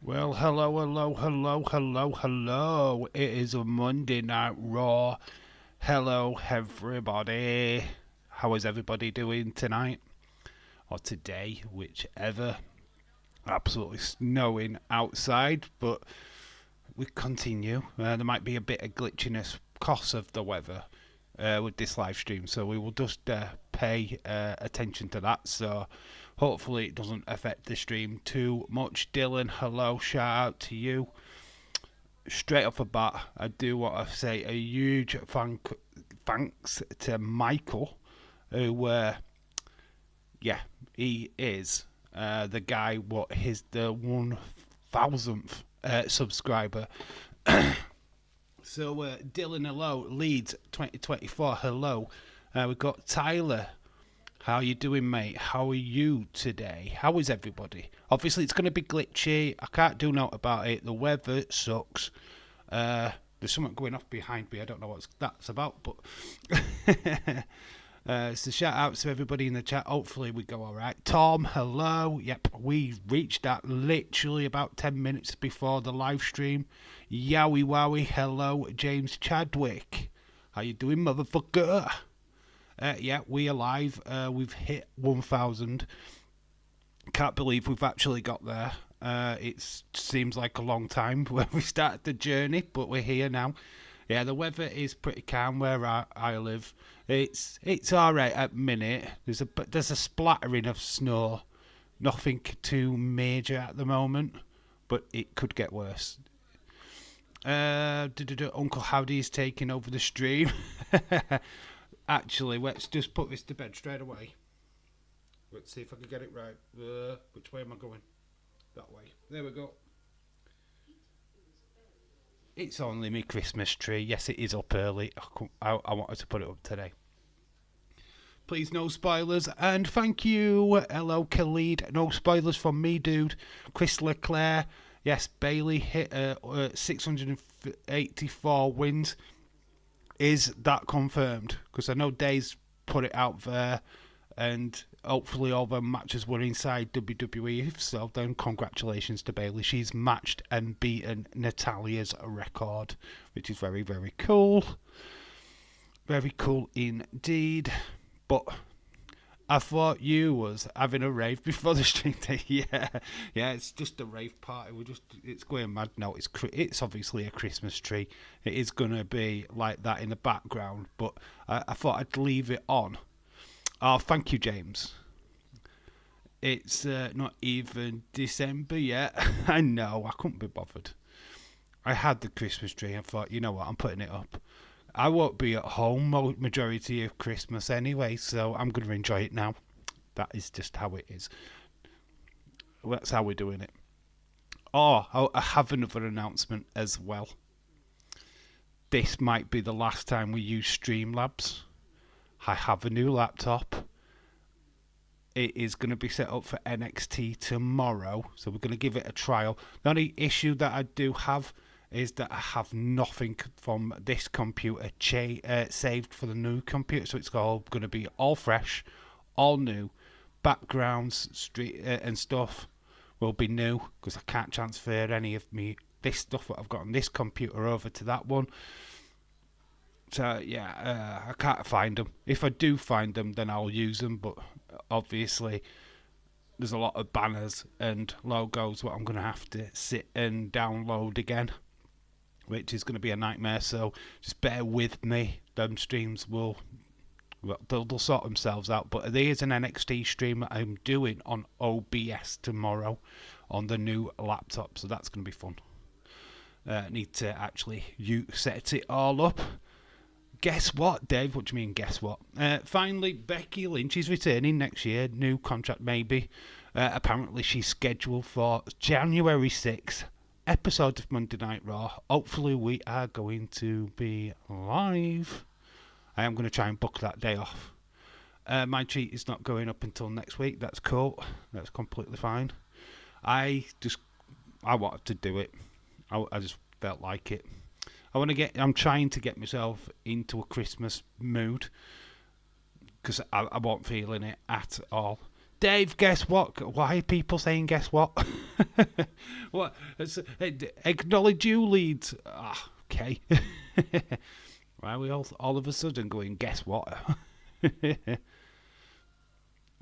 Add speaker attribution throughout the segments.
Speaker 1: Well, hello. It is a Monday Night Raw. Hello, everybody. How is everybody doing tonight? Or today, whichever. Absolutely snowing outside, but we continue. There might be a bit of glitchiness because of the weather with this live stream, so we will just pay attention to that. So hopefully it doesn't affect the stream too much. Dylan, hello, shout out to you. Straight off the bat, I do want to say a huge thanks to Michael, who, he is the guy what his the 1,000th subscriber. So Dylan, hello. Leeds 2024, hello. We've got Tyler. How you doing, mate? How are you today? How is everybody? Obviously, it's going to be glitchy. I can't do nothing about it. The weather sucks. There's something going off behind me. I don't know what that's about, but so shout out to everybody in the chat. Hopefully we go all right. Tom, hello. Yep, we reached that literally about 10 minutes before the live stream. Yowie wowie, hello. James Chadwick, how you doing, motherfucker? Yeah, we are live. We've hit 1,000. Can't believe we've actually got there. It seems like a long time when we started the journey, but we're here now. Yeah, the weather is pretty calm where I live. It's all right at minute. There's a splattering of snow. Nothing too major at the moment, but it could get worse. Uncle Howdy's taking over the stream. Actually, let's just put this to bed straight away. Let's see if I can get it right. Which way am I going? That way. There we go. It's only my Christmas tree. Yes, it is up early. I wanted to put it up today. Please, no spoilers. And thank you. Hello, Khalid. No spoilers from me, dude. Chris Leclerc. Yes, Bailey hit 684 wins. Is that confirmed? Because I know Days put it out there, and hopefully all the matches were inside WWE. So then congratulations to Bailey. She's matched and beaten Natalia's record, which is very, very cool. Very cool indeed. But I thought you was having a rave before the stream day. Yeah, it's just a rave party. It's going mad now. It's obviously a Christmas tree. It is gonna be like that in the background, but I thought I'd leave it on. Oh, thank you, James. It's not even December yet. I know, I couldn't be bothered. I had the Christmas tree and thought, you know what, I'm putting it up. I won't be at home majority of Christmas anyway, so I'm going to enjoy it now. That is just how it is. That's how we're doing it. Oh, I have another announcement as well. This might be the last time we use Streamlabs. I have a new laptop. It is going to be set up for NXT tomorrow, so we're going to give it a trial. The only issue that I do have is that I have nothing from this computer saved for the new computer, so it's all going to be all fresh, all new. Backgrounds, and stuff will be new because I can't transfer any of this stuff that I've got on this computer over to that one. So yeah, I can't find them. If I do find them, then I'll use them. But obviously, there's a lot of banners and logos what I'm going to have to sit and download again, which is going to be a nightmare. So just bear with me. Them streams they'll sort themselves out. But there is an NXT stream that I'm doing on OBS tomorrow on the new laptop, so that's going to be fun. Need to actually set it all up. Guess what, Dave? What do you mean, guess what? Finally, Becky Lynch is returning next year. New contract, maybe. Apparently, she's scheduled for January 6th. Episode of Monday Night Raw. Hopefully, we are going to be live. I am going to try and book that day off. My cheat is not going up until next week. That's cool. That's completely fine. I wanted to do it. I just felt like it. I'm trying to get myself into a Christmas mood because I wasn't feeling it at all. Dave, guess what? Why are people saying guess what? What? Acknowledge you leads. Ah, okay. Why are we all of a sudden going, guess what?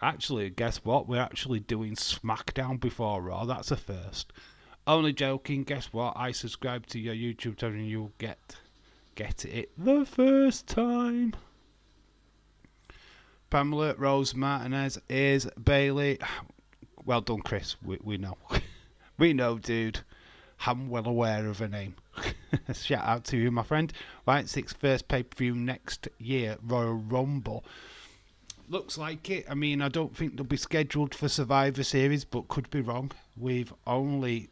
Speaker 1: Actually, guess what? We're actually doing Smackdown before Raw. That's a first. Only joking. Guess what? I subscribe to your YouTube channel and you'll get it the first time. Pamela Rose Martinez is Bailey. Well done, Chris. We know. We know, dude. I'm well aware of her name. Shout out to you, my friend. Right, 6th first pay-per-view next year, Royal Rumble. Looks like it. I mean, I don't think they'll be scheduled for Survivor Series, but could be wrong. We've only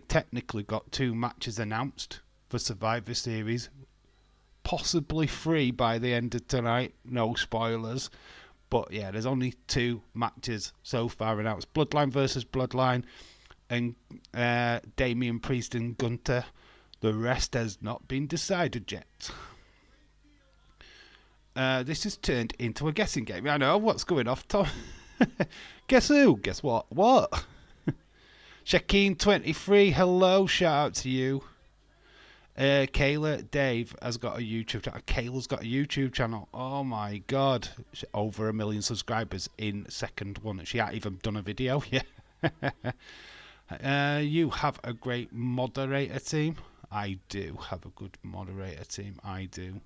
Speaker 1: technically got 2 matches announced for Survivor Series. Possibly 3 by the end of tonight. No spoilers. But yeah, there's only 2 matches so far announced. Bloodline versus Bloodline and Damian Priest and Gunter. The rest has not been decided yet. This has turned into a guessing game. I know, what's going off, Tom? Guess who? Guess what? What? Shakeen23, hello, shout out to you. Kayla Dave has got a YouTube channel. Kayla's got a YouTube channel. Oh my god. Over 1 million subscribers in second one. She hasn't even done a video yet. You have a great moderator team. I do have a good moderator team. I do.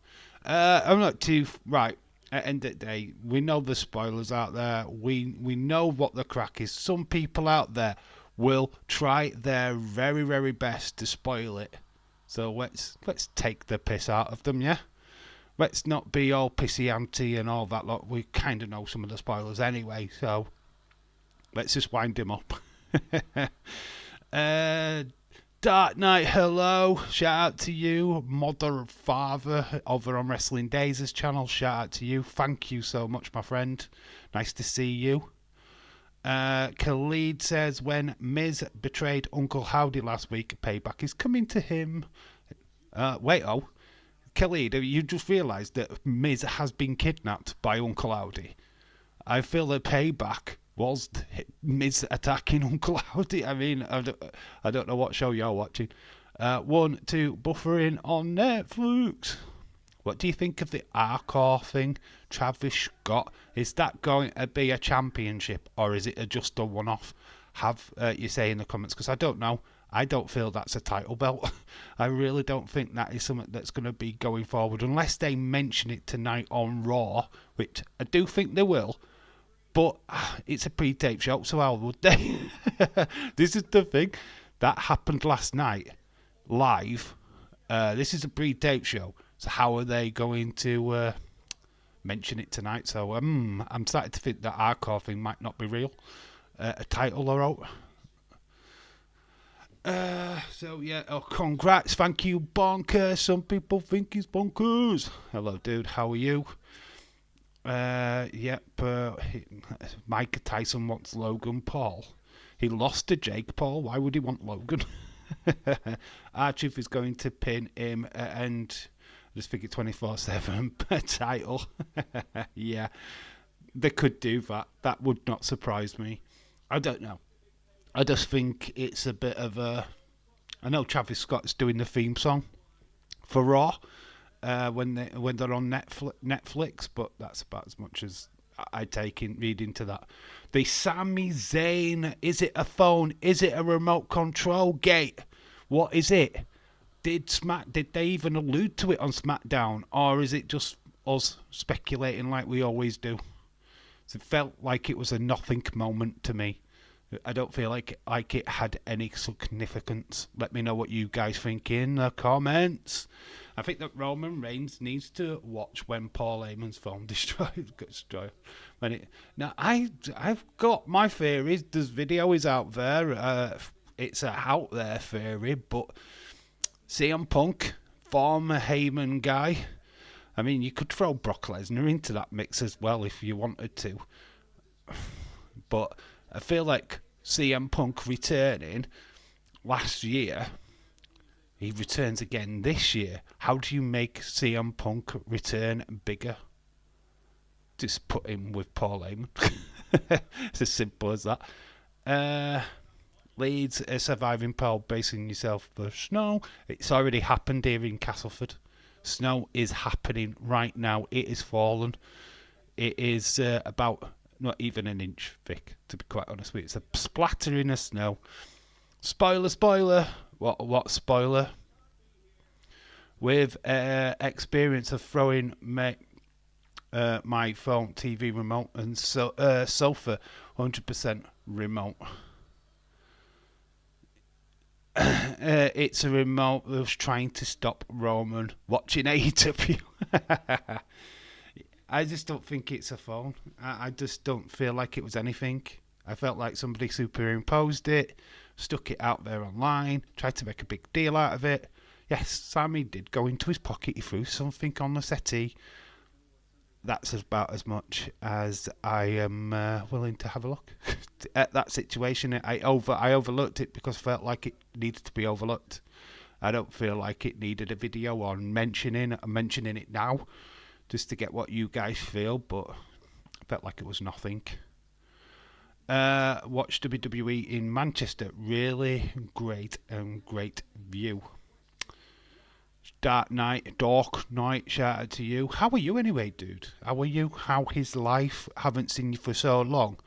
Speaker 1: I'm not too... Right. At the end of the day, we know the spoilers out there. We know what the crack is. Some people out there will try their very, very best to spoil it. So let's take the piss out of them, yeah? Let's not be all pissy-anty and all that lot. We kind of know some of the spoilers anyway, so let's just wind him up. Dark Knight, hello. Shout out to you. Mother Father over on Wrestling Days' channel. Shout out to you. Thank you so much, my friend. Nice to see you. Khalid says, when Miz betrayed Uncle Howdy last week, payback is coming to him. Khalid, you just realised that Miz has been kidnapped by Uncle Howdy. I feel the payback was Miz attacking Uncle Howdy. I mean, I don't know what show you're watching. 1, 2, buffering on Netflix. What do you think of the Arcor thing? Travis Scott, is that going to be a championship or is it just a one-off? Have you say in the comments, because I don't know. I don't feel that's a title belt. I really don't think that is something that's going to be going forward unless they mention it tonight on Raw, which I do think they will. But it's a pre-tape show, so how would they? This is the thing. That happened last night, live. This is a pre-tape show. So how are they going to mention it tonight? So I'm starting to think that Arcor thing might not be real. A title or out. So yeah, congrats, thank you, Bonkers. Some people think he's bonkers. Hello, dude. How are you? Mike Tyson wants Logan Paul. He lost to Jake Paul. Why would he want Logan? R-Truth is going to pin him and just think it 24/7 title. Yeah, they could do that. That would not surprise me. I don't know. I just think it's a bit of a... I know Travis Scott's doing the theme song for Raw when they're on Netflix, but that's about as much as I read into that. The Sami Zayn, is it a phone? Is it a remote control gate? What is it? Did they even allude to it on SmackDown, or is it just us speculating like we always do? So it felt like it was a nothing moment to me. I don't feel like it had any significance. Let me know what you guys think in the comments. I think that Roman Reigns needs to watch when Paul Heyman's phone gets destroyed. Now I've got my theories. This video is out there. It's a out there theory, but CM Punk, former Heyman guy. I mean, you could throw Brock Lesnar into that mix as well if you wanted to. But I feel like CM Punk returning last year, he returns again this year. How do you make CM Punk return bigger? Just put him with Paul Heyman. It's as simple as that. Leeds, a surviving pole, bracing yourself for snow. It's already happened here in Castleford. Snow is happening right now. It is fallen. It is about not even an inch thick, to be quite honest with you. It's a splattering of snow. Spoiler. What spoiler? With experience of throwing my phone, TV remote, and sofa 100% remote. It's a remote that was trying to stop Roman watching AEW. I just don't think it's a phone. I just don't feel like it was anything. I felt like somebody superimposed it, stuck it out there online, tried to make a big deal out of it. Yes, Sammy did go into his pocket, he threw something on the settee. That's about as much as I am willing to have a look at that situation. I overlooked it because I felt like it needed to be overlooked. I don't feel like it needed a video on mentioning it now, just to get what you guys feel. But I felt like it was nothing. Watch WWE in Manchester. Really great view. Dark Knight, shout out to you. How are you anyway, dude? How are you? How is life? Haven't seen you for so long.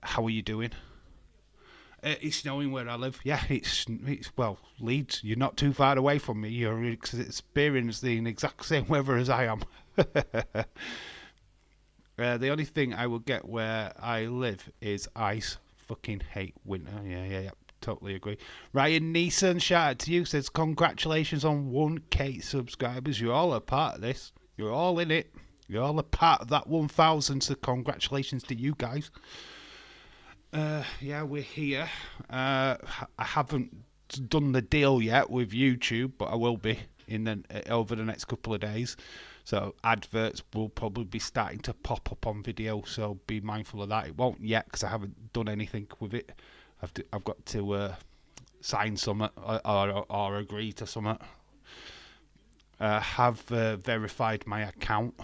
Speaker 1: How are you doing? It's snowing where I live. Yeah, it's well, Leeds. You're not too far away from me. You're experiencing the exact same weather as I am. The only thing I will get where I live is ice. Fucking hate winter. Yeah. Totally agree. Ryan Neeson, shout out to you, says congratulations on 1K subscribers. You're all a part of this. You're all in it. You're all a part of that 1,000. So congratulations to you guys. Yeah, we're here. I haven't done the deal yet with YouTube, but I will be over the next couple of days. So adverts will probably be starting to pop up on video. So be mindful of that. It won't yet because I haven't done anything with it. I've got to sign something or agree to something. Have verified my account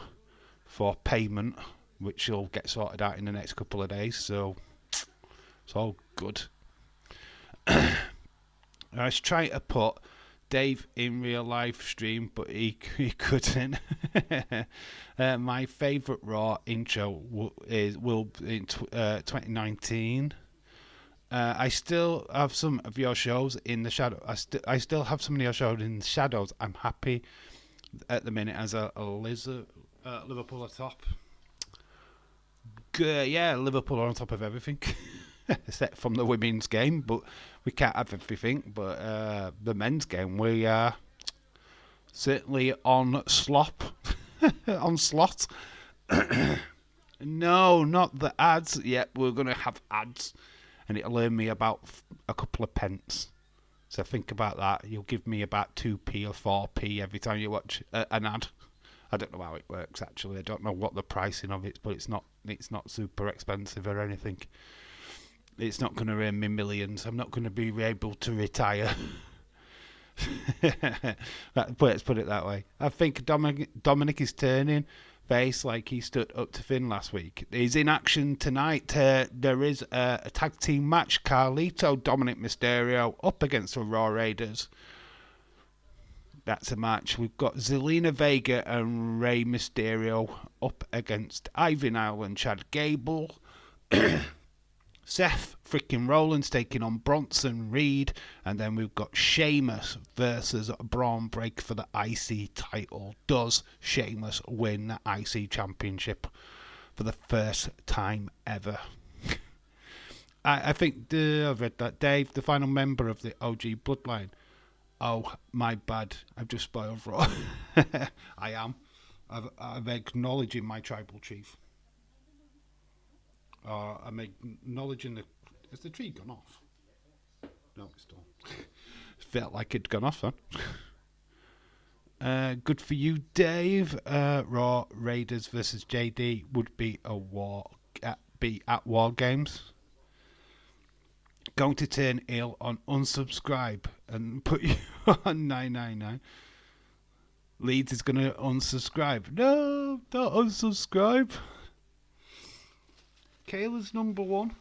Speaker 1: for payment, which will get sorted out in the next couple of days. So it's all good. I was trying to put Dave in real live stream, but he couldn't. My favourite Raw intro will in 2019. I still have some of your shows in the shadow. I still have some of your shows in the shadows. I'm happy at the minute as a Liverpool on top. Yeah, Liverpool are on top of everything, except from the women's game. But we can't have everything. But the men's game, we are certainly on slot. No, not the ads. Yet we're gonna have ads. And it'll earn me about a couple of pence. So think about that. You'll give me about 2p or 4p every time you watch an ad. I don't know how it works actually. I don't know what the pricing of it is, but it's not super expensive or anything. It's not going to earn me millions. I'm not going to be able to retire. Let's put it that way. I think Dominic is turning face like he stood up to Finn last week. He's in action tonight. There is a tag team match. Carlito, Dominic Mysterio up against the Raw Raiders. That's a match. We've got Zelina Vega and Rey Mysterio up against Ivy Nile and Chad Gable. Seth freaking Rollins taking on Bronson Reed. And then we've got Sheamus versus Braun Breaker for the IC title. Does Sheamus win the IC championship for the first time ever? I think I've read that. Dave, the final member of the OG Bloodline. Oh, my bad. I've just spoiled Raw. I am. I'm acknowledging my tribal chief. I'm acknowledging the... Has the tree gone off? No, it's still... Felt like it'd gone off then. Good for you, Dave. Raw Raiders versus JD would be at War Games. Going to turn ill on unsubscribe and put you on 999. Leeds is going to unsubscribe. No, don't unsubscribe. Kayla's number one.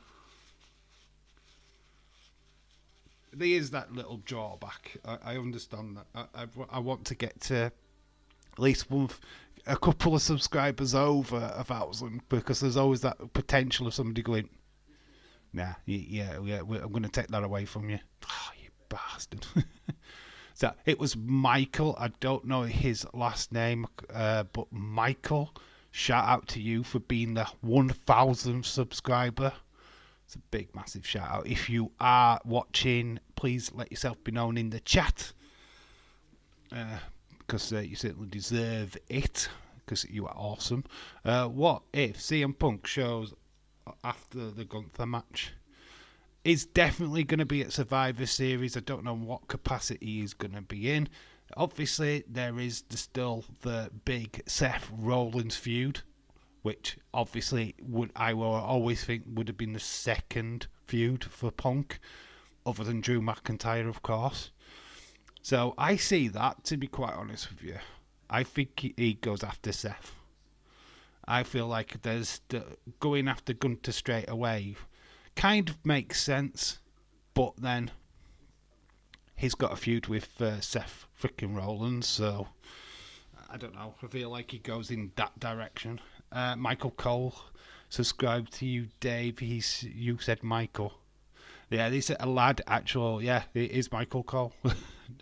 Speaker 1: There is that little drawback. I understand that. I want to get to at least a couple of subscribers over 1,000, because there's always that potential of somebody going, nah, yeah, I'm going to take that away from you. Oh, you bastard. So it was Michael. I don't know his last name, but Michael, shout out to you for being the 1,000th subscriber. It's a big, massive shout out. If you are watching, please let yourself be known in the chat, because you certainly deserve it, because you are awesome. What if CM Punk shows after the Gunther match? Is definitely going to be at Survivor Series. I don't know what capacity he's going to be in. Obviously, there is still the big Seth Rollins feud, which obviously I will always think would have been the second feud for Punk, other than Drew McIntyre, of course. So I see that, to be quite honest with you. I think he goes after Seth. I feel like there's going after Gunther straight away kind of makes sense, but then he's got a feud with Seth freaking Rollins, so I don't know. I feel like he goes in that direction. Michael Cole, subscribe to you, Dave. You said Michael. Yeah, they said a lad. Actual, yeah, it is Michael Cole.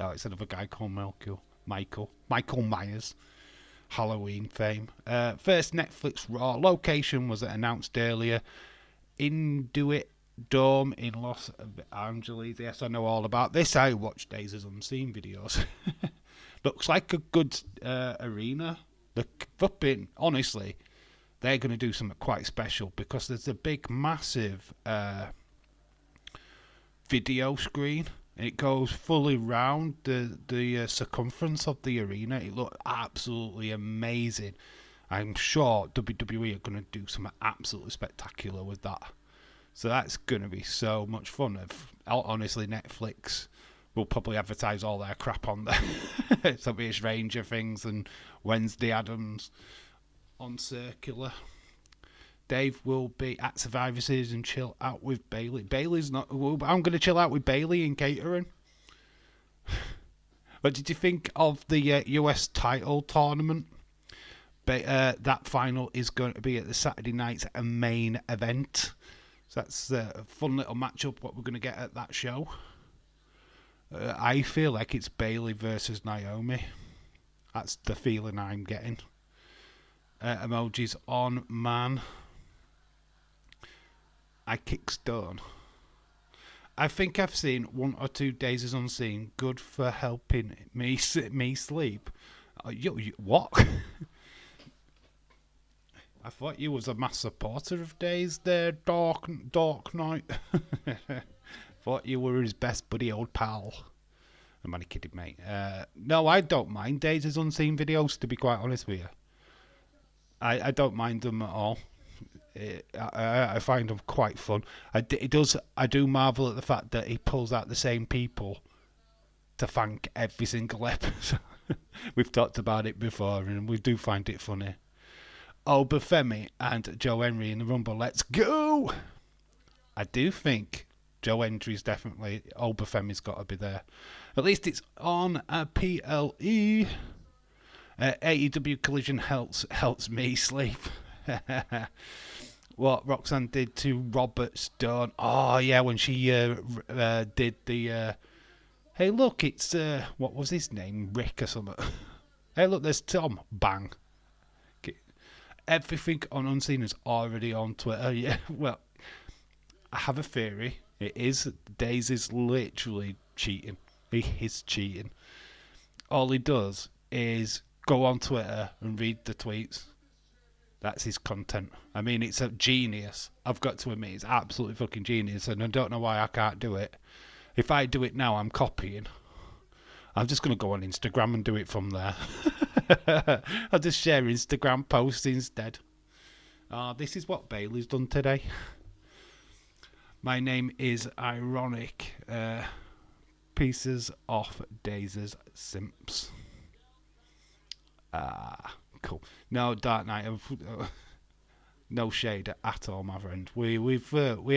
Speaker 1: No, it's another guy called Michael Myers. Halloween fame. First Netflix Raw location was announced earlier. Intuit Dome in Los Angeles. Yes, I know all about this. I watch Days of Unseen videos. Looks like a good arena. The flipping, honestly, they're going to do something quite special, because there's a big, massive video screen. It goes fully round the circumference of the arena. It looked absolutely amazing. I'm sure WWE are going to do something absolutely spectacular with that. So that's going to be so much fun. Honestly, Netflix will probably advertise all their crap on there. So be Stranger Things and Wednesday Addams on Circular. Dave will be at Survivor Series and chill out with Bailey. Bailey's not. I'm going to chill out with Bailey in catering. What did you think of the US title tournament? That final is going to be at the Saturday night's main event. So that's a fun little matchup, what we're going to get at that show. I feel like it's Bailey versus Naomi. That's the feeling I'm getting. Emojis on, man. I kick stone. I think I've seen 1 or 2 Days is Unseen. Good for helping me sleep. What? I thought you was a mass supporter of Days there, Dark Knight. Thought you were his best buddy, old pal. I'm only kidding, mate. No, I don't mind Days is Unseen videos, to be quite honest with you. I don't mind them at all. I find them quite fun. I do marvel at the fact that he pulls out the same people to thank every single episode. We've talked about it before, and we do find it funny. Obafemi and Joe Henry in the Rumble. Let's go! I do think Joe Hendry's definitely... Obafemi's got to be there. At least it's on a PLE. AEW Collision helps me sleep. What Roxanne did to Robert Stone. Oh, yeah, when she did the... hey, look, it's... what was his name? Rick or something. Hey, look, there's Tom. Bang. Everything on Unseen is already on Twitter. Yeah, well, I have a theory. Days is literally cheating. He is cheating. All he does is go on Twitter and read the tweets. That's his content. I mean, it's a genius. I've got to admit, it's absolutely fucking genius, and I don't know why I can't do it. If I do it now, I'm copying. I'm just going to go on Instagram and do it from there. I'll just share Instagram posts instead. This is what Bailey's done today. My name is Ironic. Pieces off Daisy's Simps. Cool. No, Dark Knight. No shade at all, my friend. We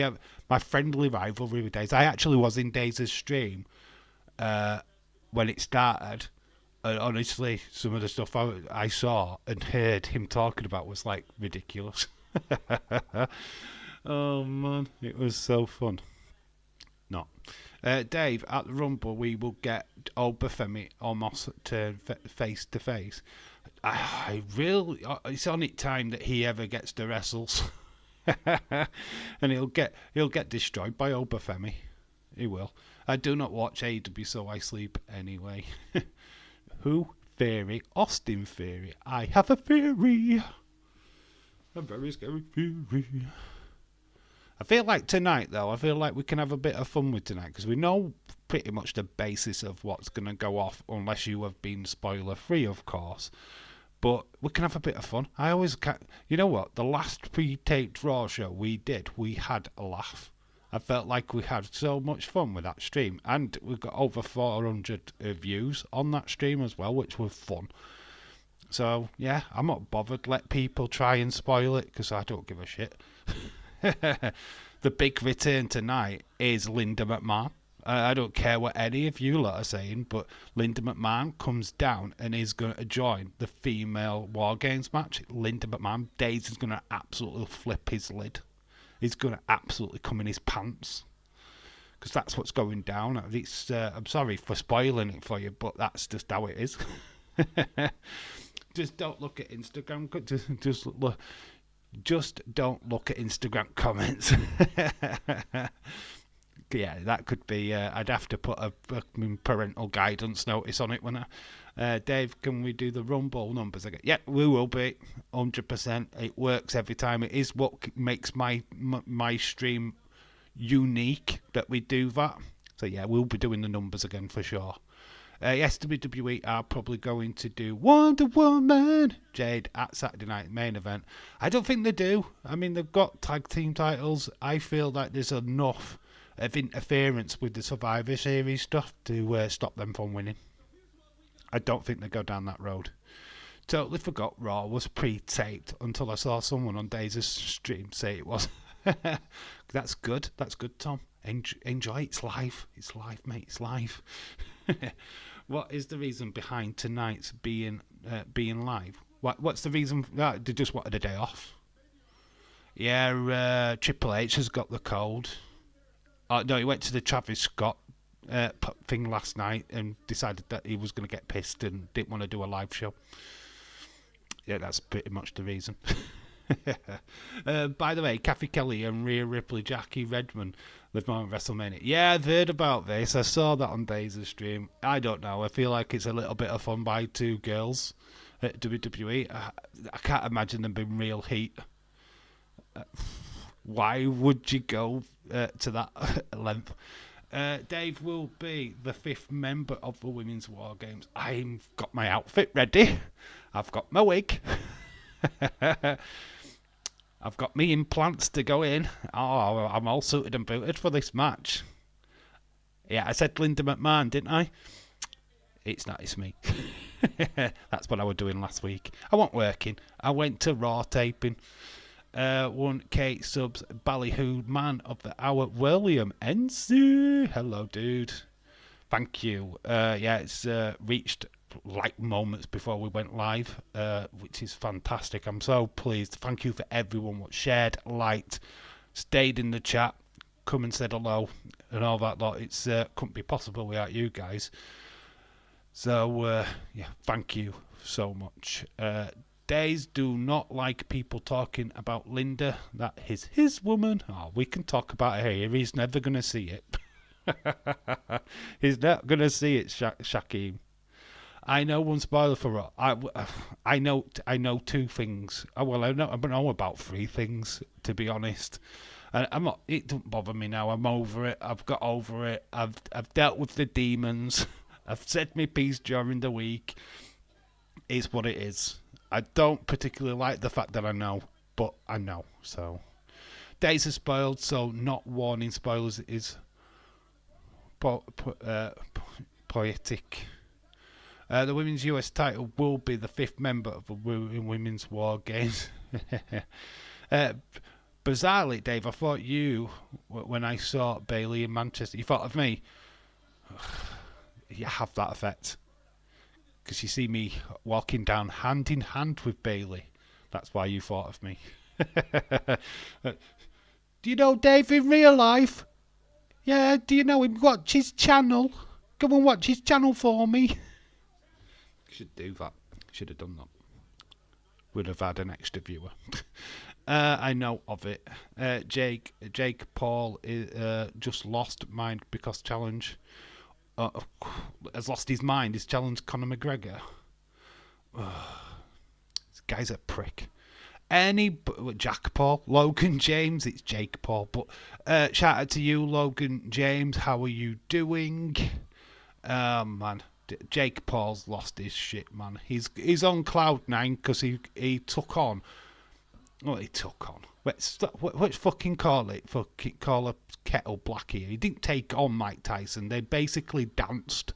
Speaker 1: have my friendly rivalry with Days. I actually was in Days' stream when it started. And honestly, some of the stuff I saw and heard him talking about was like ridiculous. Oh man, it was so fun. Not. Dave, at the Rumble, we will get Obafemi almost turn face to face. I really, it's only time that he ever gets to wrestles, and he'll get destroyed by Obafemi. He will. I do not watch AEW, so I sleep anyway. Who? Theory. Austin Theory. I have a theory. A very scary theory. I feel like tonight, though, I feel like we can have a bit of fun with tonight because we know pretty much the basis of what's going to go off, unless you have been spoiler free, of course. But we can have a bit of fun. I always can't. You know what? The last pre-taped Raw show we did, we had a laugh. I felt like we had so much fun with that stream. And we got over 400 views on that stream as well, which was fun. So, yeah, I'm not bothered. Let people try and spoil it because I don't give a shit. The big return tonight is Linda McMahon. I don't care what any of you lot are saying, but Linda McMahon comes down and is going to join the female War Games match. Linda McMahon, Days is going to absolutely flip his lid. He's going to absolutely come in his pants. Because that's what's going down. It's, I'm sorry for spoiling it for you, but that's just how it is. Just don't look at Instagram. Just don't look at Instagram comments. Yeah, that could be. I'd have to put a parental guidance notice on it when Dave, can we do the Rumble numbers again? Yeah, we will be 100%. It works every time. It is what makes my stream unique that we do that. So yeah, we'll be doing the numbers again for sure. Yes, WWE are probably going to do Wonder Woman Jade at Saturday Night Main Event. I don't think they do. I mean, they've got tag team titles. I feel like there's enough of interference with the Survivor Series stuff to stop them from winning. I don't think they go down that road. Totally forgot Raw was pre-taped until I saw someone on Days' stream say it was. That's good. That's good, Tom. Enjoy. It's live. It's live, mate. It's live. What is the reason behind tonight's being live? What's the reason? They just wanted a day off. Yeah, Triple H has got the cold. No, he went to the Travis Scott thing last night and decided that he was going to get pissed and didn't want to do a live show. Yeah, that's pretty much the reason. By the way, Kathy Kelly and Rhea Ripley, Jackie Redmond live on WrestleMania. Yeah, I've heard about this. I saw that on Days' stream. I don't know. I feel like it's a little bit of fun by two girls at WWE. I can't imagine them being real heat. Why would you go to that length? Dave will be the 5th member of the Women's War Games. I've got my outfit ready. I've got my wig. I've got me implants to go in. Oh, I'm all suited and booted for this match. Yeah, I said Linda McMahon, didn't I? It's not, it's me. That's what I was doing last week. I wasn't working. I went to Raw taping. 1K subs, Ballyhoo Man of the Hour, William NC. Hello, dude. Thank you. Yeah, it's reached like moments before we went live, which is fantastic. I'm so pleased. Thank you for everyone what shared, liked, stayed in the chat, come and said hello, and all that lot. It's couldn't be possible without you guys. So yeah, thank you so much. Days do not like people talking about Linda. That is his woman. Oh, we can talk about her here. He's never going to see it. He's not going to see it, Shaquem. I know one spoiler for Raw. I know 2 things. Well, I know about 3 things, to be honest. And I'm not. It doesn't bother me now. I'm over it. I've got over it. I've dealt with the demons. I've said my piece during the week. It's what it is. I don't particularly like the fact that I know, but I know. So, Days are spoiled, so not warning spoilers is poetic. The Women's US title will be the 5th member of the Women's War Games. Uh, bizarrely, Dave, I thought you, when I saw Bailey in Manchester, you thought of me. You have that effect. Because you see me walking down hand in hand with Bailey. That's why you thought of me. Do you know Dave in real life? Yeah, do you know him? Watch his channel. Go and watch his channel for me. Should do that. Should have done that. Would have had an extra viewer. I know of it. Jake Paul just lost mind because challenge. Has lost his mind. He's challenged Conor McGregor. This guy's a prick. Jack Paul, Logan James, it's Jake Paul. But shout out to you, Logan James. How are you doing? Man, Jake Paul's lost his shit, man. He's on cloud nine because he took on. Well, he took on. Let's fucking call it. Call a kettle black here. He didn't take on Mike Tyson. They basically danced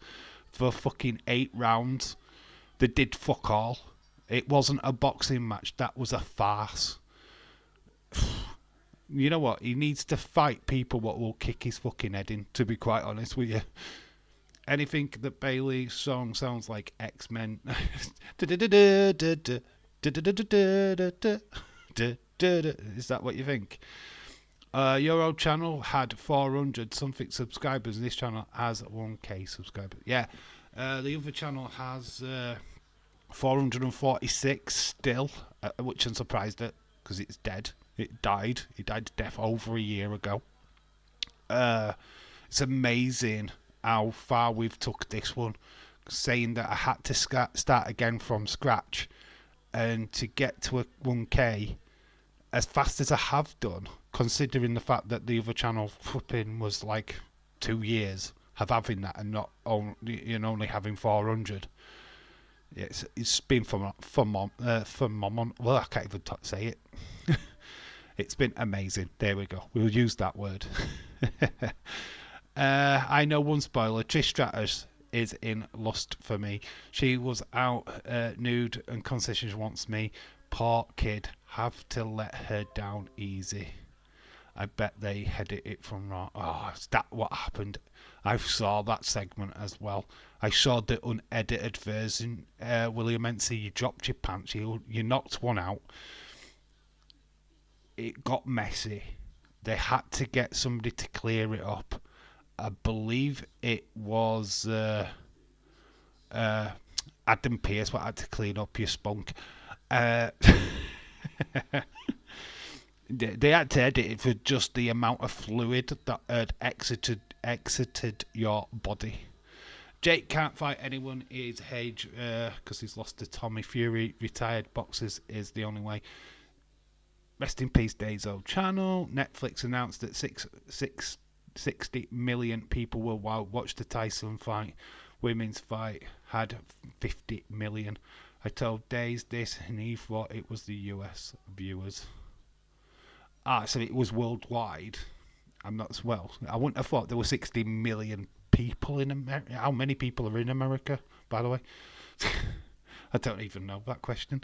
Speaker 1: for fucking 8 rounds. They did fuck all. It wasn't a boxing match. That was a farce. You know what? He needs to fight people what will kick his fucking head in, to be quite honest with you. Anything that Bailey's song sounds like X-Men. Is that what you think? Your old channel had 400 something subscribers, and this channel has 1k subscribers. Yeah, the other channel has 446 still, which I'm surprised at because it's dead. It died. It died to death over a year ago. It's amazing how far we've took this one, saying that I had to start again from scratch, and to get to a 1k as fast as I have done, considering the fact that the other channel flipping was like 2 years of having that and not only having 400. It's been phenomenal. Well, I can't even say it. It's been amazing. There we go. We'll use that word. I know one spoiler. Trish Stratus is in lust for me. She was out nude and concession she wants me. Poor kid. Have to let her down easy. I bet they headed it from Raw. Oh, is that what happened? I saw that segment as well. I saw the unedited version. William Mency, you dropped your pants. You knocked one out. It got messy. They had to get somebody to clear it up. I believe it was Adam Pearce what had to clean up your spunk. They had to edit it for just the amount of fluid that had exited your body. Jake can't fight anyone his age because he's lost to Tommy Fury. Retired boxers is the only way. Rest in peace, Dave's old channel. Netflix announced that 60 million people will watch the Tyson fight. Women's fight had 50 million. I told Days this and he thought it was the US viewers. So it was worldwide. I'm not as well. I wouldn't have thought there were 60 million people in America. How many people are in America, by the way? I don't even know that question.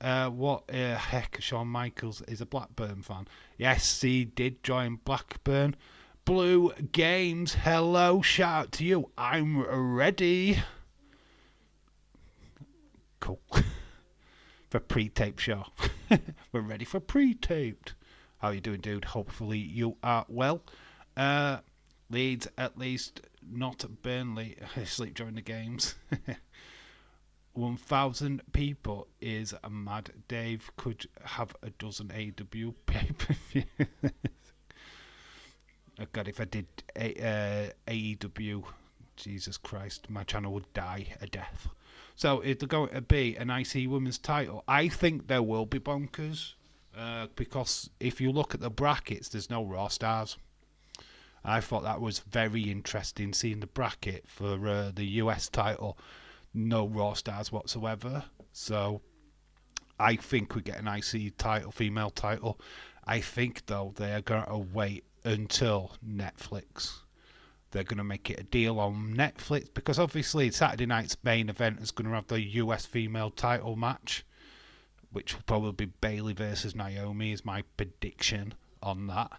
Speaker 1: What heck? Shawn Michaels is a Blackburn fan. Yes, he did join Blackburn. Blue Games, hello, shout out to you. I'm ready. Cool. For pre-tape show. We're ready for pre-taped. How you doing, dude? Hopefully you are well. Leeds, at least, not Burnley. Sleep during the games. 1,000 people is mad. Dave could have a dozen AEW pay-per-views. Oh God, if I did AEW, Jesus Christ, my channel would die a death. So it's going to be an IC Women's title. I think there will be bonkers. Because if you look at the brackets, there's no Raw stars. I thought that was very interesting, seeing the bracket for the US title. No Raw stars whatsoever. So I think we get an IC title, female title. I think, though, they are going to wait until Netflix. They're going to make it a deal on Netflix because obviously Saturday night's main event is going to have the US female title match. which will probably be Bayley versus Naomi, is my prediction on that.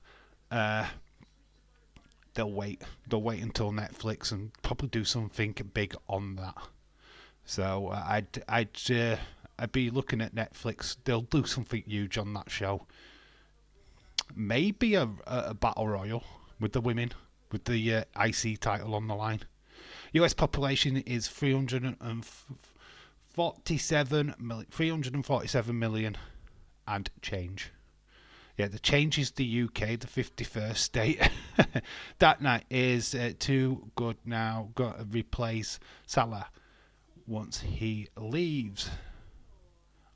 Speaker 1: They'll wait until Netflix and probably do something big on that. So I'd be looking at Netflix. They'll do something huge on that show. Maybe a battle royal with the women, with the IC title on the line. US population is 347 million and change. Yeah, the change is the UK, the 51st state. That night is too good now. Got to replace Salah once he leaves.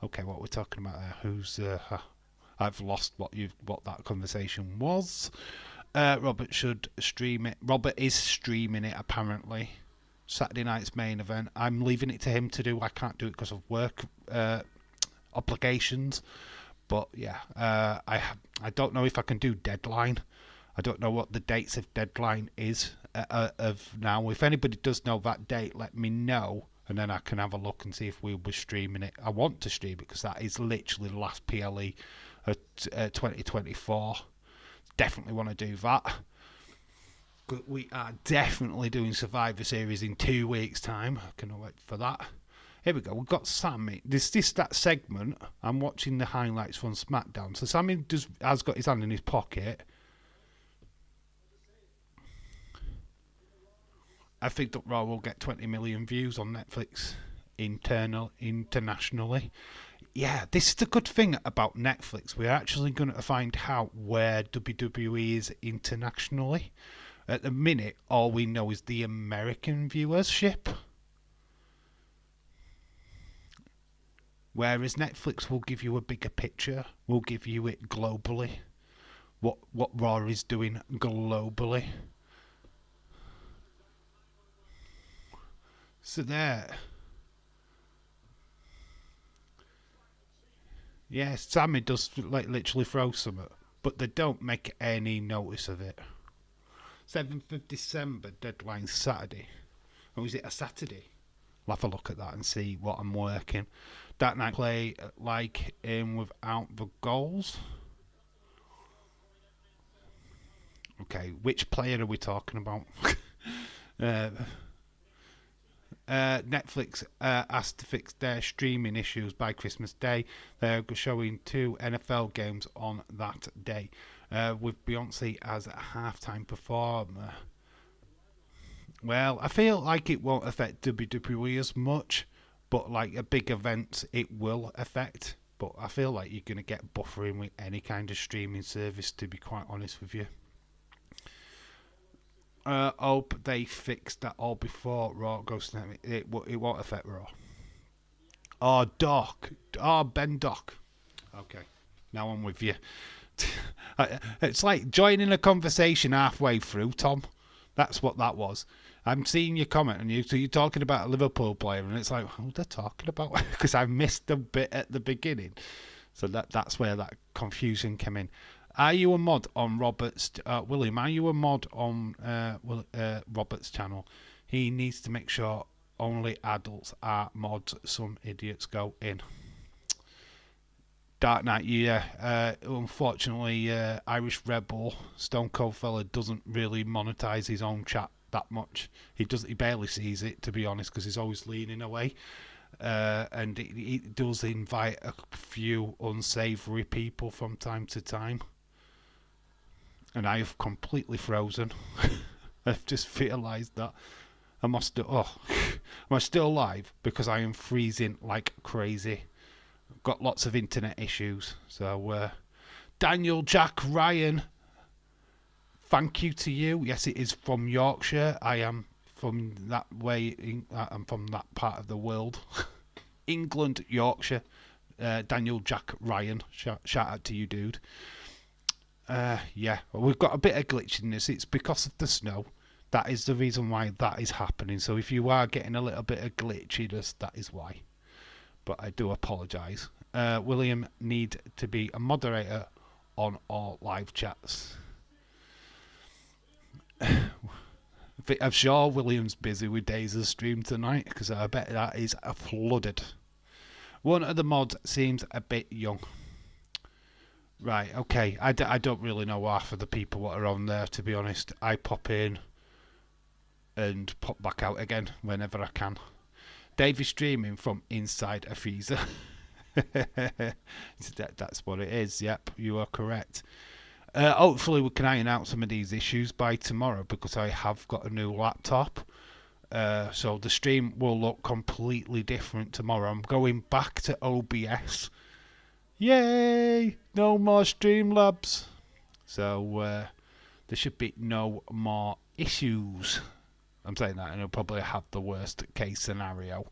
Speaker 1: Okay, what we're talking about there? Who's? I've lost what that conversation was. Robert should stream it. Robert is streaming it apparently. Saturday night's main event. I'm leaving it to him to do. I can't do it because of work obligations. But yeah, I don't know if I can do Deadline. I don't know what the dates of Deadline is of now. If anybody does know that date, let me know, and then I can have a look and see if we'll be streaming it. I want to stream it because that is literally the last PLE of 2024. Definitely want to do that. But we are definitely doing Survivor Series in 2 weeks' time. I cannot wait for that. Here we go. We've got Sammy. That segment. I'm watching the highlights from Smackdown. So Sammy has got his hand in his pocket. I think that Raw will get 20 million views on Netflix internationally. Yeah, this is the good thing about Netflix. We're actually going to find out where WWE is internationally. At the minute, all we know is the American viewership. Whereas Netflix will give you a bigger picture, will give you it globally, what Raw is doing globally. So there. Yeah, Sammy does literally throw something, but they don't make any notice of it. 7th of December, Deadline Saturday. Or is it a Saturday? I'll have a look at that and see what I'm working. That night play like in without the goals. Okay, which player are we talking about? Netflix asked to fix their streaming issues by Christmas Day. They're showing 2 NFL games on that day, with Beyonce as a halftime performer. Well, I feel like it won't affect WWE as much, but like a big event, it will affect. But I feel like you're going to get buffering with any kind of streaming service, to be quite honest with you. Hope they fixed that all before Raw goes to it won't affect Raw. Oh, Doc. Oh, Ben Doc. Okay, now I'm with you. It's like joining a conversation halfway through, Tom. That's what that was. I'm seeing your comment, and you're talking about a Liverpool player, and it's like, what they're talking about? Because I missed a bit at the beginning. So that's where that confusion came in. Are you a mod on Robert's... William, are you a mod on Robert's channel? He needs to make sure only adults are mods. Some idiots go in. Dark Knight, yeah. Unfortunately, Irish Rebel, Stone Cold Fella, doesn't really monetize his own chat that much. He barely sees it, to be honest, because he's always leaning away. And he does invite a few unsavoury people from time to time. And I have completely frozen. I've just realised that. Am I still live? Because I am freezing like crazy. I've got lots of internet issues. So, Daniel Jack Ryan, thank you to you. Yes, it is from Yorkshire. I am from that way. I'm from that part of the world. England, Yorkshire. Daniel Jack Ryan. Shout out to you, dude. Yeah, we've got a bit of glitchiness. It's because of the snow. That is the reason why that is happening. So if you are getting a little bit of glitchiness, that is why. But I do apologise. William need to be a moderator on all live chats. I'm sure William's busy with days of stream tonight, because I bet that is flooded. One of the mods seems a bit young. Right, okay. I don't really know half of the people that are on there, to be honest. I pop in and pop back out again whenever I can. Dave is streaming from inside a freezer. That's what it is. Yep, you are correct. Hopefully we can iron out some of these issues by tomorrow, because I have got a new laptop. So the stream will look completely different tomorrow. I'm going back to OBS. Yay! No more Streamlabs. So there should be no more issues. I'm saying that, and I'll probably have the worst case scenario.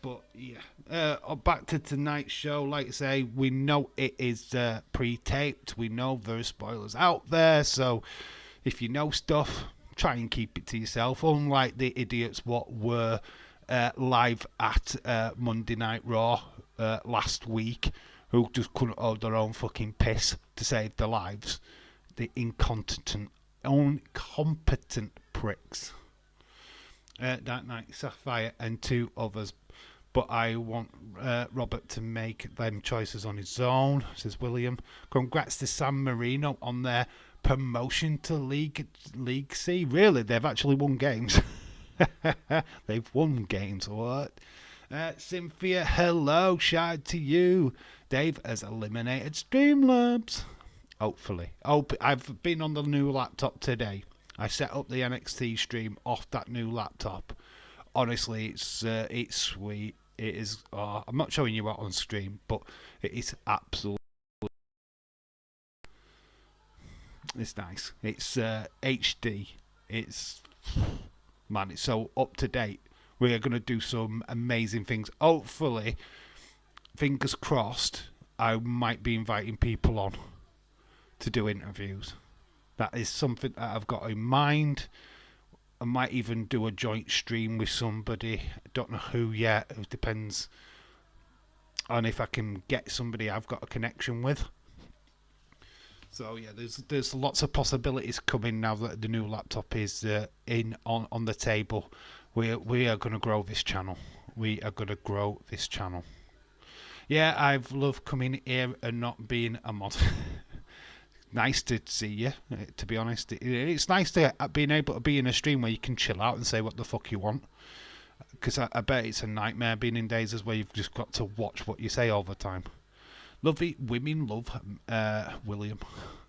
Speaker 1: But yeah, back to tonight's show. Like I say, we know it is pre-taped. We know there are spoilers out there. So if you know stuff, try and keep it to yourself. Unlike the idiots what were live at Monday Night Raw last week, who just couldn't hold their own fucking piss to save their lives. The incompetent pricks. Dark Knight Sapphire and 2 others. But I want Robert to make them choices on his own, says William. Congrats to San Marino on their promotion to League C. Really, they've actually won games. They've won games, what? Cynthia, hello, shout out to you. Dave has eliminated Streamlabs. Hopefully. I've been on the new laptop today. I set up the NXT stream off that new laptop. Honestly, it's sweet. It is. I'm not showing you out on stream, but it is absolutely. It's nice. It's HD. It's man. It's so up to date. We are going to do some amazing things. Hopefully, fingers crossed, I might be inviting people on to do interviews. That is something that I've got in mind. I might even do a joint stream with somebody. I don't know who yet. It depends on if I can get somebody I've got a connection with. So yeah, there's lots of possibilities coming now that the new laptop is on the table. We are going to grow this channel. We are going to grow this channel. Yeah, I've loved coming here and not being a mod. Nice to see you, to be honest. It's nice to being able to be in a stream where you can chill out and say what the fuck you want. Because I bet it's a nightmare being in days where you've just got to watch what you say all the time. Lovely women love William.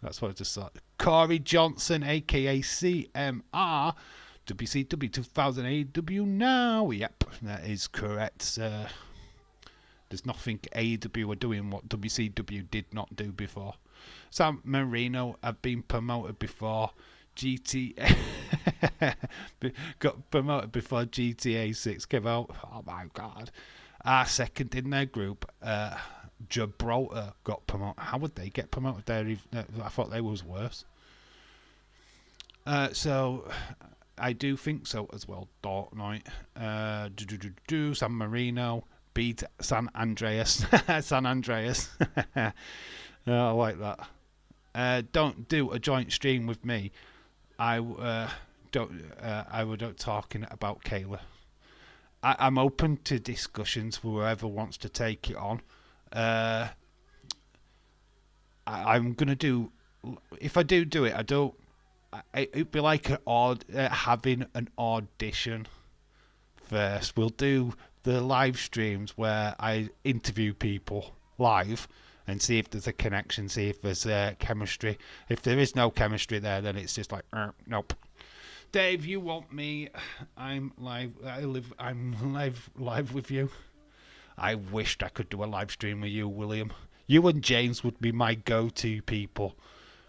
Speaker 1: That's what I just thought. Corey Johnson, aka CMR. WCW 2000 AEW now. Yep, that is correct. There's nothing AEW are doing what WCW did not do before. San Marino have been promoted before GTA. Got promoted before GTA 6 came out. Oh my god. Our second in their group, Gibraltar got promoted. How would they get promoted there? I thought they was worse. So I do think so as well. Dark Knight. San Marino beat San Andreas. San Andreas. I like that. Don't do a joint stream with me. I would talking about Kayla. I'm open to discussions for whoever wants to take it on. I'm gonna do. If I do it, it'd be like having an audition first. We'll do the live streams where I interview people live and see if there's a connection, see if there's chemistry. If there is no chemistry there, then it's just like nope. Dave, you want me? I'm live. I'm live with you. I wished I could do a live stream with you, William. You and James would be my go-to people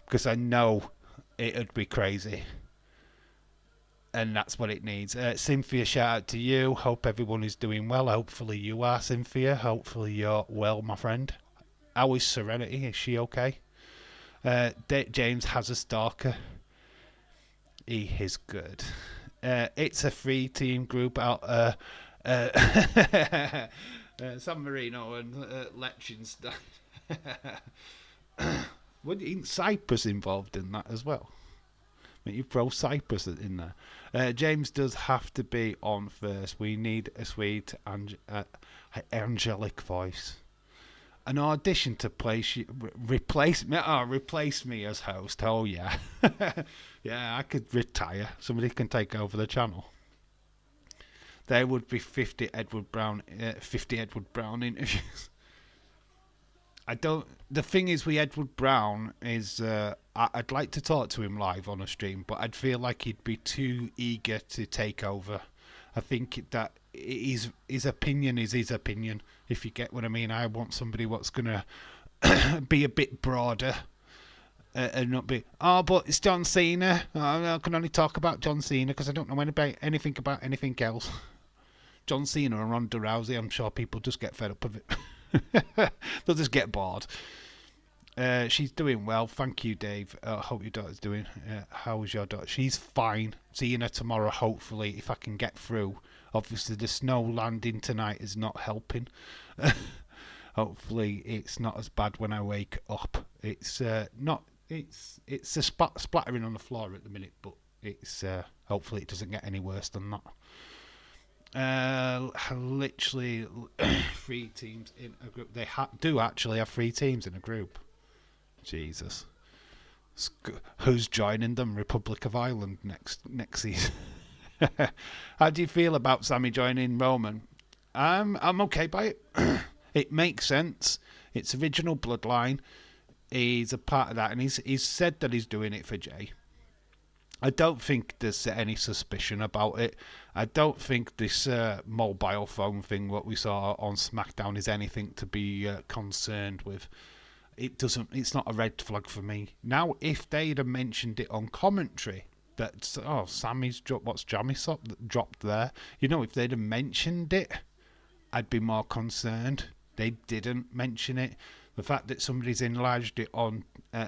Speaker 1: because I know it'd be crazy. And that's what it needs. Cynthia, shout out to you. Hope everyone is doing well. Hopefully you are, Cynthia. Hopefully you're well, my friend. How is Serenity? Is she okay? James has a stalker. He is good. It's a 3-team group out San Marino and Liechtenstein. Isn't Cyprus involved in that as well? I mean, you throw Cyprus in there. James does have to be on first. We need a Swede and Her angelic voice. An audition to replace me. Oh, replace me as host. Oh yeah, yeah. I could retire. Somebody can take over the channel. There would be 50 Edward Brown interviews. I don't. The thing is with Edward Brown is I'd like to talk to him live on a stream, but I'd feel like he'd be too eager to take over. I think that his opinion is his opinion, if you get what I mean. I want somebody what's going to be a bit broader and not be, oh, but it's John Cena. I can only talk about John Cena because I don't know anything about anything else. John Cena or Ronda Rousey, I'm sure people just get fed up of it. They'll just get bored. She's doing well. Thank you, Dave. Hope your daughter's doing. How is your daughter? She's fine. Seeing her tomorrow, hopefully, if I can get through. Obviously, the snow landing tonight is not helping. Hopefully, it's not as bad when I wake up. It's not. It's a splattering on the floor at the minute, but it's hopefully it doesn't get any worse than that. Literally 3 teams in a group. They do actually have 3 teams in a group. Jesus. Who's joining them? Republic of Ireland next season. How do you feel about Sammy joining Roman? I'm okay by it. It makes sense. It's original Bloodline. He's a part of that, and he's said that he's doing it for Jay. I don't think there's any suspicion about it. I don't think this mobile phone thing, what we saw on Smackdown, is anything to be concerned with. It's not a red flag for me. Now, if they'd have mentioned it on commentary, that, Sammy's dropped, what's Jammy dropped there? You know, if they'd have mentioned it, I'd be more concerned. They didn't mention it. The fact that somebody's enlarged it on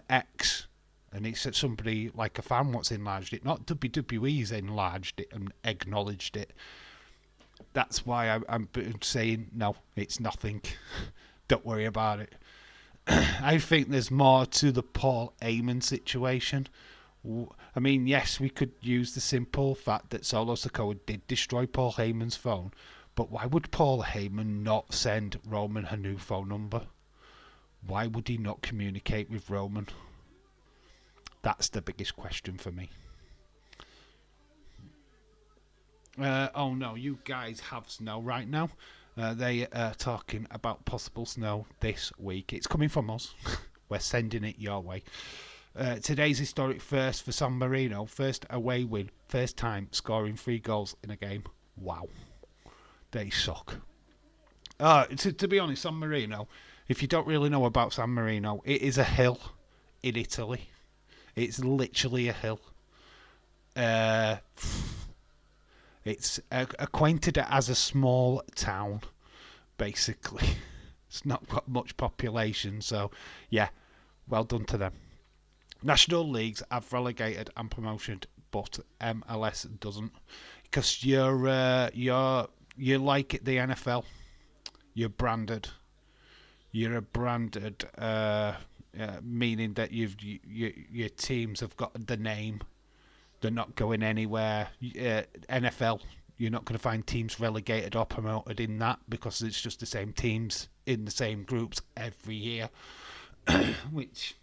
Speaker 1: X, and it's somebody like a fan what's enlarged it, not WWE's enlarged it and acknowledged it. That's why I'm saying, no, it's nothing. Don't worry about it. I think there's more to the Paul Heyman situation. I mean, yes, we could use the simple fact that Solo Sikoa did destroy Paul Heyman's phone, but why would Paul Heyman not send Roman her new phone number? Why would he not communicate with Roman? That's the biggest question for me. Oh no, you guys have snow right now. They are talking about possible snow this week. It's coming from us. We're sending it your way. Today's historic first for San Marino. First away win. First time scoring 3 goals in a game. Wow. They suck. To be honest, San Marino, if you don't really know about San Marino, it is a hill in Italy. It's literally a hill. It's acquainted as a small town, basically. It's not got much population, so yeah, well done to them. National leagues have relegated and promoted, but MLS doesn't, because you're like the NFL. You're branded. You're a branded, meaning that your teams have got the name. They're not going anywhere. NFL, you're not going to find teams relegated or promoted in that, because it's just the same teams in the same groups every year, which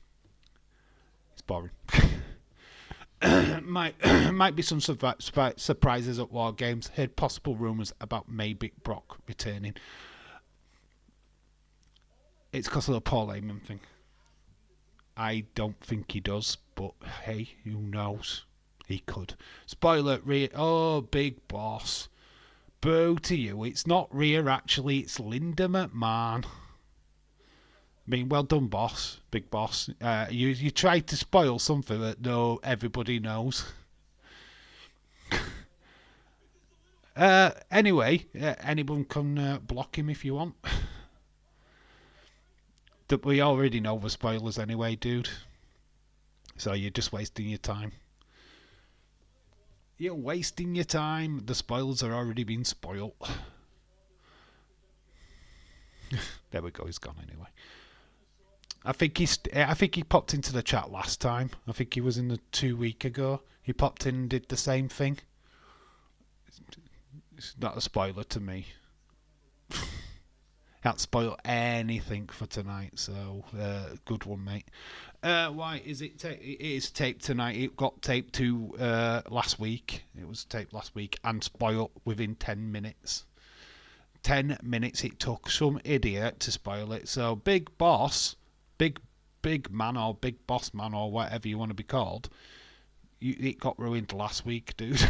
Speaker 1: is boring. Might be some surprises at War Games. Heard possible rumours about maybe Brock returning. It's because of the Paul Heyman thing. I don't think he does, but hey, who knows? He could. Spoiler, Big Boss. Boo to you. It's not Rhea, actually. It's Linda McMahon. I mean, well done, boss. Big Boss. You tried to spoil something that everybody knows. Anyway, anyone can block him if you want. We already know the spoilers anyway, dude. So you're just wasting your time. You're wasting your time. The spoilers are already being spoiled. There we go. He's gone anyway. I think he popped into the chat last time. I think he was in the 2 week ago. He popped in and did the same thing. It's not a spoiler to me. Can't spoil anything for tonight, so good one, mate. Why is it? It is taped tonight. It got taped to last week. It was taped last week and spoiled within 10 minutes. 10 minutes it took some idiot to spoil it. So big boss, big man or big boss man or whatever you want to be called, it got ruined last week, dude.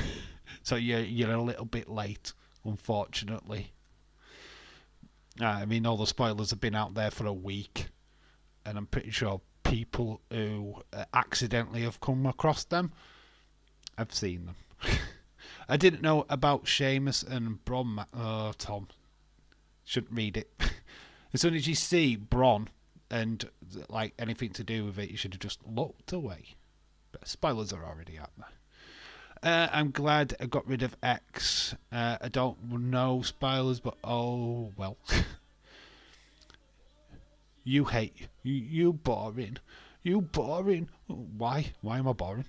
Speaker 1: So you're a little bit late, unfortunately. I mean, all the spoilers have been out there for a week, and I'm pretty sure people who accidentally have come across them have seen them. I didn't know about Sheamus and Braun. Oh, Tom, shouldn't read it. As soon as you see Braun and like anything to do with it, you should have just looked away. But spoilers are already out there. I'm glad I got rid of X. I don't know spoilers, but oh well. You hate you boring. You boring. Why? Why am I boring?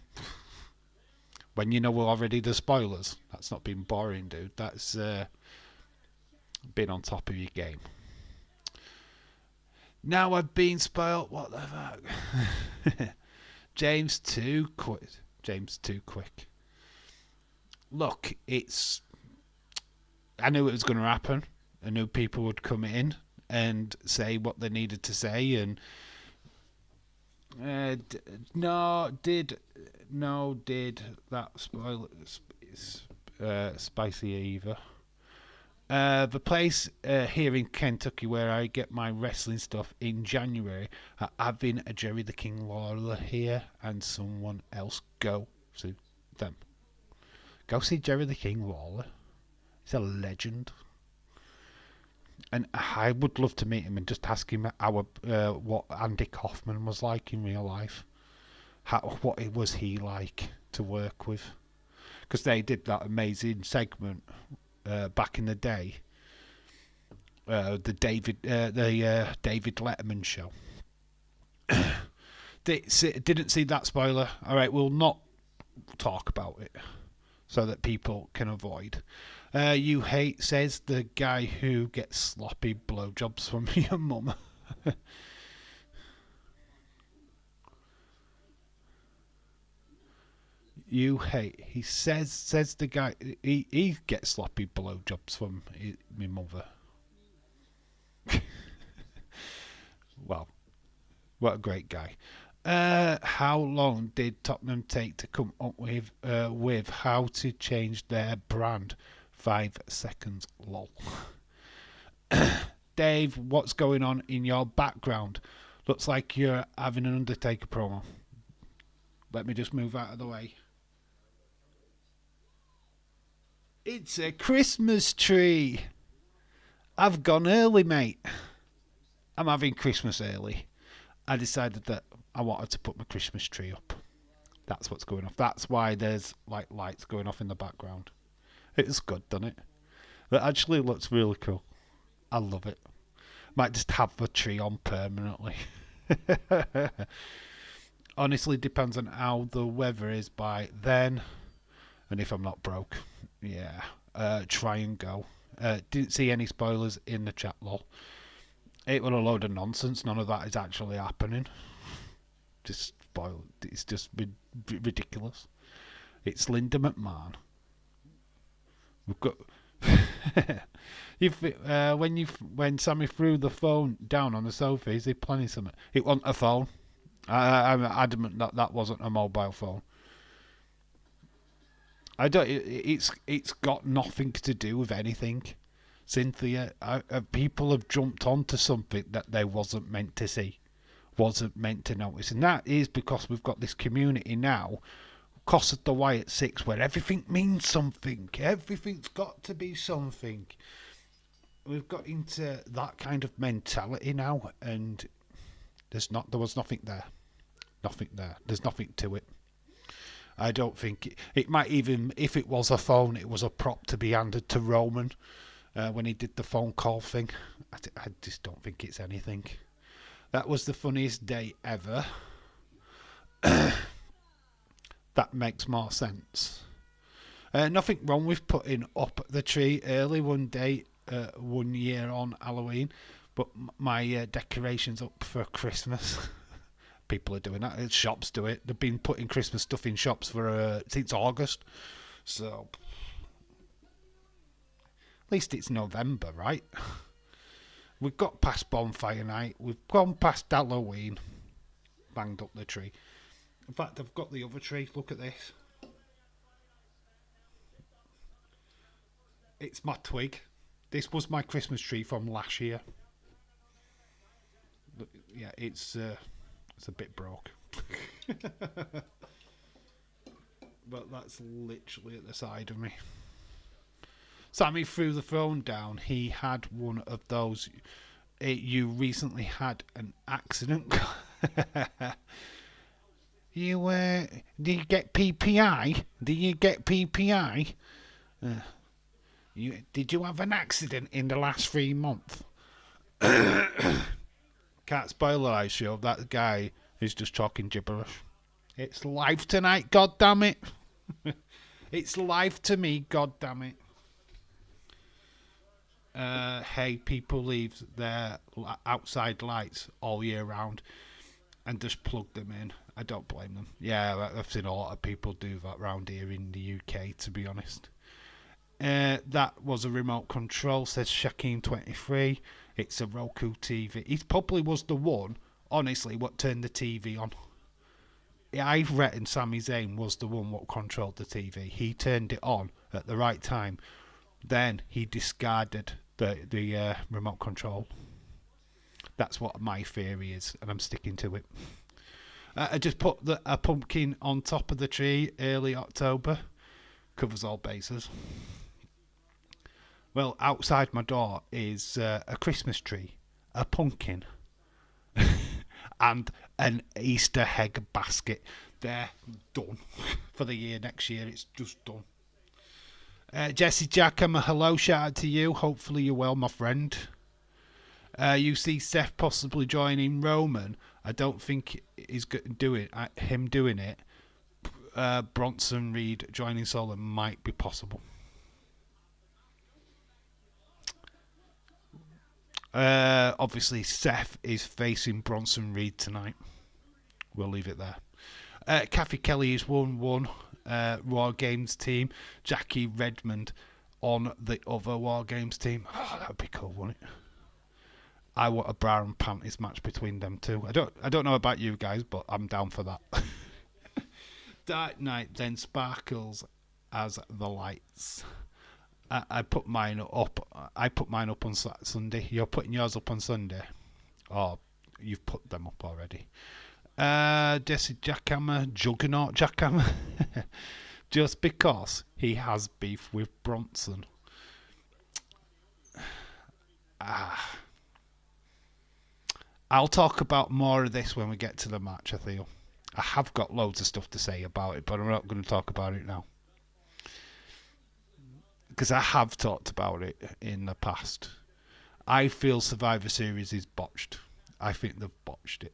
Speaker 1: When you know already the spoilers. That's not being boring, dude. That's being on top of your game. Now I've been spoiled. What the fuck? James too quick. James too quick. Look, I knew it was going to happen. I knew people would come in and say what they needed to say, and did that spoil spicy either? The place here in Kentucky where I get my wrestling stuff in January, having a Jerry the King Lawler here and someone else go see them. Go see Jerry the King Lawler. He's a legend. And I would love to meet him and just ask him what Andy Kaufman was like in real life. What it was he like to work with. Because they did that amazing segment back in the day. The David Letterman show. Didn't see that spoiler. Alright, we'll not talk about it so that people can avoid. You hate, says the guy who gets sloppy blowjobs from your mum. You hate, he says the guy, he gets sloppy blowjobs from my mother. Well, what a great guy. How long did Tottenham take to come up with how to change their brand? 5 seconds, lol. Dave, what's going on in your background? Looks like you're having an Undertaker promo. Let me just move out of the way. It's a Christmas tree. I've gone early, mate. I'm having Christmas early. I decided that I wanted to put my Christmas tree up. That's what's going off. That's why there's like lights going off in the background. It's good, doesn't it? It actually looks really cool. I love it. Might just have the tree on permanently. Honestly, depends on how the weather is by then. And if I'm not broke. Yeah. Try and go. Didn't see any spoilers in the chat, lol. It was a load of nonsense. None of that is actually happening. Just spoiled. It's just ridiculous. It's Linda McMahon. We've got when Sammy threw the phone down on the sofa, is he planning something? It wasn't a phone. I'm adamant that wasn't a mobile phone. I don't. It's got nothing to do with anything. Cynthia, people have jumped onto something that they wasn't meant to see, wasn't meant to notice, and that is because we've got this community now. Cost of the Wyatt 6, where everything means something. Everything's got to be something. We've got into that kind of mentality now, and there was nothing there. Nothing there. There's nothing to it. I don't think it might even, if it was a phone, it was a prop to be handed to Roman when he did the phone call thing. I just don't think it's anything. That was the funniest day ever. That makes more sense. Nothing wrong with putting up the tree early one day. 1 year on Halloween, but my decorations up for Christmas. People are doing that. Shops do it. They've been putting Christmas stuff in shops for since August. So at least it's November, right? We've got past bonfire night. We've gone past Halloween. Banged up the tree. In fact, I've got the other tree. Look at this. It's my twig. This was my Christmas tree from last year. Yeah, it's a bit broke. But that's literally at the side of me. Sammy threw the phone down. He had one of those. You recently had an accident. Do you get PPI? Do you get PPI? Did you have an accident in the last 3 months? Can't spoil it, I show. That guy is just talking gibberish. It's live tonight, god damn it. It's live to me, god damn it. Hey, people leave their outside lights all year round and just plug them in. I don't blame them. Yeah, I've seen a lot of people do that round here in the UK, to be honest. That was a remote control, says Shaquem23. It's a Roku TV. He probably was the one, honestly, what turned the TV on. I reckon Sami Zayn was the one what controlled the TV. He turned it on at the right time. Then he discarded the remote control. That's what my theory is, and I'm sticking to it. I just put a pumpkin on top of the tree early October. Covers all bases. Well, outside my door is a Christmas tree, a pumpkin, and an Easter egg basket. They're done for the year. Next year, it's just done. Jesse Jackham, a hello, shout out to you. Hopefully you're well, my friend. You see Seth possibly joining Roman. I don't think he's doing it. Bronson Reed joining Solo might be possible. Obviously, Seth is facing Bronson Reed tonight. We'll leave it there. Kathy Kelly is 1-1 War Games team. Jackie Redmond on the other War Games team. Oh, that would be cool, wouldn't it? I want a bra and panties match between them two. I don't know about you guys, but I'm down for that. Dark Knight then sparkles as the lights. I put mine up. I put mine up on Sunday. You're putting yours up on Sunday, or you've put them up already. Jesse Jackhammer, Juggernaut Jackhammer, just because he has beef with Bronson. I'll talk about more of this when we get to the match, I feel. I have got loads of stuff to say about it, but I'm not going to talk about it now. Because I have talked about it in the past. I feel Survivor Series is botched. I think they've botched it.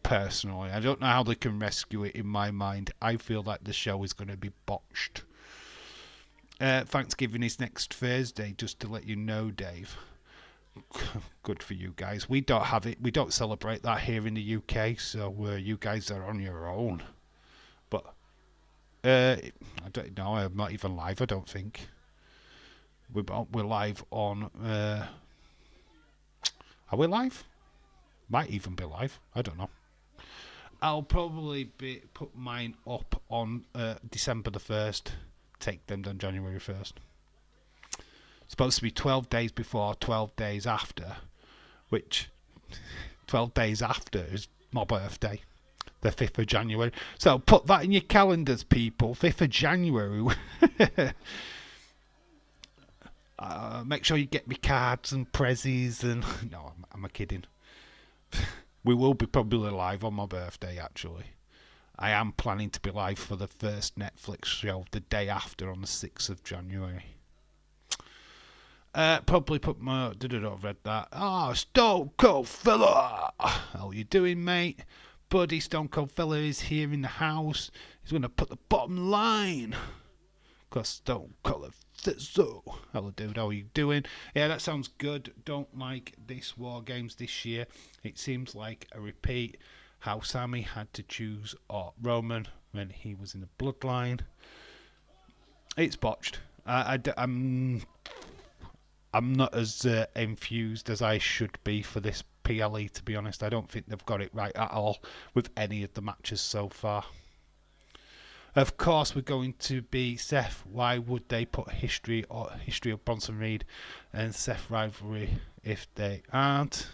Speaker 1: Personally, I don't know how they can rescue it in my mind. I feel like the show is going to be botched. Thanksgiving is next Thursday, just to let you know, Dave. Good for you guys. We don't have it. We don't celebrate that here in the UK, so you guys are on your own. But I don't know. I'm not even live. I don't think we're live on. Are we live? Might even be live. I don't know. I'll probably put mine up on December the 1st. Take them down January 1st. Supposed to be 12 days before, 12 days after, which 12 days after is my birthday, the 5th of January. So put that in your calendars, people. 5th of January. Make sure you get me cards and prezzies and... No, I'm kidding. We will be probably live on my birthday, actually. I am planning to be live for the first Netflix show the day after on the 6th of January. Probably put my... I've read that. Stone Cold Fella! How you doing, mate? Buddy, Stone Cold Fella is here in the house. He's going to put the bottom line. Because Stone Cold So, hello dude, how are you doing? Yeah, that sounds good. Don't like this War Games this year. It seems like a repeat. How Sammy had to choose Roman when he was in the Bloodline. It's botched. I'm not as enthused as I should be for this PLE, to be honest. I don't think they've got it right at all with any of the matches so far. Of course, we're going to be Seth. Why would they put history of Bronson Reed and Seth rivalry if they aren't?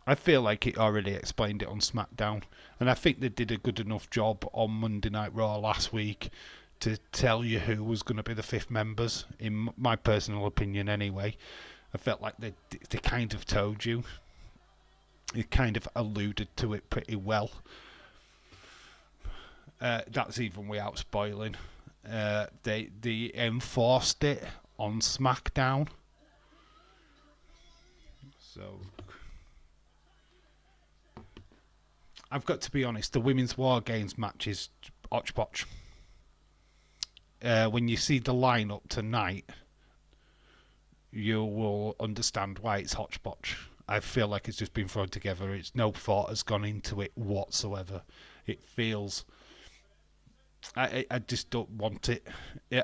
Speaker 1: I feel like it already explained it on Smackdown, and I think they did a good enough job on Monday Night Raw last week to tell you who was going to be the fifth members, in my personal opinion anyway. I felt like they kind of told you. It kind of alluded to it pretty well. That's even without spoiling. They enforced it on SmackDown. So I've got to be honest, the Women's War Games match is hotchpotch. When you see the lineup tonight, you will understand why it's hotchpotch. I feel like it's just been thrown together. It's no thought has gone into it whatsoever. It feels... I just don't want it.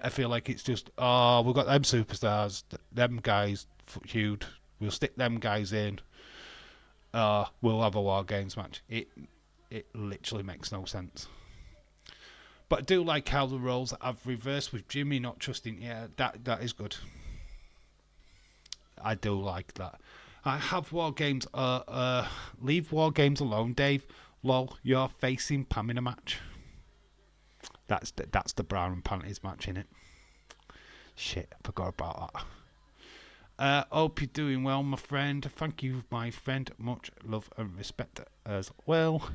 Speaker 1: I feel like it's just, we've got them superstars, them guys feud. We'll stick them guys in. We'll have a War Games match. It literally makes no sense. But I do like how the roles have reversed with Jimmy not trusting. Yeah, that is good. I do like that. I have War Games. Leave War Games alone, Dave. Lol, you're facing Pam in a match. That's the Brown and Panties match, innit? Shit, I forgot about that. Hope you're doing well, my friend. Thank you, my friend. Much love and respect as well.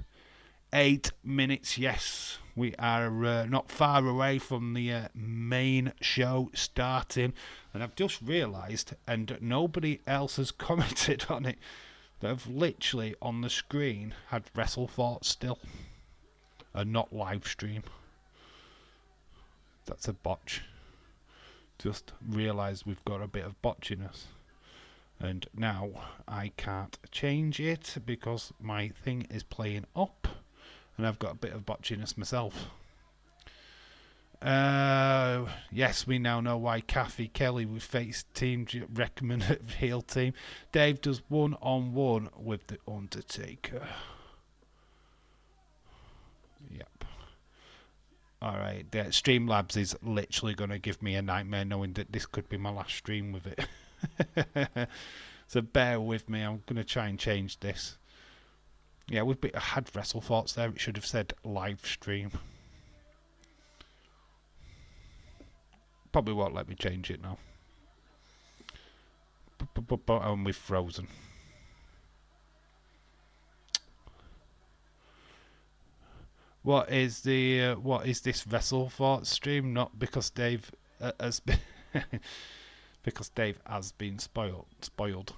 Speaker 1: 8 minutes, yes. We are not far away from the main show starting. And I've just realised, and nobody else has commented on it, that I've literally on the screen had WrestleThoughts still. And not live stream. That's a botch. Just realised we've got a bit of botchiness. And now I can't change it because my thing is playing up. And I've got a bit of botchiness myself. Yes, we now know why Kathy Kelly would face Team recommended heel team. Dave does one-on-one with The Undertaker. Yep. Alright, Streamlabs is literally going to give me a nightmare knowing that this could be my last stream with it. So bear with me, I'm going to try and change this. Yeah, I had WrestleThoughts there, it should have said live stream. Probably won't let me change it now. And we've frozen. What is this WrestleThoughts stream? Not because Dave has been because Dave has been spoiled.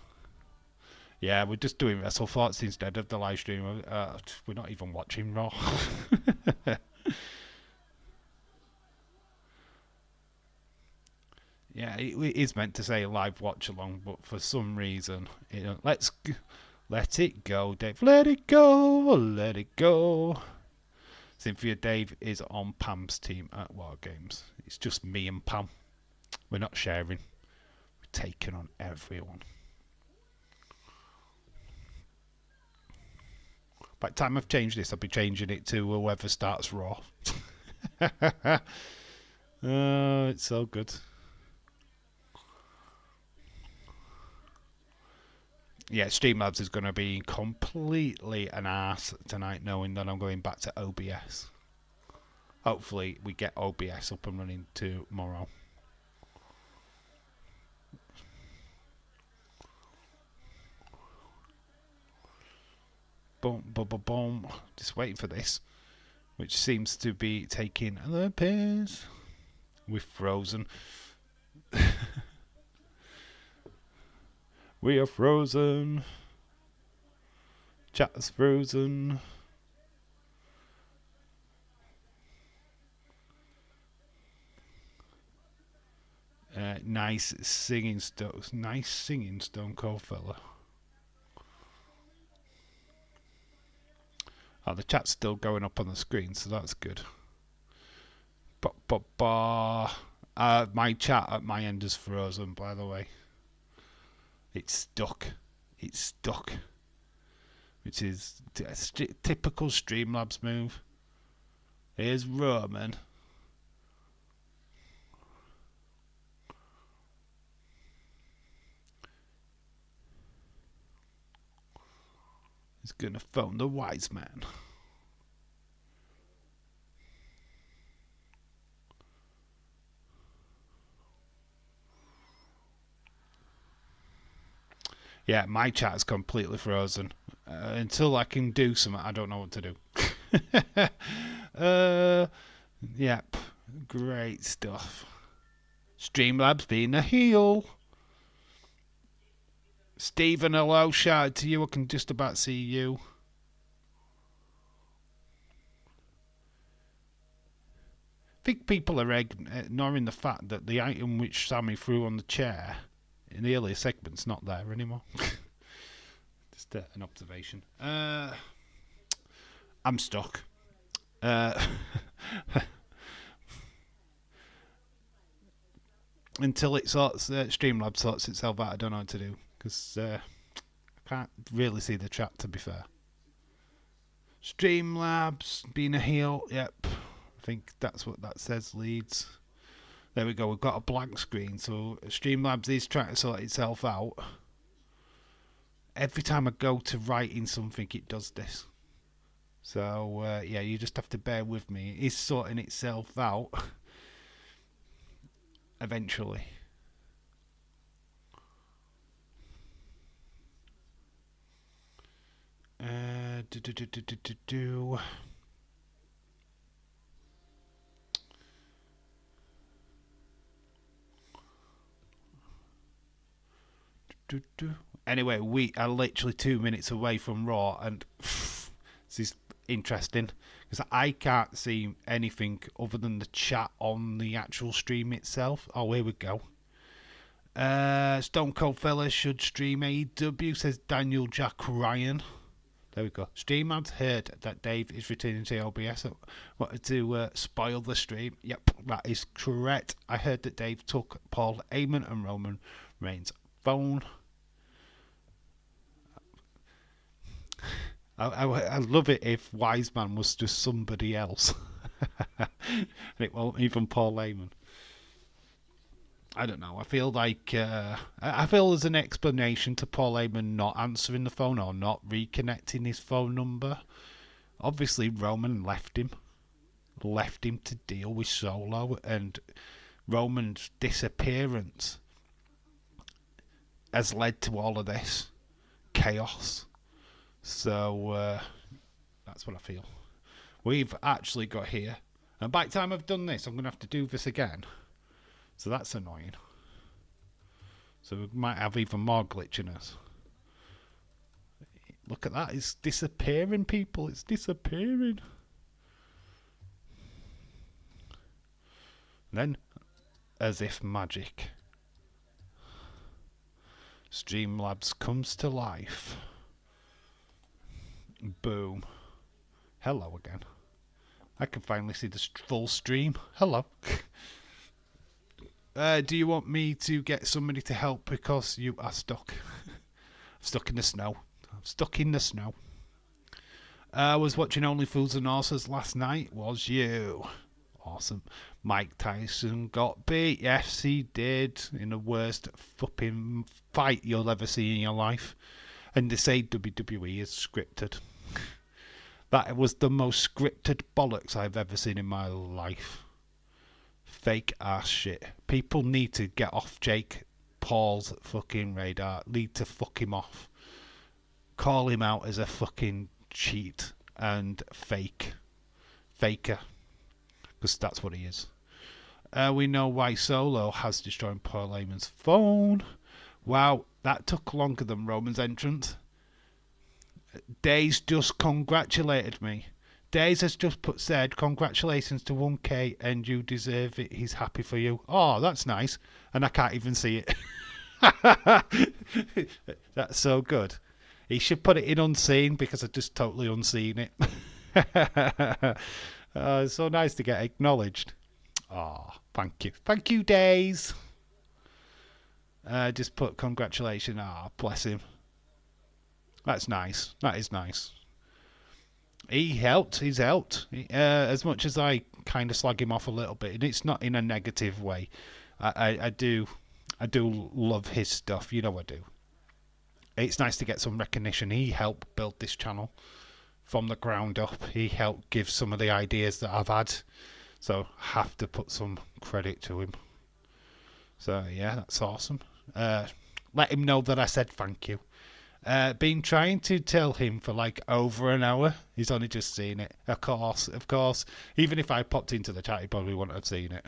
Speaker 1: Yeah, we're just doing WrestleThoughts instead of the live stream. We're not even watching Raw. Yeah, it is meant to say live watch along, but for some reason, let it go, Dave. Let it go, let it go. Cynthia Dave is on Pam's team at War Games. It's just me and Pam. We're not sharing. We're taking on everyone. By the time I've changed this, I'll be changing it to whoever starts Raw. Oh, it's so good. Yeah, Streamlabs is going to be completely an arse tonight, knowing that I'm going back to OBS. Hopefully, we get OBS up and running tomorrow. Boom, boom, boom, boom. Just waiting for this, which seems to be taking the piss. We're frozen. We are frozen. Chat is frozen. Nice singing Stone Cold fella. Oh, the chat's still going up on the screen, so that's good. My chat at my end is frozen, by the way. It's stuck. Which is a typical Streamlabs move. Here's Roman. He's gonna phone the wise man. Yeah, my chat's completely frozen. Until I can do something, I don't know what to do. Yep, great stuff. Streamlabs being a heel. Stephen, hello, shout out to you. I can just about see you. I think people are ignoring the fact that the item which Sammy threw on the chair in the earlier segment's not there anymore. Just an observation. I'm stuck. Until it Streamlabs sorts itself out, I don't know what to do. Because I can't really see the chat, to be fair. Streamlabs being a heel, yep. I think that's what that says, Leeds. There we go, we've got a blank screen, so Streamlabs is trying to sort itself out. Every time I go to write in something, it does this. So, yeah, you just have to bear with me. It is sorting itself out. Eventually. Anyway, we are literally 2 minutes away from Raw, and this is interesting because I can't see anything other than the chat on the actual stream itself. Oh, here we go. Stone Cold Fella should stream AEW, says Daniel Jack Ryan. There we go. Streamlabs heard that Dave is returning to OBS. Wanted to spoil the stream. Yep, that is correct. I heard that Dave took Paul Heyman and Roman Reigns' phone. I love it if Wiseman was just somebody else. And it won't even Paul Heyman. I don't know. I feel like I feel there's an explanation to Paul Heyman not answering the phone or not reconnecting his phone number. Obviously, Roman left him to deal with Solo, and Roman's disappearance has led to all of this chaos. So that's what I feel. We've actually got here, and by the time I've done this, I'm going to have to do this again. So that's annoying. So we might have even more glitchiness. Look at that. It's disappearing, people. It's disappearing. And then, as if magic, Streamlabs comes to life. Boom. Hello again. I can finally see the full stream. Hello. Do you want me to get somebody to help because you are stuck? I'm stuck in the snow. I was watching Only Fools and Horses last night. Was you? Awesome. Mike Tyson got beat. Yes, he did. In the worst fucking fight you'll ever see in your life. And they say WWE is scripted. That was the most scripted bollocks I've ever seen in my life. Fake ass shit. People need to get off Jake Paul's fucking radar. Need to fuck him off. Call him out as a fucking cheat and faker. Because that's what he is. We know why Solo has destroyed Paul Heyman's phone. Wow, that took longer than Roman's entrance. Days just congratulated me. Days has just said, congratulations to 1K and you deserve it. He's happy for you. Oh, that's nice. And I can't even see it. That's so good. He should put it in unseen because I just totally unseen it. It's so nice to get acknowledged. Oh, thank you. Thank you, Days. Just put congratulations. Ah, bless him. That's nice. That is nice. He helped. He's helped. As much as I kind of slag him off a little bit, and it's not in a negative way. I do love his stuff. You know I do. It's nice to get some recognition. He helped build this channel from the ground up. He helped give some of the ideas that I've had. So have to put some credit to him. So yeah, that's awesome. Let him know that I said thank you. Been trying to tell him for like over an hour. He's only just seen it. Of course. Even if I popped into the chat, he probably wouldn't have seen it.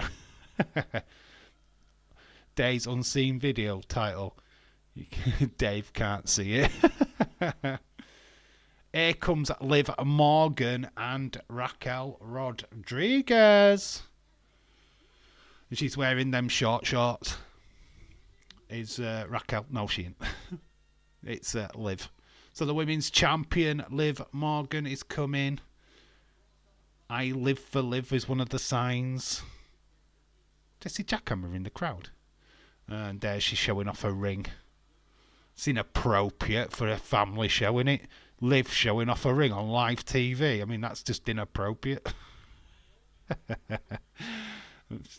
Speaker 1: Day's unseen video title. Dave can't see it. Here comes Liv Morgan and Raquel Rodriguez. And she's wearing them short shorts. Is Raquel? No, she ain't. It's Liv. So the women's champion, Liv Morgan, is coming. I live for Liv is one of the signs. Jesse Jackhammer in the crowd. And there she's showing off her ring. It's inappropriate for a family show, isn't it? Liv showing off a ring on live TV. I mean, that's just inappropriate.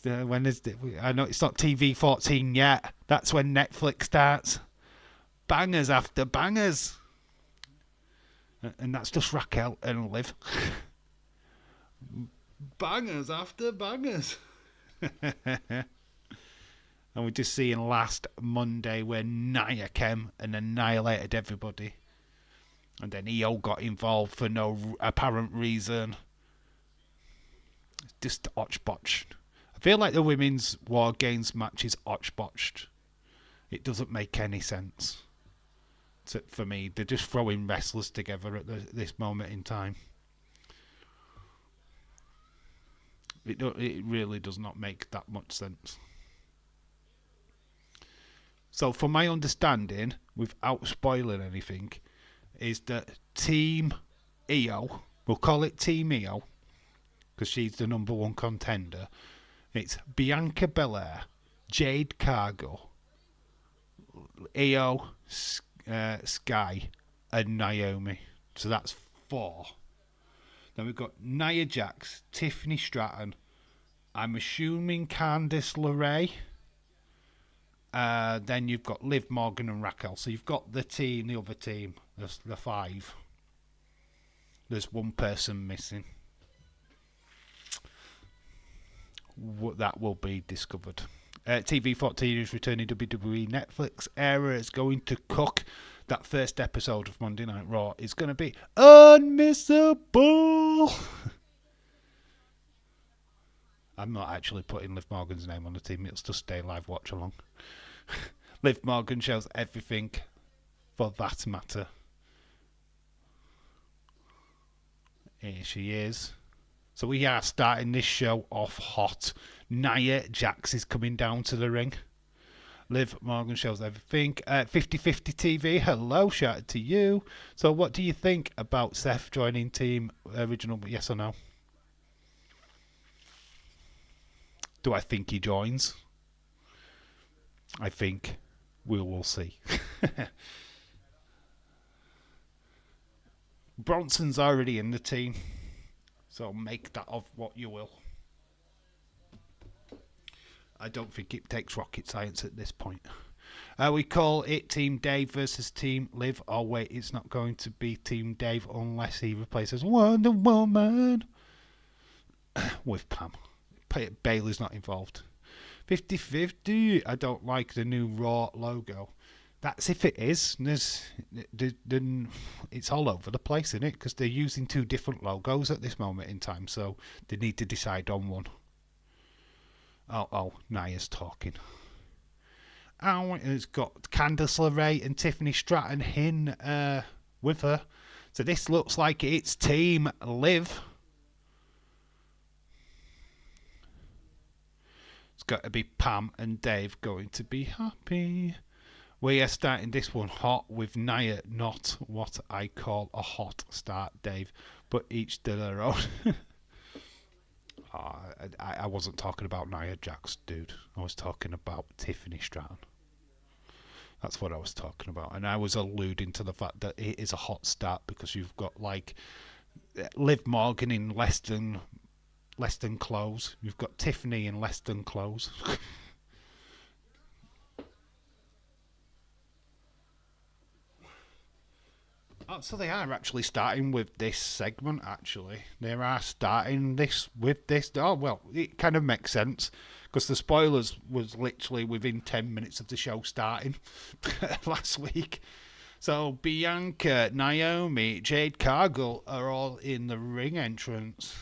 Speaker 1: When is it? I know it's not TV 14 yet. That's when Netflix starts. Bangers after bangers. And that's just Raquel and Liv. Bangers after bangers. And we're just seeing last Monday where Nia came and annihilated everybody. And then EO got involved for no apparent reason. It's just otch-botched. I feel like the women's War Games match is otch-botched. It doesn't make any sense. For me, they're just throwing wrestlers together at this moment in time. It really does not make that much sense. So, from my understanding, without spoiling anything, is that Team EO, we'll call it Team EO, because she's the number one contender. It's Bianca Belair, Jade Cargill, EO, Sky, and Naomi. So that's 4. Then we've got Nia Jax, Tiffany Stratton, I'm assuming Candice LeRae. Then you've got Liv Morgan and Raquel. So you've got the other team. There's the 5. There's one person missing. That will be discovered. TV14 is returning WWE Netflix era. It's going to cook. That first episode of Monday Night Raw is going to be unmissable. I'm not actually putting Liv Morgan's name on the team. It'll just stay live watch along. Liv Morgan shows everything for that matter. Here she is. So we are starting this show off hot. Nia Jax is coming down to the ring. Liv Morgan shows everything. 50/50 TV, hello, shout out to you. So what do you think about Seth joining Team Original? Yes or no? Do I think he joins? I think we will see. Bronson's already in the team, so make that of what you will. I don't think it takes rocket science at this point. We call it Team Dave versus Team Liv. Oh wait, it's not going to be Team Dave unless he replaces Wonder Woman with Pam. Bailey's not involved. 50/50. I don't like the new Raw logo. That's if it is. It's all over the place, isn't it? Because they're using 2 different logos at this moment in time, so they need to decide on one. Oh, Nia's talking. Oh, it's got Candice LeRae and Tiffany Stratton in with her. So this looks like it's Team Liv. It's got to be Pam and Dave going to be happy. We are starting this one hot with Nia, not what I call a hot start, Dave, but each to their own. I wasn't talking about Nia Jax, dude. I was talking about Tiffany Stratton. That's what I was talking about. And I was alluding to the fact that it is a hot start because you've got like Liv Morgan in less than clothes. You've got Tiffany in less than clothes. Oh, so they are actually starting with this segment, actually. They are starting this with this. Oh, well, it kind of makes sense. Because the spoilers was literally within 10 minutes of the show starting last week. So Bianca, Naomi, Jade Cargill are all in the ring entrance.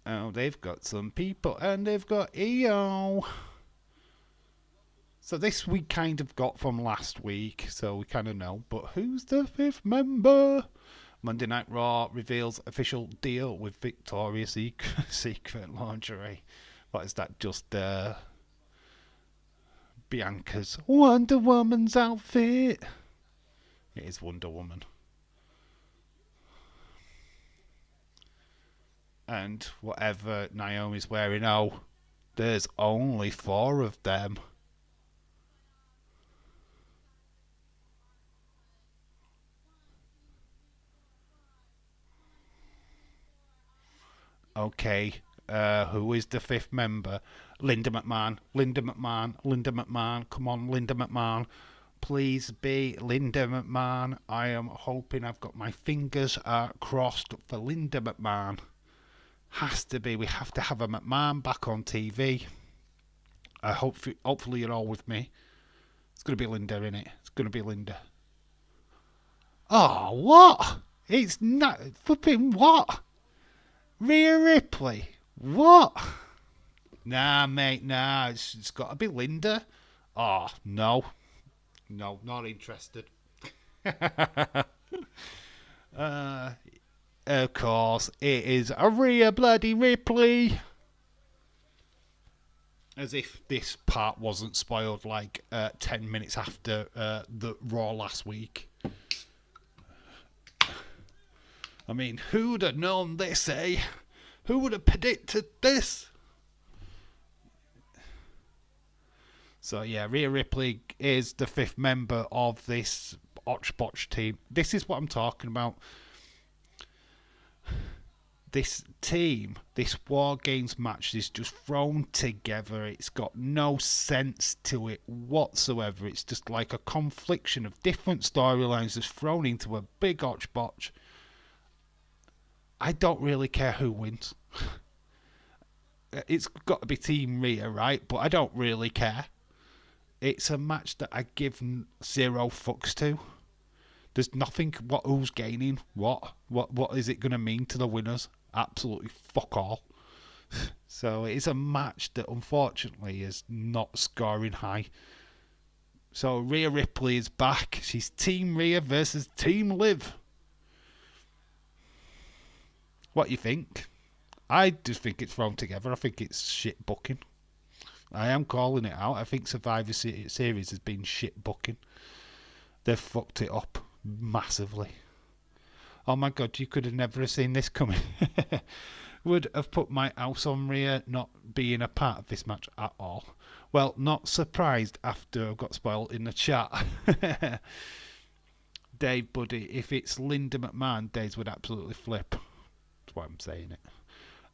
Speaker 1: Oh, they've got some people, and they've got EO. So this we kind of got from last week, so we kind of know. But who's the fifth member? Monday Night Raw reveals official deal with Victoria's Secret lingerie. What is that? Just Bianca's Wonder Woman's outfit. It is Wonder Woman. And whatever Naomi's wearing, oh, there's only 4 of them. Okay, who is the 5th member? Linda McMahon. Come on, Linda McMahon. Please be Linda McMahon. I am hoping, I've got my fingers crossed for Linda McMahon. Has to be. We have to have a McMahon back on TV. Hopefully you're all with me. It's going to be Linda, innit? It's going to be Linda. Oh, what? It's not... Flipping what? Rhea Ripley? What? Nah, mate, nah. It's got to be Linda. Oh, no. No, not interested. Of course, it is a Rhea bloody Ripley. As if this part wasn't spoiled like 10 minutes after the Raw last week. I mean, who would have known this, eh? Who would have predicted this? So yeah, Rhea Ripley is the 5th member of this Botch team. This is what I'm talking about. This team, this War Games match is just thrown together. It's got no sense to it whatsoever. It's just like a confliction of different storylines just thrown into a big botch. I don't really care who wins. It's got to be Team Rhea, right? But I don't really care. It's a match that I give 0 fucks to. There's nothing. Who's gaining? What is it going to mean to the winners? Absolutely fuck all. So it's a match that unfortunately is not scoring high. So Rhea Ripley is back. She's Team Rhea versus Team Liv. What do you think? I just think it's thrown together. I think it's shit booking. I am calling it out. I think Survivor Series has been shit booking. They've fucked it up massively. Oh my god, you could have never seen this coming. Would have put my house on Rhea not being a part of this match at all. Well, not surprised after I got spoiled in the chat. Dave, buddy, if it's Linda McMahon, Dave would absolutely flip. That's why I'm saying it.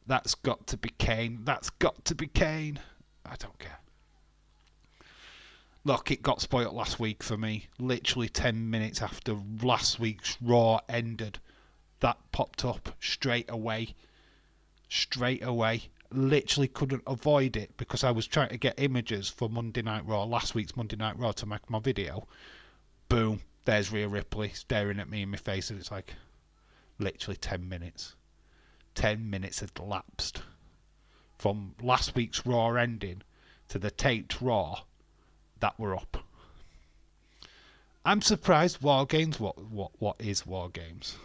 Speaker 1: That's got to be Kane. That's got to be Kane. I don't care. Look, it got spoiled last week for me. Literally 10 minutes after last week's Raw ended, that popped up straight away. Literally couldn't avoid it because I was trying to get images for Monday Night Raw, last week's Monday Night Raw, to make my video. Boom, there's Rhea Ripley staring at me in my face, and it's like literally 10 minutes. 10 minutes had lapsed from last week's Raw ending to the taped Raw that were up. I'm surprised War Games. What is War Games?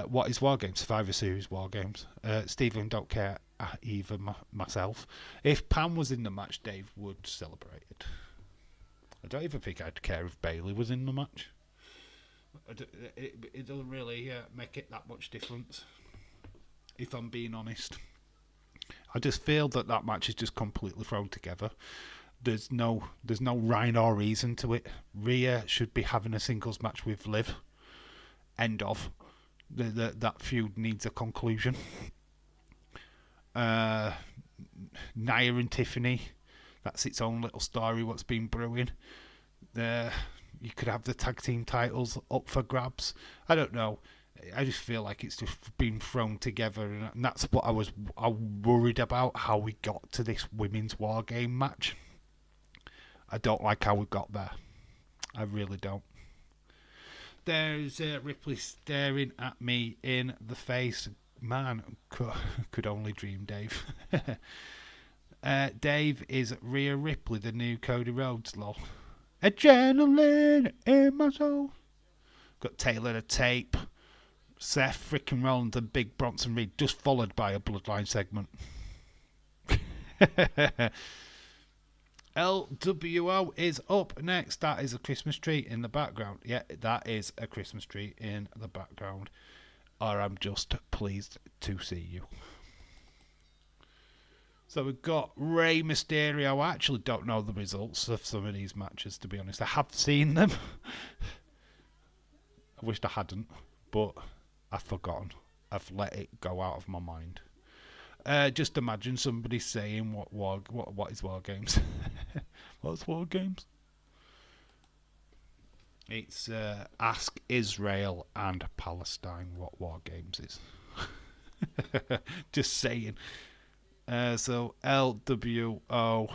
Speaker 1: What is War Games? Survivor Series War Games. Stephen don't care either myself. If Pam was in the match, Dave would celebrate it. I don't even think I'd care if Bailey was in the match. It doesn't really make it that much difference, if I'm being honest. I just feel that match is just completely thrown together. There's no rhyme or reason to it. Rhea should be having a singles match with Liv. End of. That feud needs a conclusion. Nia and Tiffany, that's its own little story what's been brewing. You could have the tag team titles up for grabs. I don't know. I just feel like it's just been thrown together, and that's what I was worried about, how we got to this women's War Game match. I don't like how we got there. I really don't. There's Ripley staring at me in the face. Man, could only dream, Dave. Dave is Rhea Ripley, the new Cody Rhodes, lol. Adrenaline in my soul. Got Taylor to tape. Seth freaking Rollins and Big Bronson Reed, just followed by a Bloodline segment. LWO is up next. That is a Christmas tree in the background. Yeah, that is a Christmas tree in the background. Or I'm just pleased to see you. So we've got Rey Mysterio. I actually don't know the results of some of these matches, to be honest. I have seen them. I wished I hadn't, but I've forgotten. I've let it go out of my mind. Just imagine somebody saying what is War Games? What's War Games? It's ask Israel and Palestine what War Games is. Just saying. So LWO.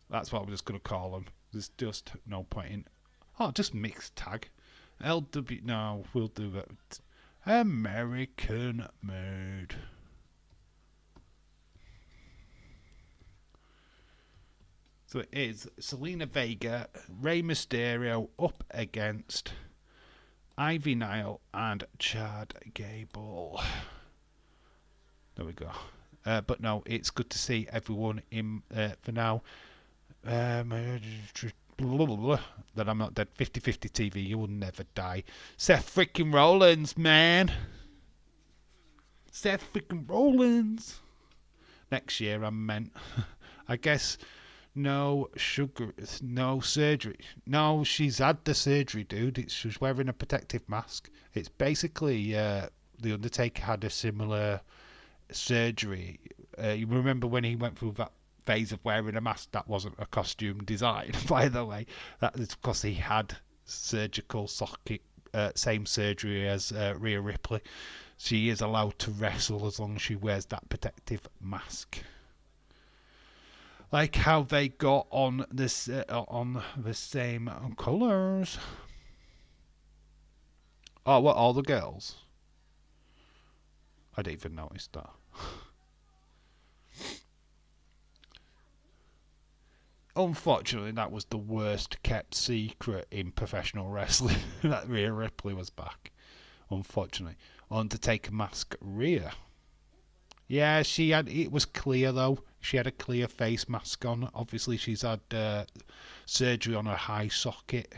Speaker 1: That's what I'm just going to call them. There's just no point in. Oh, just mixed tag. LW. No, we'll do that. American made. So it is Selena Vega, Rey Mysterio up against Ivy Nile and Chad Gable. There we go. But no, it's good to see everyone in for now. That I'm not dead. 50-50 TV, you will never die. Seth freaking Rollins, man. Seth freaking Rollins. Next year, I meant. I guess no sugar, no surgery. No, she's had the surgery, dude. She's wearing a protective mask. It's basically The Undertaker had a similar surgery. You remember when he went through that phase of wearing a mask? That wasn't a costume design, by the way. That is because he had surgical socket, same surgery as Rhea Ripley. She is allowed to wrestle as long as she wears that protective mask. Like how they got on this on the same colours. Oh, what, all the girls? I didn't even notice that. Unfortunately, that was the worst kept secret in professional wrestling. That Rhea Ripley was back. Unfortunately. Undertaker mask Rhea. Yeah, she had. It was clear though. She had a clear face mask on. Obviously, she's had surgery on her eye socket.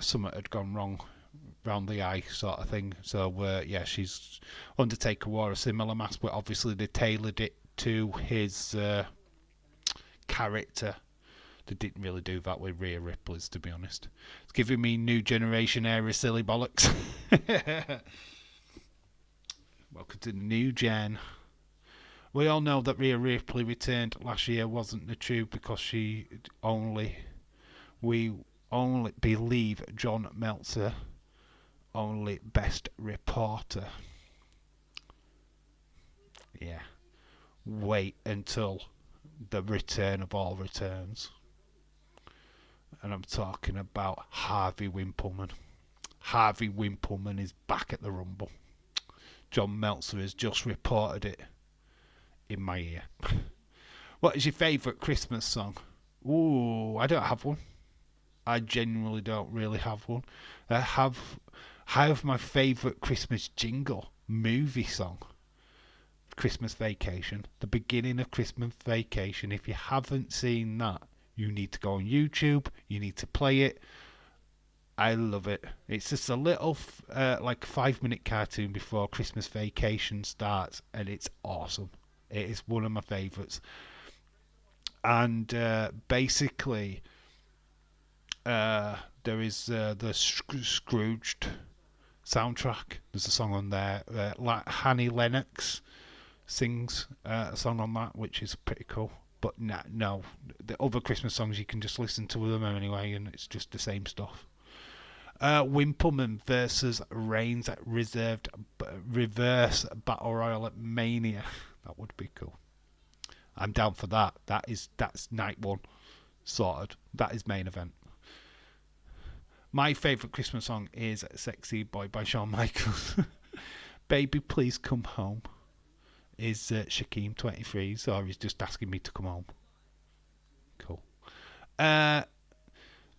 Speaker 1: Something had gone wrong around the eye, sort of thing. So yeah, she's Undertaker wore a similar mask, but obviously they tailored it to his character. They didn't really do that with Rhea Ripley's, to be honest. It's giving me new generation era silly bollocks. Welcome to the new gen. We all know that Rhea Ripley returned last year wasn't the truth because we only believe John Meltzer, only best reporter. Yeah. Wait until the return of all returns. And I'm talking about Harvey Wimpleman. Harvey Wimpleman is back at the Rumble. John Meltzer has just reported it in my ear. What is your favourite Christmas song? Ooh, I don't have one. I genuinely don't really have one. I have my favourite Christmas jingle, movie song, Christmas Vacation. The beginning of Christmas Vacation. If you haven't seen that, you need to go on YouTube. You need to play it. I love it. It's just a little, like 5-minute cartoon before Christmas Vacation starts, and it's awesome. It is one of my favourites. And basically, there is the Scrooged soundtrack. There's a song on there. Annie Lennox sings a song on that, which is pretty cool. But no, the other Christmas songs you can just listen to them anyway, and it's just the same stuff. Wimpleman versus Reigns at Reverse Battle Royal at Mania. That would be cool. I'm down for that. That's night one sorted. That is main event. My favourite Christmas song is Sexy Boy by Shawn Michaels. Baby Please Come Home is Shaquem 23, so he's just asking me to come home. Cool.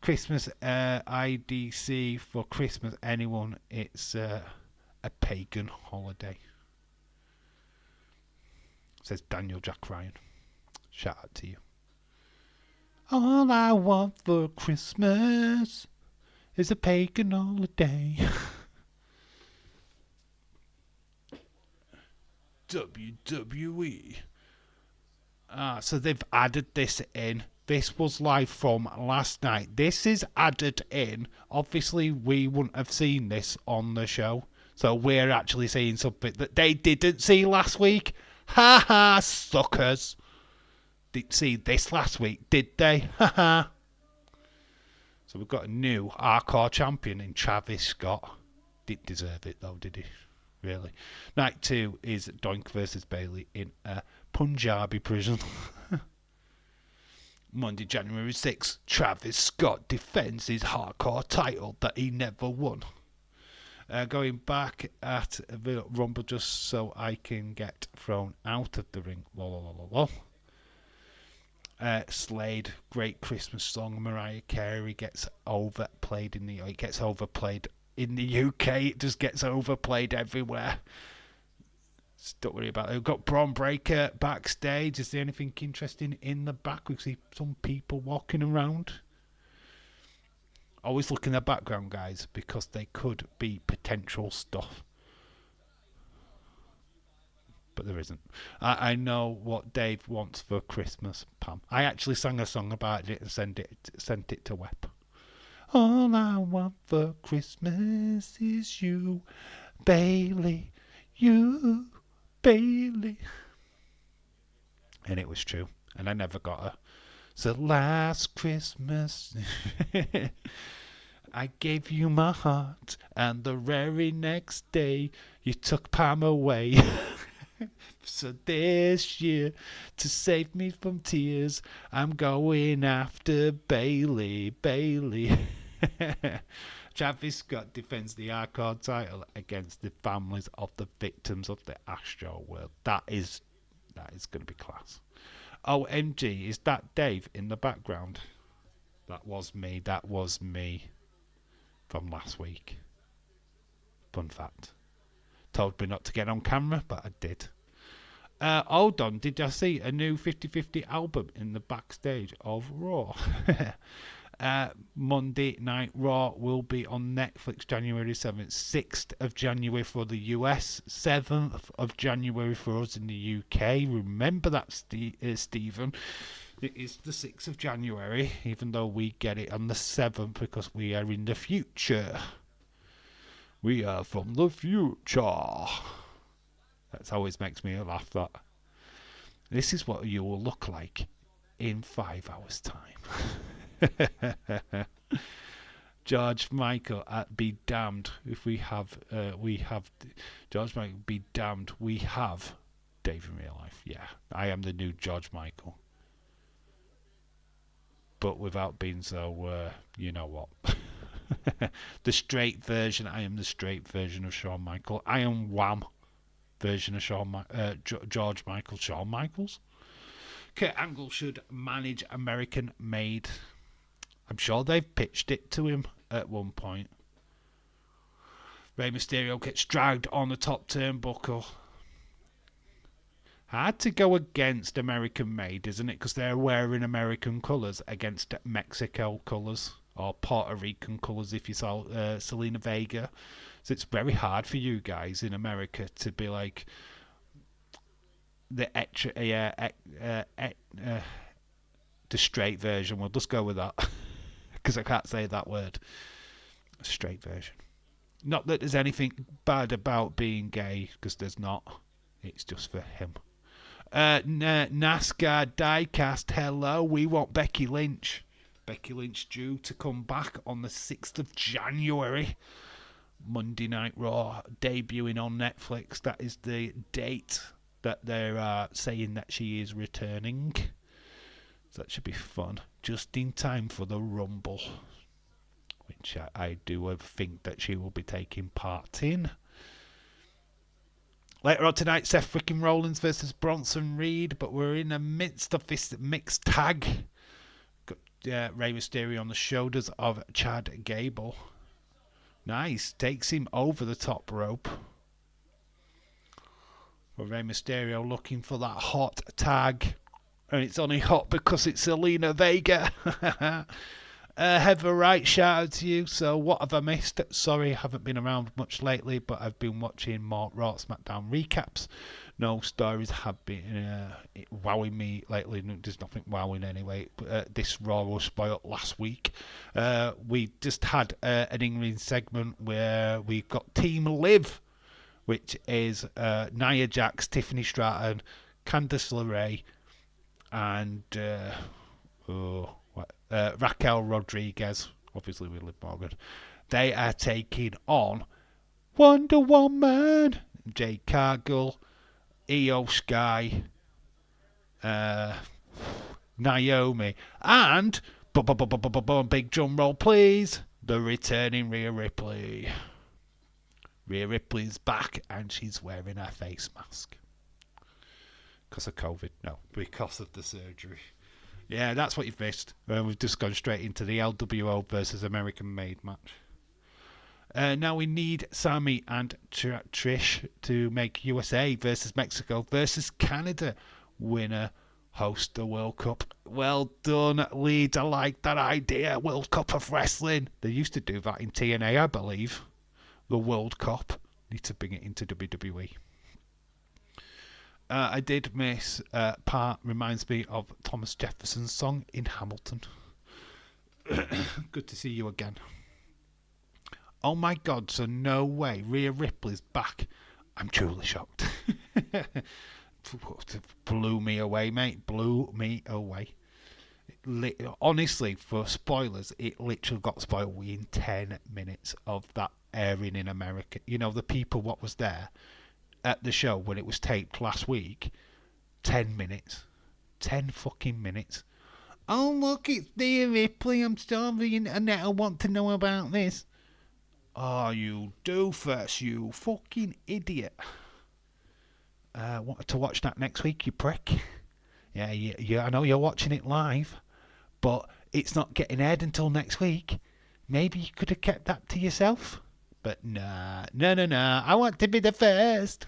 Speaker 1: Christmas IDC for Christmas anyone, it's a pagan holiday. Says Daniel Jack Ryan. Shout out to you. All I want for Christmas is a pagan holiday. WWE. So they've added this in. This was live from last night. This is added in. Obviously, we wouldn't have seen this on the show. So we're actually seeing something that they didn't see last week. Ha ha, suckers. Didn't see this last week, did they? Ha ha. So we've got a new hardcore champion in Travis Scott. Didn't deserve it though, did he? Really. Night 2 is Doink versus Bailey in a Punjabi prison. Monday, January 6th, Travis Scott defends his hardcore title that he never won. Going back at the Rumble just so I can get thrown out of the ring. Slade, great Christmas song. Mariah Carey gets overplayed in the UK. It just gets overplayed everywhere. Don't worry about it. We've got Braun Breaker backstage. Is there anything interesting in the back? We see some people walking around. Always look in the background, guys, because they could be potential stuff. But there isn't. I know what Dave wants for Christmas, Pam. I actually sang a song about it and sent it to Web. All I want for Christmas is you, Bailey. You, Bailey. And it was true. And I never got her. So last Christmas I gave you my heart, and the very next day you took Pam away. So this year, to save me from tears, I'm going after Bailey. Travis Scott defends the hardcore title against the families of the victims of the Astro World. That is going to be class. OMG, is that Dave in the background? That was me from last week. Fun fact. Told me not to get on camera, but I did. Hold on, did I see a new 50/50 album in the backstage of Raw? Monday Night Raw will be on Netflix January 7th. 6th of January for the US, 7th of January for us in the UK. Remember that, Stephen. It is the 6th of January, even though we get it on the 7th because we are in the future. We are from the future. That always makes me laugh, that. This is what you will look like in 5 hours' time. George Michael, be damned if we have George Michael, be damned, we have Dave in real life. Yeah, I am the new George Michael. But without being so, you know what. The straight version, I am the straight version of Shawn Michaels. I am Wham version of George Michael, Shawn Michaels. Kurt Angle should manage American-made I'm sure they've pitched it to him at one point. Rey Mysterio gets dragged on the top turnbuckle. Hard to go against American made, isn't it? Because they're wearing American colours against Mexico colours. Or Puerto Rican colours if you saw Selena Vega. So it's very hard for you guys in America to be like the straight version. We'll just go with that because I can't say that word. Straight version. Not that there's anything bad about being gay, because there's not. It's just for him. NASCAR diecast. Hello, we want Becky Lynch. Becky Lynch due to come back on the 6th of January. Monday Night Raw, debuting on Netflix. That is the date that they're saying that she is returning. So that should be fun. Just in time for the Rumble, which I do think that she will be taking part in. Later on tonight, Seth freaking Rollins versus Bronson Reed, but we're in the midst of this mixed tag. Got Rey Mysterio on the shoulders of Chad Gable. Nice, takes him over the top rope. Well, Rey Mysterio looking for that hot tag. And it's only hot because it's Selena Vega. Heather Wright, shout out to you. So what have I missed? Sorry, I haven't been around much lately, but I've been watching more Raw Smackdown recaps. No stories have been wowing me lately. There's nothing wowing anyway. But, this Raw was spoiled last week. We just had an in-ring segment where we got Team Liv, which is Nia Jax, Tiffany Stratton, Candice LeRae, and Raquel Rodriguez, obviously with Liv Morgan. They are taking on Wonder Woman, Jade Cargill, Io Sky, Naomi, and big drum roll please, the returning Rhea Ripley. Rhea Ripley's back and she's wearing her face mask. Because of COVID? No, because of the surgery. Yeah, that's what you've missed. We've just gone straight into the LWO versus American Made match. Now we need Sami and Trish to make USA versus Mexico versus Canada. Winner host the World Cup. Well done, Leeds. I like that idea. World Cup of Wrestling. They used to do that in TNA, I believe. The World Cup. Need to bring it into WWE. I did miss part reminds me of Thomas Jefferson's song in Hamilton. Good to see you again. Oh my god, so no way. Rhea Ripley's back. I'm truly shocked. Blew me away, mate. Blew me away. Honestly, for spoilers, it literally got spoiled within 10 minutes of that airing in America. You know, the people what was there at the show when it was taped last week, 10 minutes. 10 fucking minutes. Oh, look, it's Rhea Ripley. I'm starving and I want to know about this. Oh, you doofus, you fucking idiot. Wanted to watch that next week, you prick. Yeah, I know you're watching it live, but it's not getting aired until next week. Maybe you could have kept that to yourself. But nah. I want to be the first.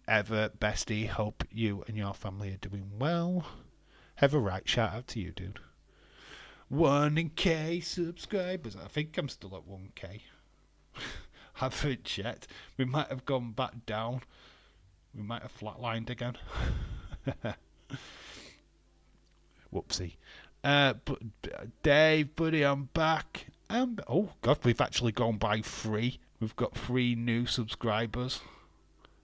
Speaker 1: Ever, bestie, hope you and your family are doing well. Heather Wright, shout out to you, dude. 1K subscribers. I think I'm still at 1K. Haven't checked. We might have gone back down. We might have flatlined again. Whoopsie. But Dave, buddy, I'm back. Oh, God, we've actually gone by 3. We've got 3 new subscribers.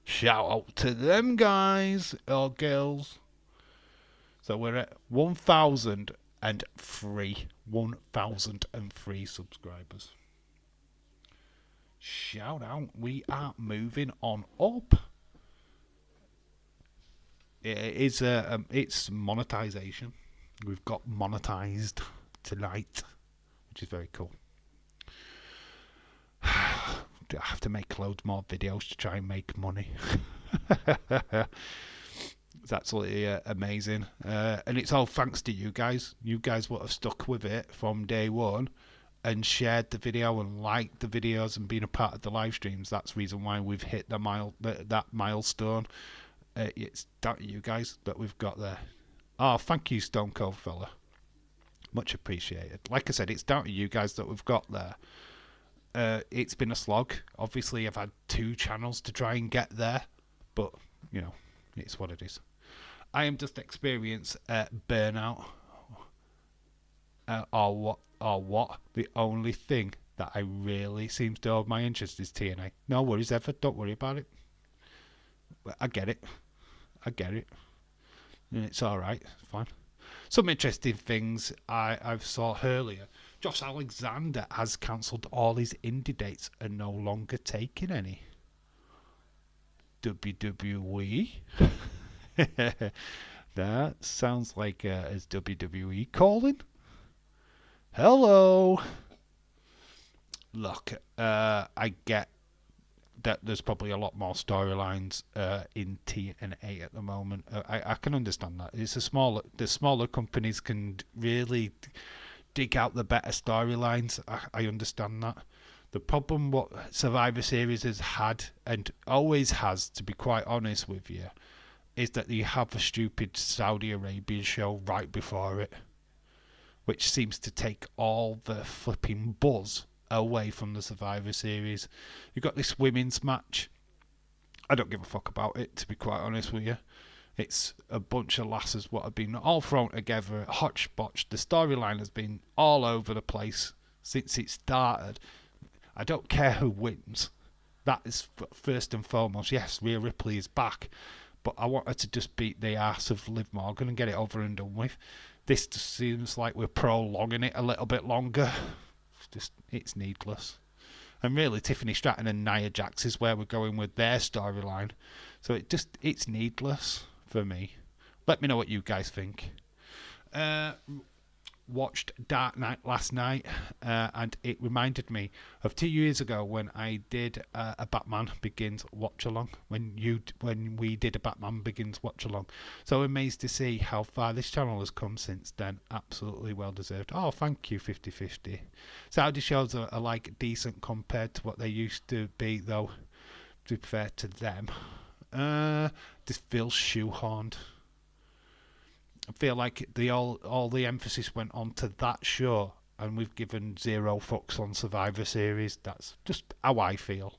Speaker 1: Shout out to them guys or girls. So we're at 1,003. 1,003 subscribers. Shout out. We are moving on up. It's monetization. We've got monetized tonight, which is very cool. I have to make loads more videos to try and make money. It's absolutely amazing. And it's all thanks to you guys. You guys would have stuck with it from day one and shared the video and liked the videos and been a part of the live streams. That's the reason why we've hit that milestone. It's down to you guys that we've got there. Oh, thank you, Stone Cold fella. Much appreciated. Like I said, it's down to you guys that we've got there. It's been a slog. Obviously, I've had 2 channels to try and get there, but you know, it's what it is. I am just experiencing burnout, or what. The only thing that I really seems to hold my interest is TNA. No worries, ever. Don't worry about it. I get it. It's all right. It's fine. Some interesting things I've saw earlier. Josh Alexander has cancelled all his indie dates and no longer taking any. WWE? That sounds like is WWE calling? Hello. Look, I get that there's probably a lot more storylines in TNA at the moment. I can understand that. The smaller companies can really dig out the better storylines. I understand that. The problem what Survivor Series has had, and always has, to be quite honest with you, is that you have a stupid Saudi Arabian show right before it, which seems to take all the flipping buzz away from the Survivor Series. You've got this women's match. I don't give a fuck about it, to be quite honest with you. It's a bunch of lasses what have been all thrown together, hodgepodge. The storyline has been all over the place since it started. I don't care who wins. That is first and foremost. Yes, Rhea Ripley is back, but I want her to just beat the ass of Liv Morgan and get it over and done with. This just seems like we're prolonging it a little bit longer. It's needless. And really, Tiffany Stratton and Nia Jax is where we're going with their storyline. So it's needless for me. Let me know what you guys think. Watched Dark Knight last night, and it reminded me of 2 years ago when I did a Batman Begins watch along. When we did a Batman Begins watch along, so amazed to see how far this channel has come since then. Absolutely well deserved. Oh, thank you, 50/50. Saudi shows are like decent compared to what they used to be, though. To be fair to them, this feels shoehorned. I feel like all the emphasis went on to that show, and we've given 0 fucks on Survivor Series. That's just how I feel.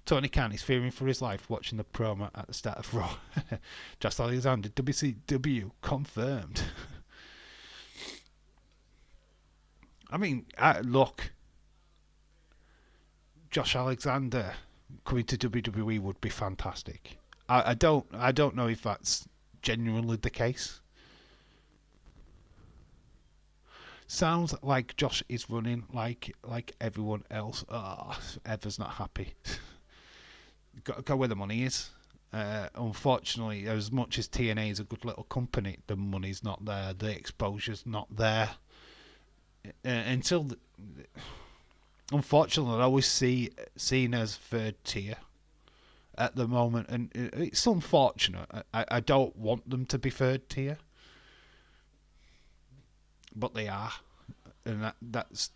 Speaker 1: Tony Khan is fearing for his life watching the promo at the start of Raw. Josh Alexander, WCW confirmed. I mean, look, Josh Alexander coming to WWE would be fantastic. I don't know if that's genuinely the case. Sounds like Josh is running like everyone else. Oh, Ever's not happy. Got to go where the money is. Unfortunately, as much as TNA is a good little company, the money's not there. The exposure's not there. Unfortunately, I always seen as third tier at the moment, and it's unfortunate. I don't want them to be third tier, but they are, and that's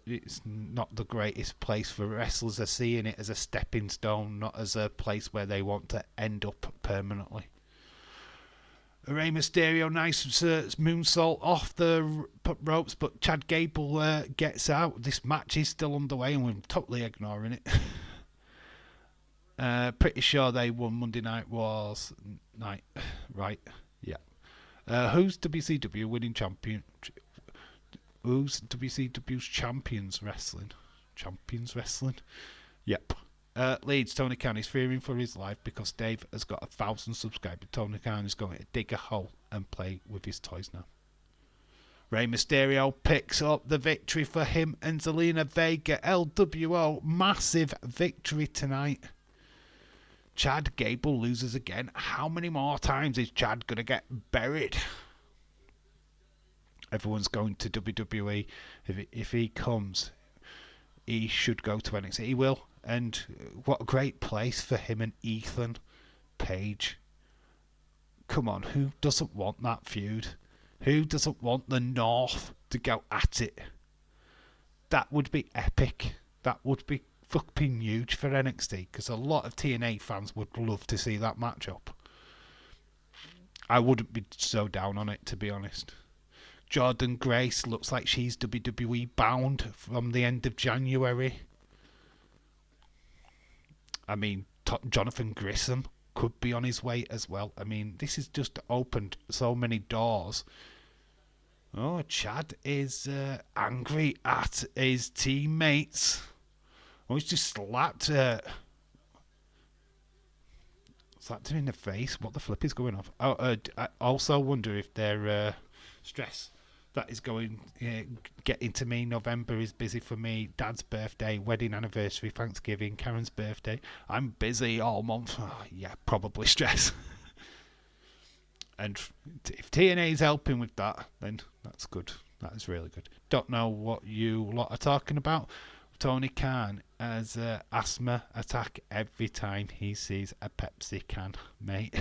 Speaker 1: it's not the greatest place for wrestlers. They're seeing it as a stepping stone, not as a place where they want to end up permanently. Rey Mysterio, nice moonsault off the ropes, but Chad Gable gets out. This match is still underway, and we're totally ignoring it. Pretty sure they won Monday Night Wars night, right? Yeah. Who's WCW winning champion? Who's WCW's champions wrestling? Champions wrestling? Yep. Leeds, Tony Khan is fearing for his life because Dave has got 1,000 subscribers. Tony Khan is going to dig a hole and play with his toys now. Rey Mysterio picks up the victory for him and Zelina Vega. LWO, massive victory tonight. Chad Gable loses again. How many more times is Chad going to get buried? Everyone's going to WWE. If he comes, he should go to NXT. He will. And what a great place for him and Ethan Page Come on, who doesn't want that feud? Who doesn't want the North to go at it? That would be epic. That would be fucking huge for NXT, because a lot of TNA fans would love to see that matchup. I wouldn't be so down on it, to be honest. Jordan Grace looks like she's WWE bound from the end of January. I mean, Jonathan Grissom could be on his way as well. I mean, this has just opened so many doors. Oh, Chad is angry at his teammates. Oh, he's just slapped him in the face. What the flip is going off? I also wonder if their stress that is going getting to me. November is busy for me. Dad's birthday, wedding anniversary, Thanksgiving, Karen's birthday. I'm busy all month. Oh, yeah, probably stress. And if TNA is helping with that, then that's good. That is really good. Don't know what you lot are talking about. Tony Khan has asthma attack every time he sees a Pepsi can, mate.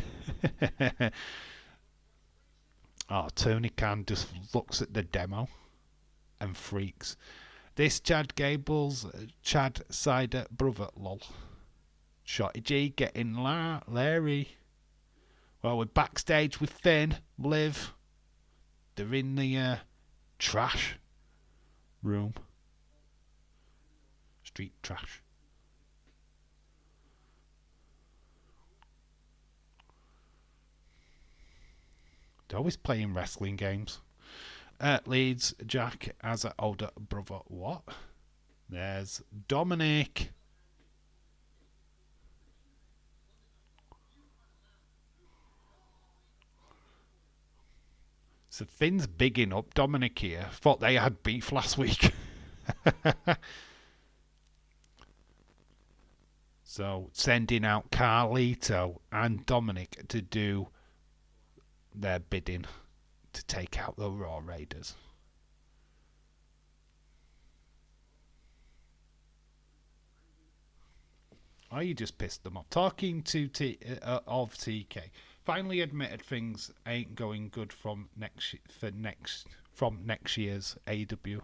Speaker 1: Oh, Tony Khan just looks at the demo and freaks. This Chad Gable's Chad Cider brother, lol. Shotty G getting Larry. Well, we're backstage with Finn, Liv. They're in the trash room. Street trash. They're always playing wrestling games. Leads Jack as an older brother. What? There's Dominic. So Finn's bigging up Dominic here. Thought they had beef last week. So sending out Carlito and Dominic to do their bidding to take out the Raw Raiders. Oh, you just pissed them off. Talking to TK, finally admitted things ain't going good from next year's AEW.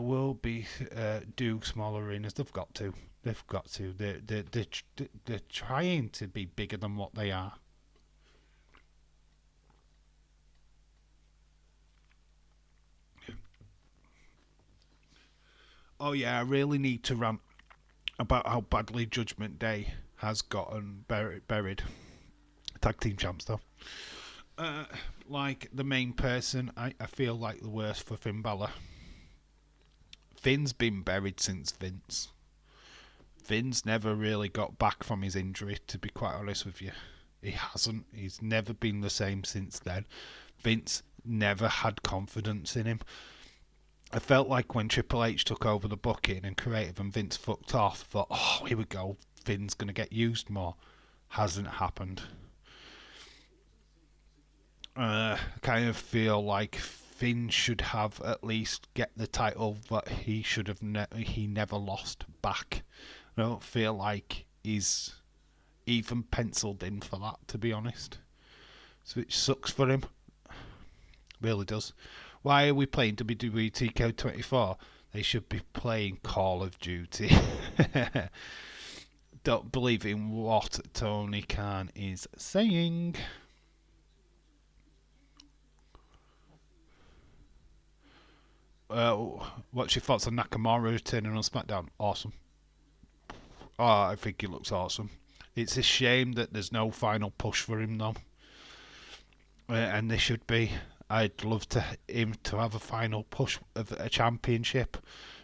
Speaker 1: Will be do smaller arenas. They've got to. They're trying to be bigger than what they are. Oh yeah, I really need to rant about how badly Judgment Day has gotten buried. Tag team champs though. Like the main person, I feel like the worst for Finn Balor. Finn's been buried since Vince. Finn's never really got back from his injury, to be quite honest with you. He hasn't. He's never been the same since then. Vince never had confidence in him. I felt like when Triple H took over the booking and creative and Vince fucked off, I thought, oh, here we go, Finn's going to get used more. Hasn't happened. I kind of feel like Finn should have at least get the title that he should have he never lost back. I don't feel like he's even penciled in for that, to be honest. So it sucks for him. Really does. Why are we playing WWE TK24? They should be playing Call of Duty. Don't believe in what Tony Khan is saying. What's your thoughts on Nakamura returning on Smackdown? Awesome. Oh, I think he looks awesome. It's a shame that there's no final push for him though. And there should be. I'd love him to have a final push of a championship.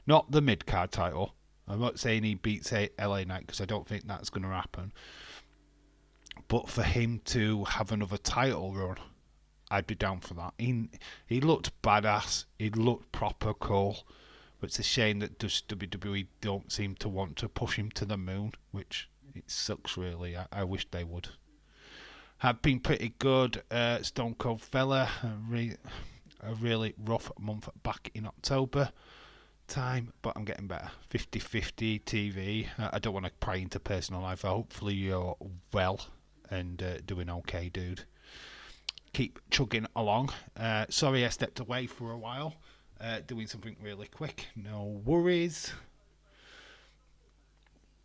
Speaker 1: Not the mid-card title. I'm not saying he beats LA Knight because I don't think that's going to happen. But for him to have another title run, I'd be down for that. He looked badass. He looked proper cool. But it's a shame that just WWE don't seem to want to push him to the moon, which it sucks really. I wish they would. Have been pretty good. Stone Cold Fella, a really rough month back in October time, but I'm getting better. 50-50 TV. I don't want to pry into personal life. Hopefully you're well and doing okay, dude. Keep chugging along. Sorry I stepped away for a while, doing something really quick. No worries.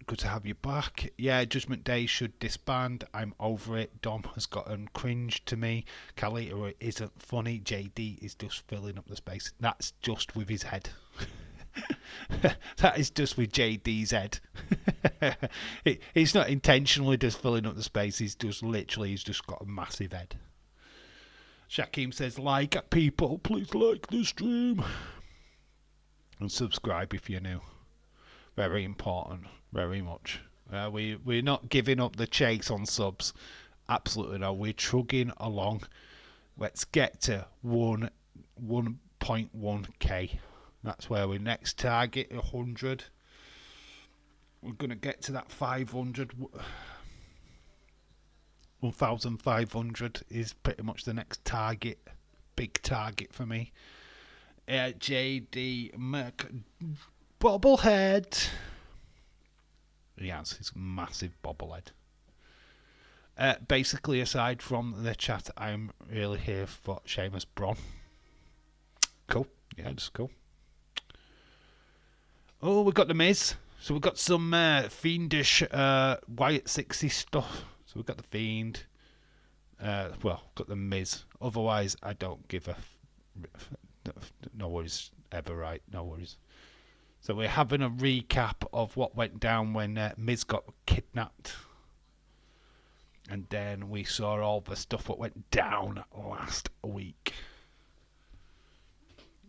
Speaker 1: Good to have you back. Yeah, Judgment Day should disband. I'm over it. Dom has gotten cringe to me. Calita isn't funny. JD is just filling up the space. That's just with his head. That is just with JD's head. He's not intentionally just filling up the space. He's just got a massive head. Shakim says, like people, please like the stream. And subscribe if you're new. Very important, very much. We're not giving up the chase on subs. Absolutely no. We're chugging along. Let's get to 1.1k. That's where we next target 100. We're going to get to that 500. 1,500 is pretty much the next target. Big target for me. JD Bobblehead. He has his massive bobblehead. Basically, aside from the chat, I'm really here for Sheamus Braun. Cool. Yeah, just cool. Oh, we've got the Miz. So we've got some fiendish Wyatt 60 stuff. So we've got the Fiend. Got the Miz. Otherwise, I don't give a... No worries ever, right? No worries. So we're having a recap of what went down when Miz got kidnapped. And then we saw all the stuff that went down last week.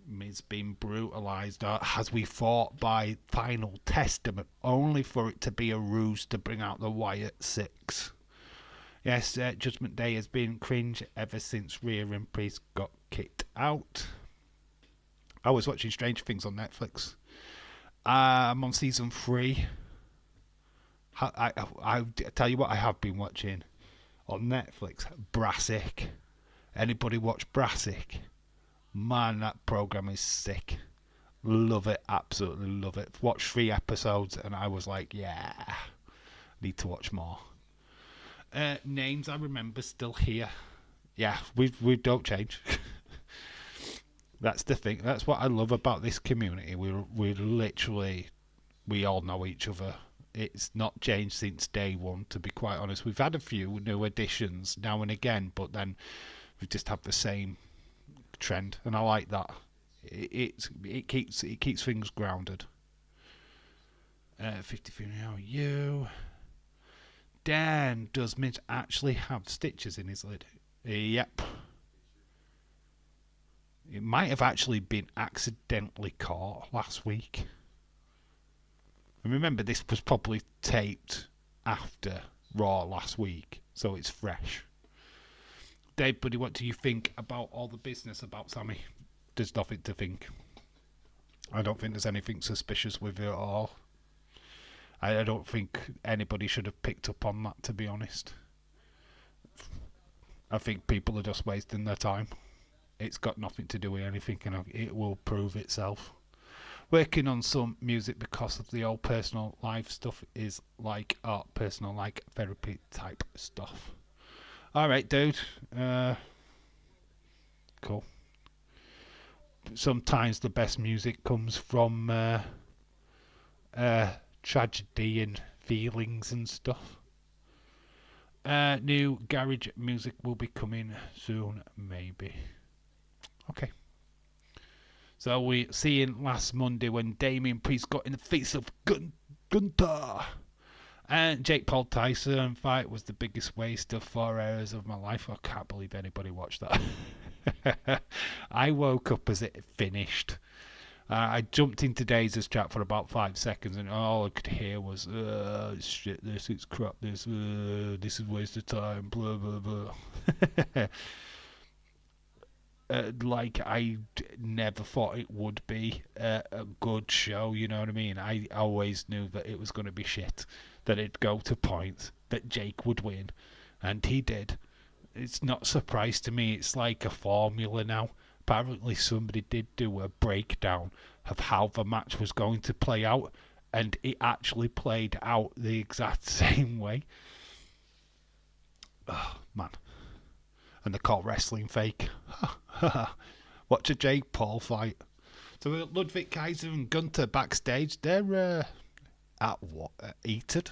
Speaker 1: Miz being brutalised as we fought by Final Testament, only for it to be a ruse to bring out the Wyatt 6. Yes, Judgment Day has been cringe ever since Rhea and Priest got kicked out. I was watching Stranger Things on Netflix. I'm on season 3. I tell you what I have been watching on Netflix. Brassic. Anybody watch Brassic? Man, that program is sick. Love it, absolutely love it. Watched 3 episodes and I was like, yeah, need to watch more. Names I remember still here. Yeah, we don't change. That's the thing. That's what I love about this community. We literally, we all know each other. It's not changed since day one, to be quite honest. We've had a few new additions now and again, but then we just have the same trend, and I like that. It keeps things grounded. 53 now. You. Dan, does Mitch actually have stitches in his lid? Yep. It might have actually been accidentally caught last week. And remember, this was probably taped after Raw last week, so it's fresh. Dave, buddy, what do you think about all the business about Sammy? There's nothing to think. I don't think there's anything suspicious with it at all. I don't think anybody should have picked up on that, to be honest. I think people are just wasting their time. It's got nothing to do with anything, and it will prove itself. Working on some music because of the old personal life stuff is like art, personal like therapy type stuff. Alright, dude. Cool. Sometimes the best music comes from tragedy and feelings and stuff. New garage music will be coming soon, maybe. Okay. So we seeing last Monday when Damian Priest got in the face of Gunther. And Jake Paul Tyson fight was the biggest waste of 4 hours of my life. I can't believe anybody watched that. I woke up as it finished. I jumped into Daisy's chat for about 5 seconds, and all I could hear was, shit, this is crap, this is waste of time, blah, blah, blah. Like I never thought it would be a good show, you know what I mean? I always knew that it was going to be shit, that it'd go to points, that Jake would win, and he did. It's not a surprise to me, it's like a formula now. Apparently somebody did do a breakdown of how the match was going to play out, and it actually played out the exact same way. Oh, man. And they call wrestling fake. Watch a Jake Paul fight. So we got Ludwig Kaiser and Gunter backstage. They're at what? Heated.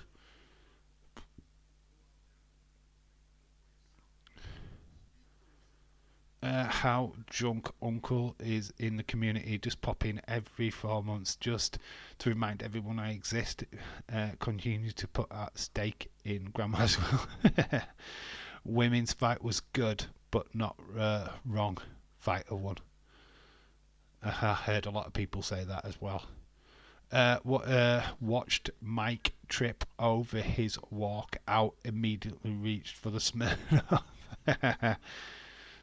Speaker 1: How drunk Uncle is in the community, just pop in every 4 months just to remind everyone I exist. Continue to put that stake in Grandma's will. Women's fight was good, but not wrong. Fighter won. I heard a lot of people say that as well. Watched Mike trip over his walk out, immediately reached for the Smirnoff.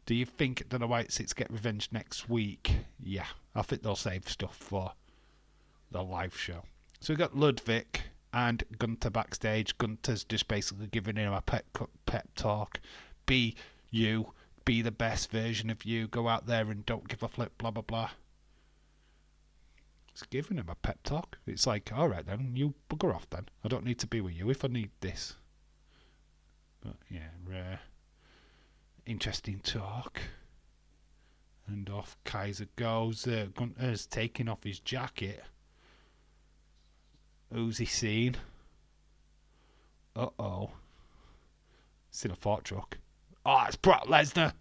Speaker 1: Do you think that the White Six get revenge next week? Yeah, I think they'll save stuff for the live show. So we got Ludwig and Gunter backstage. Gunter's just basically giving him a pep talk. Be you. Be the best version of you. Go out there and don't give a flip, blah, blah, blah. It's giving him a pep talk. It's like, all right then, you bugger off then. I don't need to be with you if I need this. But yeah, interesting talk. And off Kaiser goes. Gunter's taking off his jacket. Who's he seen? Uh-oh. It's in a fort truck. Oh, it's Brock Lesnar.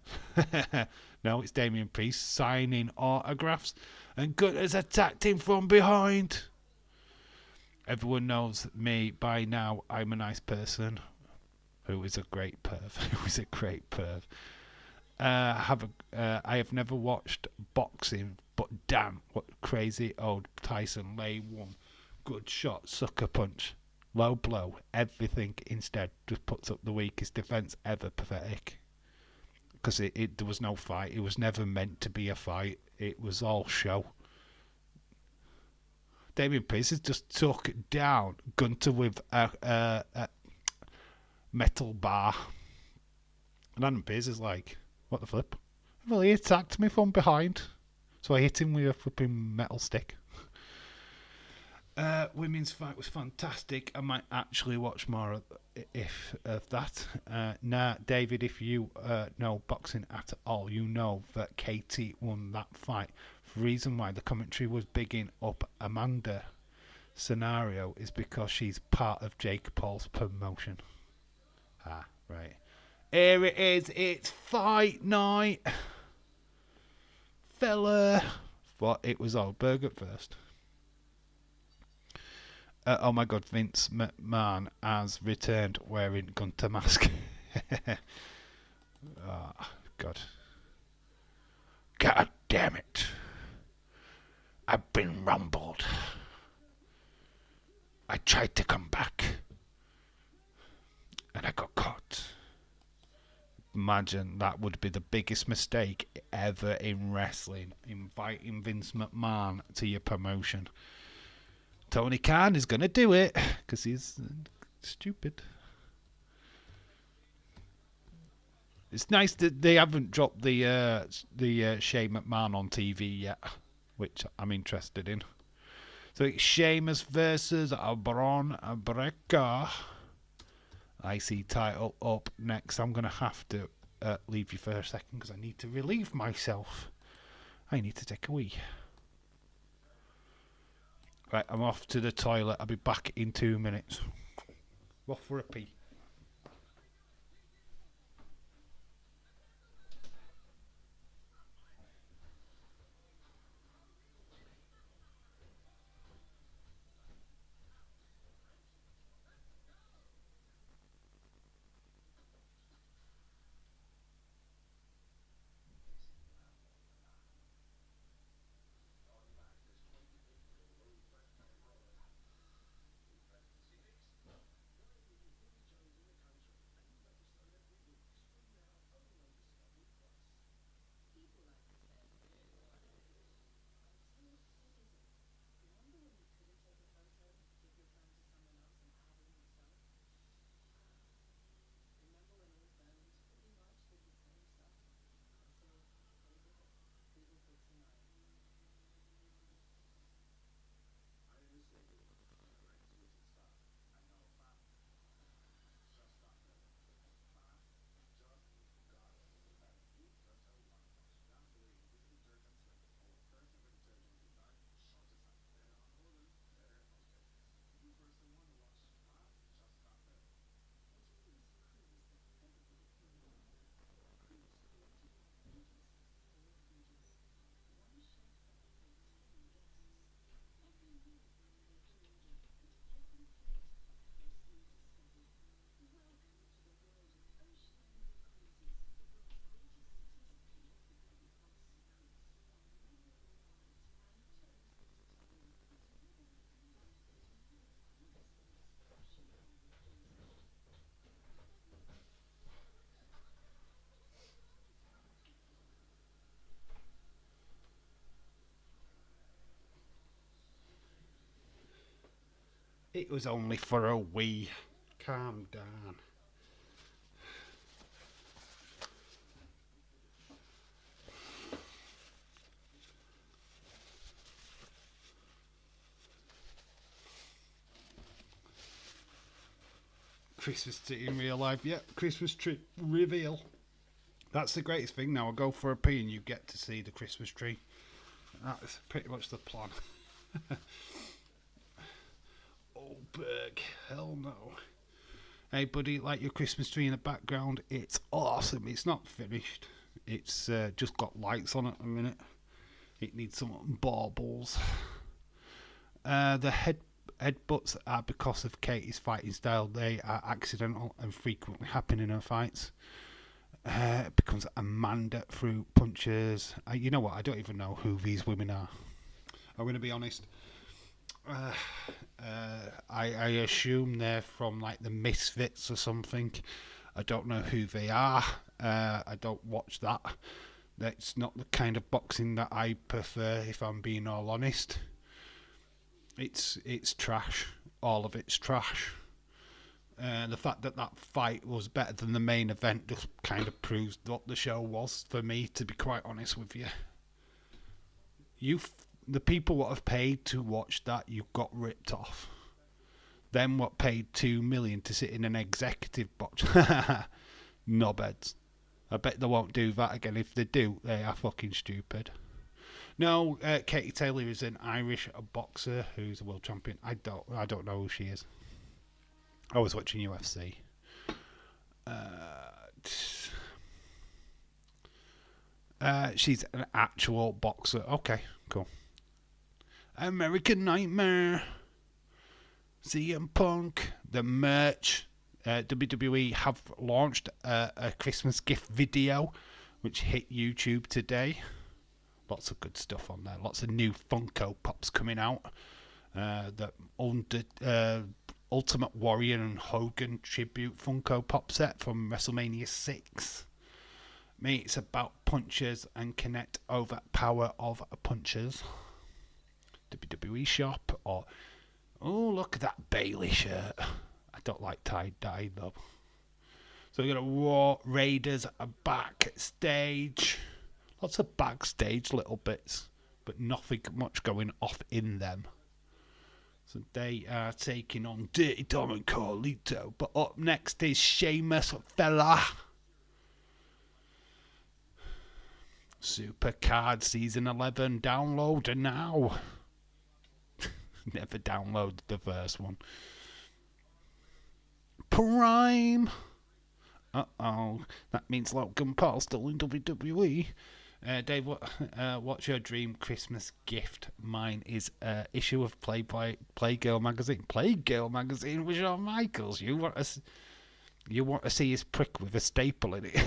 Speaker 1: No, it's Damian Priest signing autographs. And Gunter's attacked him from behind. Everyone knows me by now. I'm a nice person. Who is a great perv. I have never watched boxing, but damn, what crazy old Tyson lay one. Good shot, sucker punch, low blow, everything instead just puts up the weakest defence ever. Pathetic. Because there was no fight. It was never meant to be a fight. It was all show. Damian Priest has just took down Gunter with a metal bar. And Adam Pearce is like, what the flip? Well, he attacked me from behind. So I hit him with a flipping metal stick. Women's fight was fantastic. I might actually watch more of that. Nah, David, if you know boxing at all, you know that Katie won that fight. The reason why the commentary was bigging up Amanda scenario is because she's part of Jake Paul's promotion. Ah, right. Here it is. It's fight night. Fella. But it was Oldberg at first. Oh my god, Vince McMahon has returned wearing Gunter mask. Oh, god. God damn it. I've been rumbled. I tried to come back. And I got caught. Imagine that would be the biggest mistake ever in wrestling. Inviting Vince McMahon to your promotion. Tony Khan is going to do it because he's stupid. It's nice that they haven't dropped the Shane McMahon on TV yet, which I'm interested in. So it's Sheamus versus Braun Breaker. IC title up next. I'm going to have to leave you for a second because I need to relieve myself. I need to take a wee. Right, I'm off to the toilet. I'll be back in 2 minutes. Off for a pee. It was only for a wee. Calm down. Christmas tree in real life. Yep, Christmas tree reveal. That's the greatest thing now. I go for a pee and you get to see the Christmas tree. That's pretty much the plan. Oh, Berg. Hell no. Hey, buddy, like your Christmas tree in the background? It's awesome. It's not finished. It's just got lights on it a minute. It needs some baubles. The headbutts are because of Katie's fighting style. They are accidental and frequently happen in her fights. It becomes Amanda through punches. You know what? I don't even know who these women are. I'm going to be honest. I assume they're from like the Misfits or something. I don't know who they are. I don't watch that. That's not the kind of boxing that I prefer, if I'm being all honest. It's trash. All of it's trash. The fact that fight was better than the main event just kind of proves what the show was for me, to be quite honest with you. The people what have paid to watch that, you got ripped off. Them what paid $2 million to sit in an executive box. Knobheads. I bet they won't do that again. If they do, they are fucking stupid. No, Katie Taylor is an Irish boxer who's a world champion. I don't know who she is. I was watching UFC. She's an actual boxer. Okay, cool. American Nightmare. CM Punk. The merch. WWE have launched a Christmas gift video, which hit YouTube today. Lots of good stuff on there. Lots of new Funko Pops coming out. The Ultimate Warrior and Hogan tribute Funko Pop set from WrestleMania 6. Me, it's about punches and connect over power of punches. WWE shop. Or, oh, look at that Bailey shirt. I don't like tie-dye though. So we got a Raw Raiders are backstage. Lots of backstage little bits, but nothing much going off in them. So they are taking on Dirty Dom and Carlito. But up next is Sheamus Fella. Supercard Season 11. Download now. Never downloaded the first one. Prime. Uh-oh. That means Logan Paul still in WWE. Dave, what's your dream Christmas gift? Mine is issue of Playgirl magazine. Playgirl magazine with Shawn Michaels. You want to see his prick with a staple in it?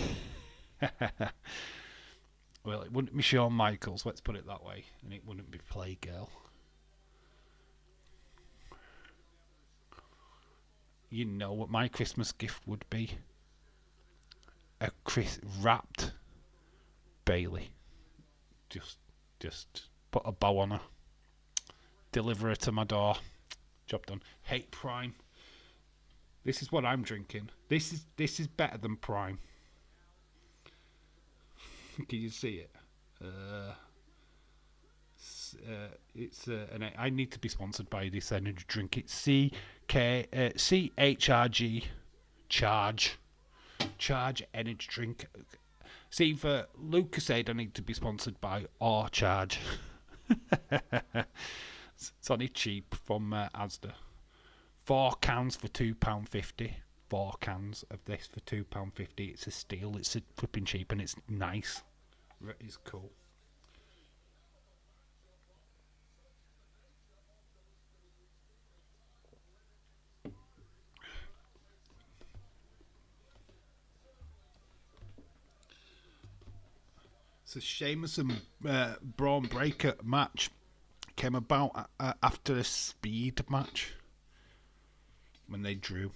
Speaker 1: Well, it wouldn't be Shawn Michaels. Let's put it that way, and it wouldn't be Playgirl. You know what my Christmas gift would be? A wrapped Bailey. Just put a bow on her. Deliver her to my door. Job done. Hate Prime. This is what I'm drinking. This is better than Prime. Can you see it? I need to be sponsored by this energy drink. It's CHRG Charge energy drink. See, for Lucasade, I need to be sponsored by or Charge. It's only cheap from Asda. 4 cans for £2.50. 4 cans of this for £2.50. It's a steal. It's a flipping cheap and it's nice. It's cool. So Sheamus and Braun Breaker match came about after a speed match when they drew.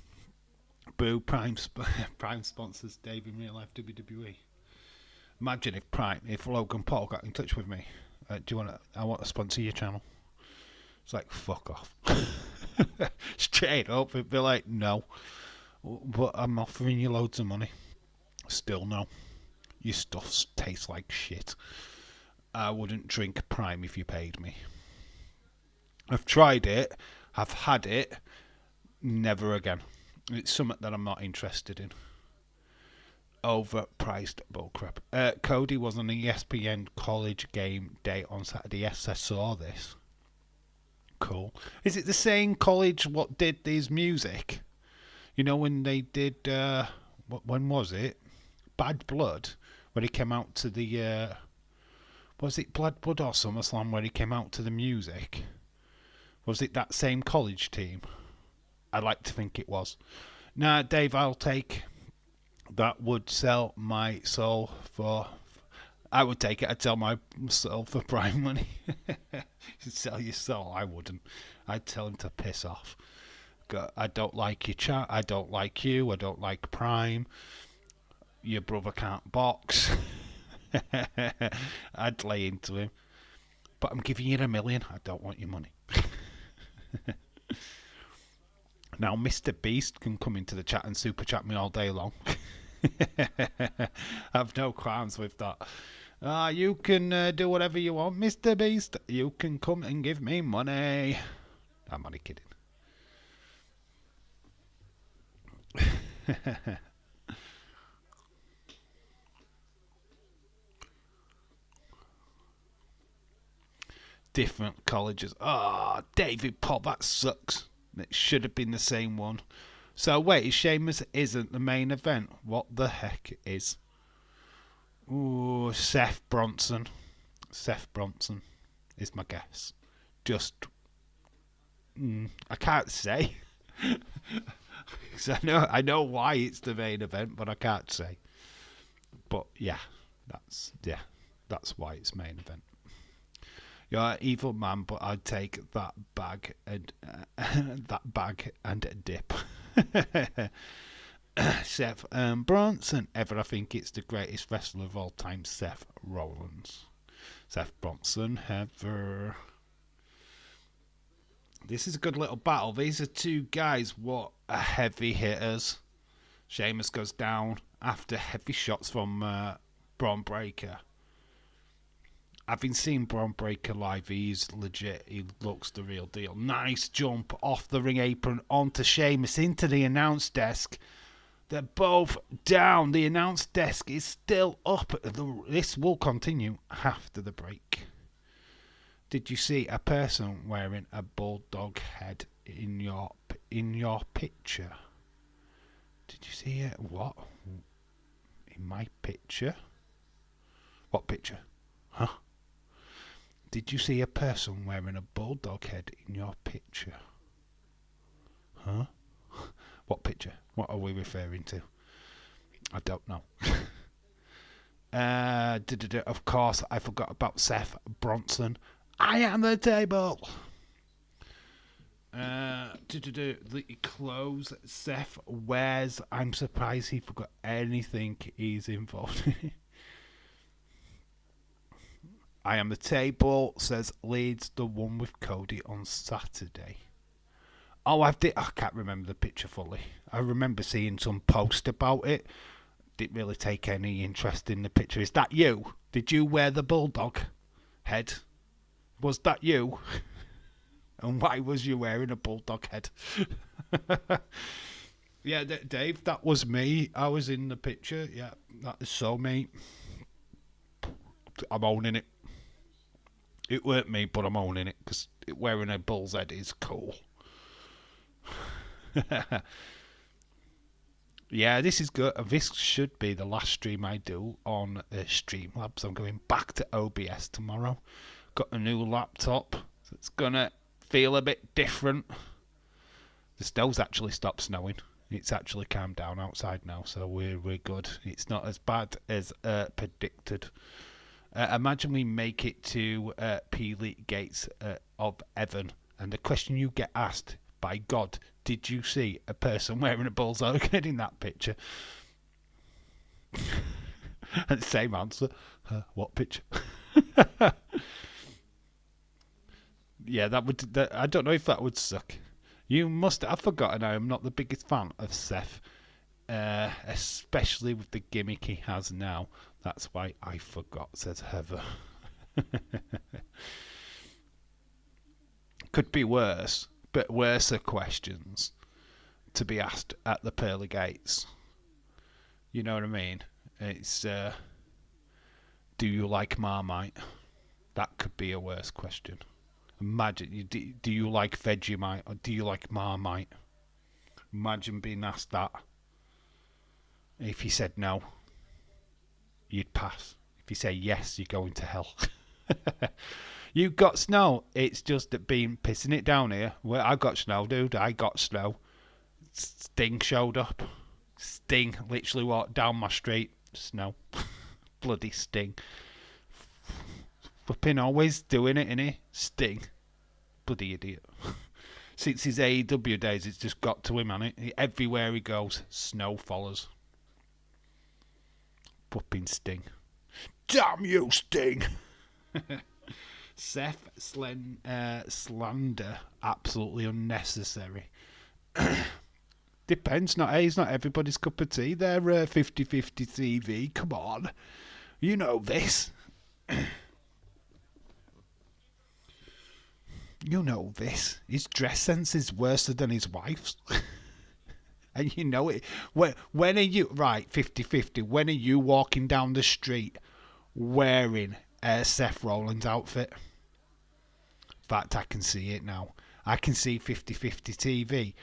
Speaker 1: Boo, Prime sponsors Dave in real life WWE. Imagine if Logan Paul got in touch with me. I want to sponsor your channel. It's like, fuck off. Straight up, it'd be like, no. But I'm offering you loads of money. Still no. Your stuff tastes like shit. I wouldn't drink Prime if you paid me. I've tried it. I've had it. Never again. It's something that I'm not interested in. Overpriced bullcrap. Cody was on the ESPN College Game Day on Saturday. Yes, I saw this. Cool. Is it the same college what did these music? You know when they did, when was it? Bad Blood, when he came out to the, was it Blood or SummerSlam where he came out to the music? Was it that same college team? I'd like to think it was. Nah, Dave, I'll take. That would sell my soul for. I would take it. I'd sell my soul for prime money. You'd sell your soul. I wouldn't. I'd tell him to piss off. I don't like your chat. I don't like you. I don't like Prime. Your brother can't box. I'd lay into him. But I'm giving you $1 million. I don't want your money. Now, Mr. Beast can come into the chat and super chat me all day long. I have no qualms with that. You can do whatever you want, Mr. Beast. You can come and give me money. I'm only kidding. Different colleges. David Paul, that sucks. It should have been the same one. So wait, Sheamus isn't the main event. What the heck is? Ooh, Seth Bronson. Seth Bronson is my guess. Just, I can't say. I know why it's the main event, but I can't say. But yeah, that's why it's main event. You're an evil man, but I'd take that bag and dip. Seth Bronson. Ever, I think it's the greatest wrestler of all time, Seth Rollins. Seth Bronson, ever. This is a good little battle. These are two guys what are heavy hitters. Sheamus goes down after heavy shots from Braun Breaker. Having seen Braun Breaker live, he's legit. He looks the real deal. Nice jump off the ring apron onto Sheamus into the announce desk. They're both down. The announce desk is still up. This will continue after the break. Did you see a person wearing a bulldog head in your picture? Did you see it? What? In my picture? What picture? Huh? Did you see a person wearing a bulldog head in your picture? Huh? What picture? What are we referring to? I don't know. Of course, I forgot about Seth Bronson. I am the table. The clothes Seth wears. I'm surprised he forgot anything he's involved in. I am the table, says Leeds, the one with Cody on Saturday. Oh, I can't remember the picture fully. I remember seeing some post about it. Didn't really take any interest in the picture. Is that you? Did you wear the bulldog head? Was that you? And why was you wearing a bulldog head? Yeah, Dave, that was me. I was in the picture. Yeah, that is so me. I'm owning it. It weren't me, but I'm owning it because wearing a bull's head is cool. Yeah, this is good. This should be the last stream I do on Streamlabs. I'm going back to OBS tomorrow. Got a new laptop, so it's gonna feel a bit different. The snow's actually stopped snowing. It's actually calmed down outside now, so we're good. It's not as bad as predicted. Imagine we make it to Peely Gates of Evan, and the question you get asked, by God, did you see a person wearing a bull's head in that picture? And the same answer. What picture? Yeah, that would. I don't know if that would suck. You must have forgotten I am not the biggest fan of Seth, especially with the gimmick he has now. That's why I forgot, says Heather. Could be worse, but worse questions to be asked at the pearly gates. You know what I mean? It's, do you like Marmite? That could be a worse question. Imagine, do you like Vegemite or do you like Marmite? Imagine being asked that. If you said no, you'd pass. If you say yes, you're going to hell. You got snow. It's just that being pissing it down here. Well, I got snow, dude. I got snow. Sting showed up. Sting literally walked down my street. Snow. Bloody Sting. Flipping always doing it, innit? Sting. Bloody idiot. Since his AEW days, it's just got to him, hasn't it? Everywhere he goes, snow follows. Flipping Sting. Damn you, Sting! Seth slander, absolutely unnecessary. Depends, he's not everybody's cup of tea. They're 50-50 TV, come on. You know this. You know this. His dress sense is worse than his wife's. And you know it. When are you... Right, 50-50. When are you walking down the street wearing Seth Rollins' outfit? In fact, I can see it now. I can see 50-50 TV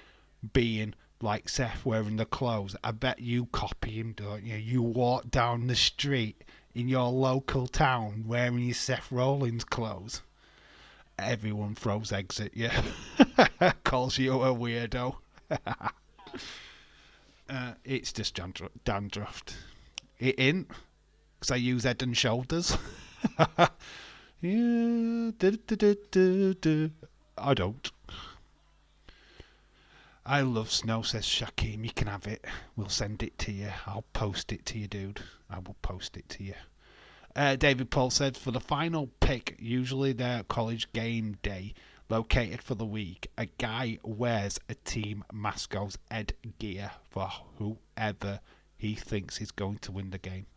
Speaker 1: being like Seth wearing the clothes. I bet you copy him, don't you? You walk down the street in your local town wearing your Seth Rollins clothes. Everyone throws eggs at you. Calls you a weirdo. It's just dandruff. It ain't, because I use Head and Shoulders. Yeah, I don't. I love snow, says Shaquem. You can have it. We'll send it to you. I'll post it to you, dude. I will post it to you. David Paul said, for the final pick, usually their college game day, located for the week, a guy wears a team mascot's headgear for whoever he thinks is going to win the game.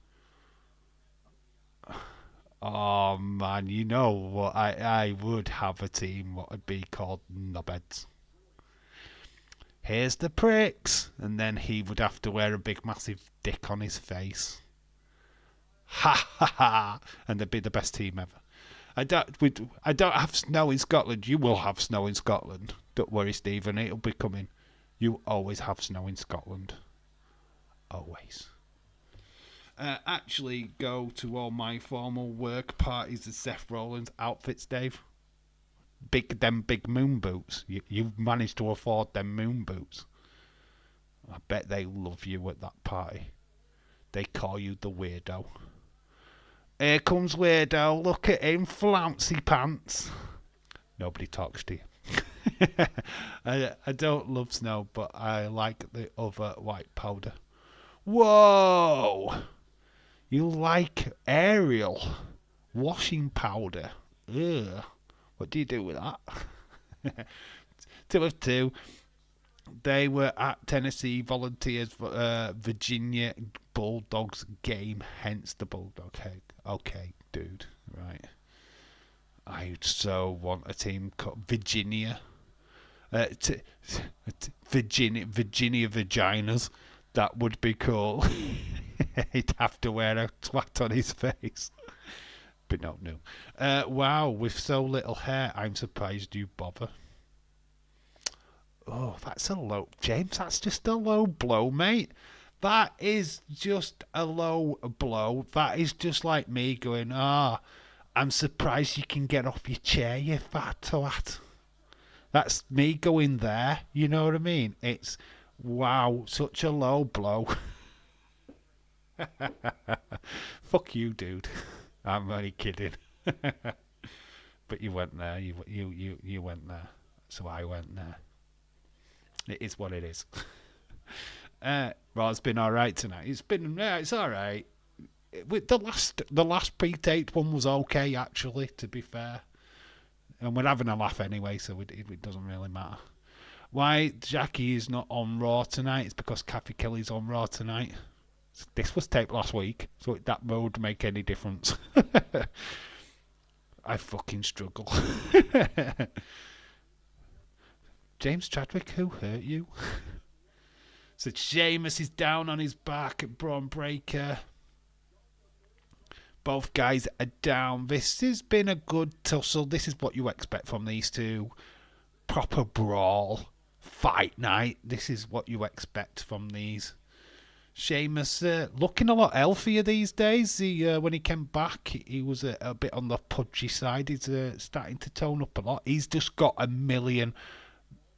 Speaker 1: Oh man, you know what? I would have a team what would be called knobheads. Here's the pricks, and then he would have to wear a big massive dick on his face. Ha ha ha! And they'd be the best team ever. I don't have snow in Scotland. You will have snow in Scotland. Don't worry, Stephen. It'll be coming. You always have snow in Scotland. Always. Actually go to all my formal work parties at Seth Rollins outfits, Dave. Them big moon boots. You've managed to afford them moon boots. I bet they love you at that party. They call you the weirdo. Here comes weirdo. Look at him, flouncy pants. Nobody talks to you. I don't love snow, but I like the other white powder. Whoa! You like Ariel washing powder. Ugh. What do you do with that? 2 of 2. They were at Tennessee Volunteers for Virginia Bulldogs game, hence the Bulldog head. Okay, dude, right. I so want a team called Virginia. Virginia Vaginas. That would be cool. He'd have to wear a twat on his face. But no. Wow, with so little hair, I'm surprised you bother. Oh, that's a low... James, that's just a low blow, mate. That is just a low blow. That is just like me going, I'm surprised you can get off your chair, you fat twat. That's me going there, you know what I mean? It's, wow, such a low blow. Fuck you, dude. I'm only kidding. But you went there. You went there. So I went there. It is what it is. Well, it's been all right tonight. It's all right. With the last pre-taped one was okay, actually. To be fair, and we're having a laugh anyway, so it doesn't really matter. Why Jackie is not on Raw tonight is because Kathy Kelly's on Raw tonight. This was taped last week, so that would make any difference. I fucking struggle. James Chadwick, who hurt you? So Sheamus is down on his back at Braun Breaker. Both guys are down. This has been a good tussle. This is what you expect from these two. Proper brawl. Fight night. This is what you expect from these. Sheamus looking a lot healthier these days. When he came back, he was a bit on the pudgy side. He's starting to tone up a lot. He's just got 1 million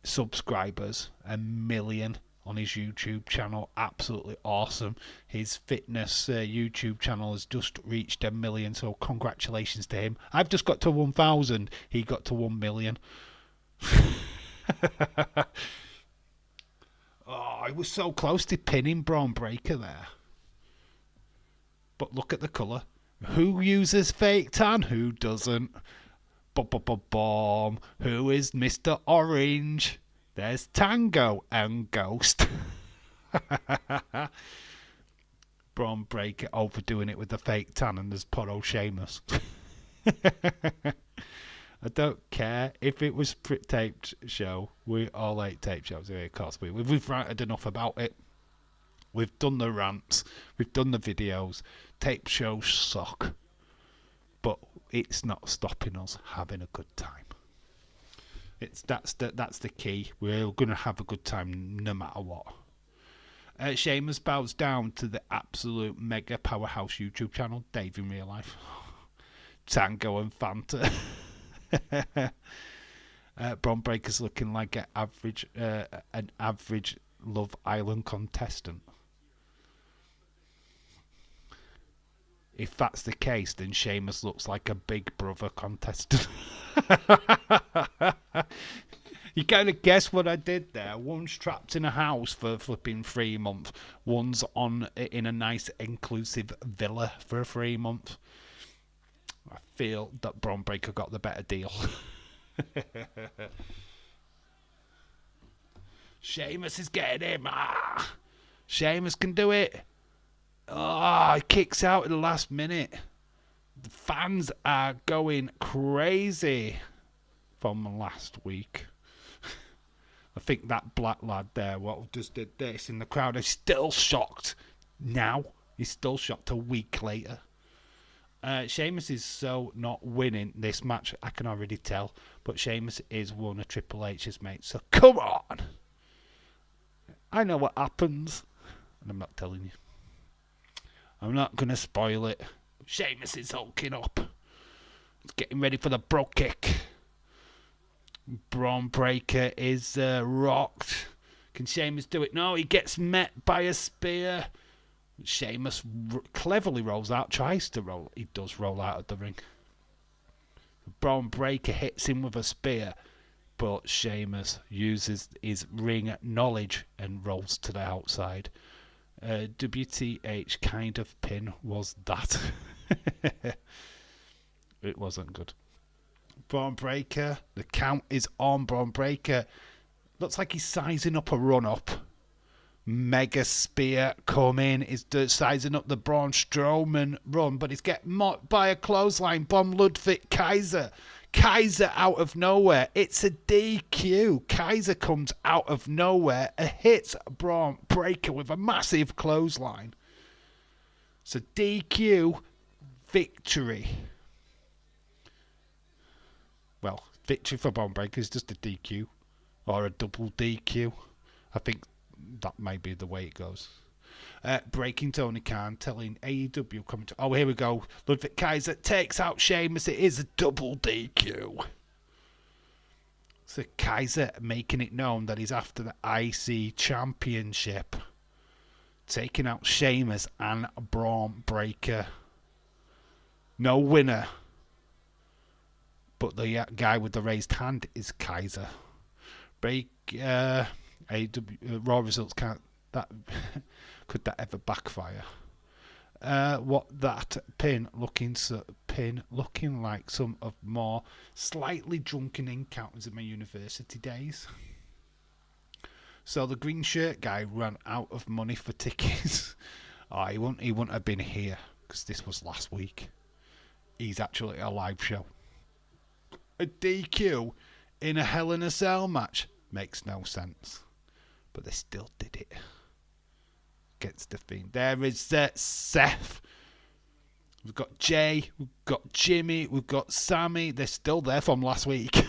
Speaker 1: subscribers. 1 million on his YouTube channel. Absolutely awesome. His fitness YouTube channel has just reached 1 million, so congratulations to him. I've just got to 1,000. He got to 1 million. Oh, I was so close to pinning Braun Breaker there. But look at the colour. Who uses fake tan? Who doesn't? Bomb. Who is Mr. Orange? There's Tango and Ghost. Braun Breaker overdoing it with the fake tan, and there's poor old Sheamus. I don't care if it was taped show. We all hate tape shows here, of course. We've ranted enough about it. We've done the rants. We've done the videos. Tape shows suck. But it's not stopping us having a good time. That's the key. We're going to have a good time no matter what. Sheamus bows down to the absolute mega powerhouse YouTube channel, Dave in real life. Tango and Fanta. Braun Breaker's looking like an average Love Island contestant. If that's the case, then Sheamus looks like a Big Brother contestant. You kind of guess what I did there. One's trapped in a house for flipping 3 months. One's in a nice inclusive villa for 3 months. I feel that Braun Breaker got the better deal. Sheamus is getting him. Sheamus can do it. He kicks out at the last minute. The fans are going crazy from last week. I think that black lad there, what just did this in the crowd, is still shocked now. He's still shocked a week later. Sheamus is so not winning this match, I can already tell. But Sheamus is one of Triple H's mates, so come on. I know what happens, and I'm not telling you. I'm not going to spoil it. Sheamus is hulking up. He's getting ready for the bro kick. Braun Breaker is rocked. Can Sheamus do it? No, he gets met by a spear. Sheamus cleverly rolls out, tries to roll. He does roll out of the ring. Braun Breaker hits him with a spear, but Sheamus uses his ring knowledge and rolls to the outside. WTH kind of pin was that? It wasn't good. Braun Breaker, the count is on. Braun Breaker looks like he's sizing up a run-up. Mega spear coming. He's sizing up the Braun Strowman run, but he's getting mocked by a clothesline bomb. Ludwig Kaiser. Kaiser out of nowhere. It's a DQ. Kaiser comes out of nowhere and hits Braun Breaker with a massive clothesline. So DQ victory. Well, victory for Braun Breaker is just a DQ or a double DQ. I think that may be the way it goes. Breaking Tony Khan, telling AEW commentary. Oh, here we go. Ludwig Kaiser takes out Sheamus. It is a double DQ. So Kaiser making it known that he's after the IC Championship. Taking out Sheamus and Braun Breaker. No winner. But the guy with the raised hand is Kaiser. AEW Raw results can't. That could that ever backfire? What that pin looking like some of more slightly drunken encounters in my university days. So the green shirt guy ran out of money for tickets. Oh, he wouldn't have been here because this was last week. He's actually a live show. A DQ in a Hell in a Cell match makes no sense, but they still did it against the Fiend. There is Seth. We've got Jay. We've got Jimmy. We've got Sammy. They're still there from last week.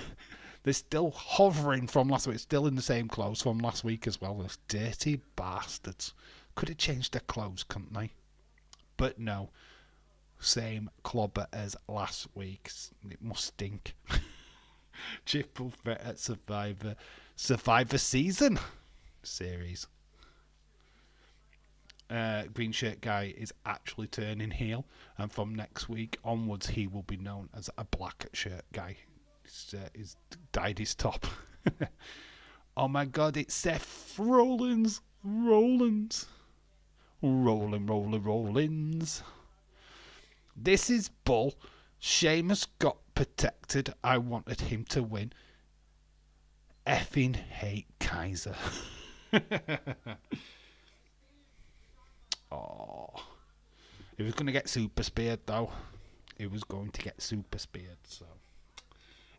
Speaker 1: They're still hovering from last week. Still in the same clothes from last week as well. Those dirty bastards. Could have changed their clothes, couldn't they? But no. Same clobber as last week. It must stink. Triple threat at Survivor season series. Green shirt guy is actually turning heel, and from next week onwards he will be known as a black shirt guy. He's dyed his top. Oh my god, it's Seth Rollins. Rollins. This is bull. Sheamus got protected. I wanted him to win. Effing hate Kaiser. Oh. He was going to get super speared though. He was going to get super speared, so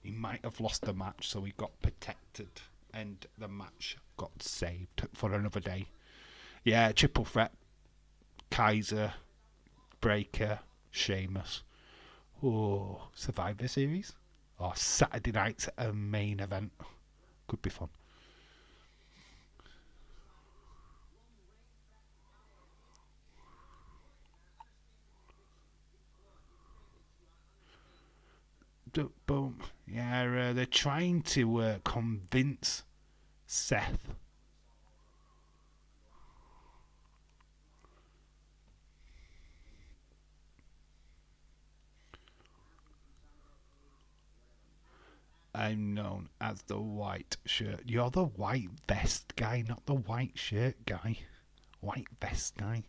Speaker 1: he might have lost the match, so he got protected and the match got saved for another day. Yeah, triple threat. Kaiser, Breaker, Sheamus. Oh, Survivor Series? Or Saturday night's a main event. Could be fun. Boom. Yeah, they're trying to convince Seth. I'm known as the white shirt. You're the white vest guy, not the white shirt guy. White vest guy.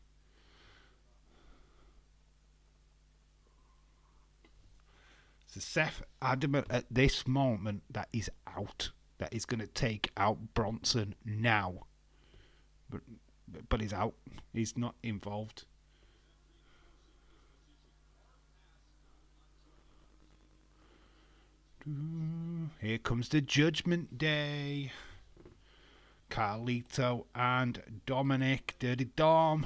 Speaker 1: So Seth adamant at this moment that he's out, that he's going to take out Bronson now. But he's out. He's not involved. Here comes the Judgment Day. Carlito and Dominic, Dirty Dom.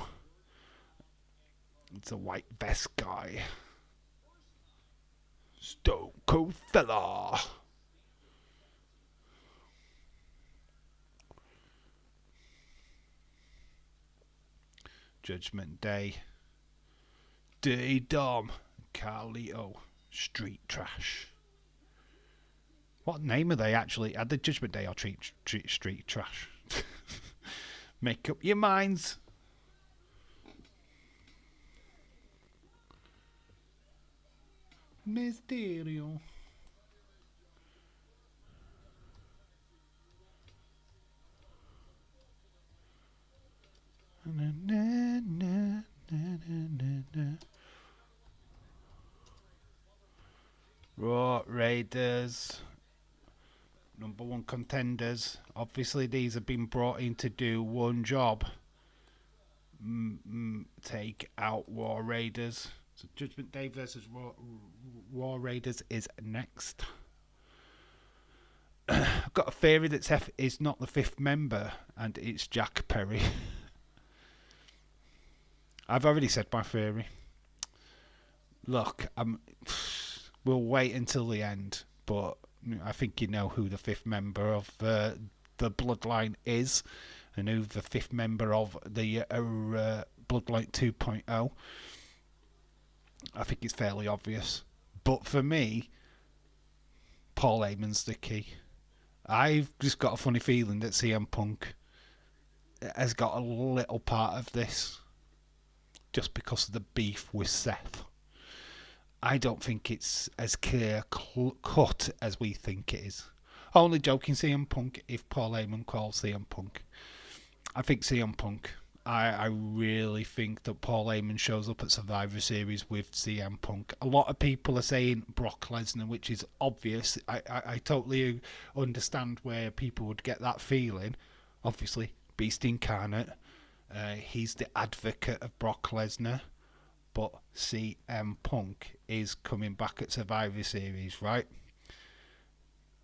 Speaker 1: It's a white vest guy. Stone Cold Fella. Judgment Day. Dirty Dom. Carlito. Street Trash. What name are they actually? Are they Judgment Day or Street Trash? Make up your minds. Mysterio. Raw Raiders. Number one contenders. Obviously, these have been brought in to do one job. Take out War Raiders. So Judgment Day versus War Raiders is next. I've got a theory that Seth is not the fifth member and it's Jack Perry. I've already said my theory. Look, we'll wait until the end, but I think you know who the fifth member of the Bloodline is and who the fifth member of the Bloodline 2.0. I think it's fairly obvious. But for me, Paul Heyman's the key. I've just got a funny feeling that CM Punk has got a little part of this just because of the beef with Seth. I don't think it's as clear cut as we think it is. Only joking, CM Punk, if Paul Heyman calls CM Punk. I think CM Punk. I really think that Paul Heyman shows up at Survivor Series with CM Punk. A lot of people are saying Brock Lesnar, which is obvious. I totally understand where people would get that feeling. obviously, Beast Incarnate. He's the advocate of Brock Lesnar. But CM Punk is coming back at Survivor Series, right?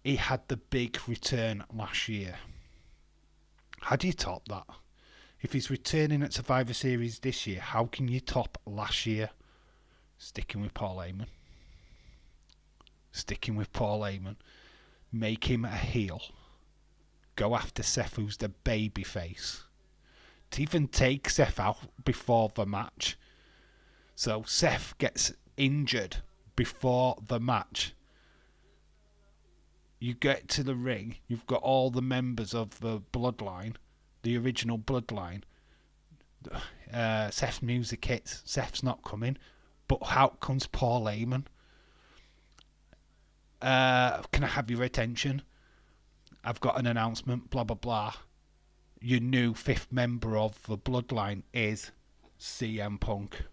Speaker 1: He had the big return last year. How do you top that? If he's returning at Survivor Series this year, how can you top last year? Sticking with Paul Heyman. Make him a heel. Go after Seth, who's the babyface. To even take Seth out before the match. So Seth gets injured before the match. You get to the ring, you've got all the members of the Bloodline, the original Bloodline. Seth's music hits, Seth's not coming, but out comes Paul Heyman. Can I have your attention? I've got an announcement, blah blah blah. Your new 5th member of the Bloodline is CM Punk.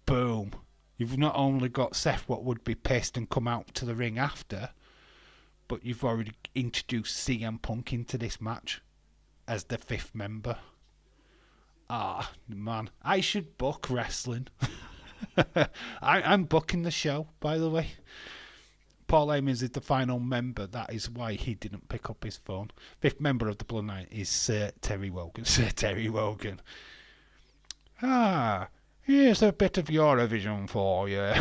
Speaker 1: Boom. You've not only got Seth, what would be pissed and come out to the ring after, but you've already introduced CM Punk into this match as the 5th member. Ah, man. I should book wrestling. I'm booking the show, by the way. Paul Heyman is the final member. That is why he didn't pick up his phone. 5th member of the Bloodline is Sir Terry Wogan. Sir Terry Wogan. Ah, here's a bit of Eurovision for you.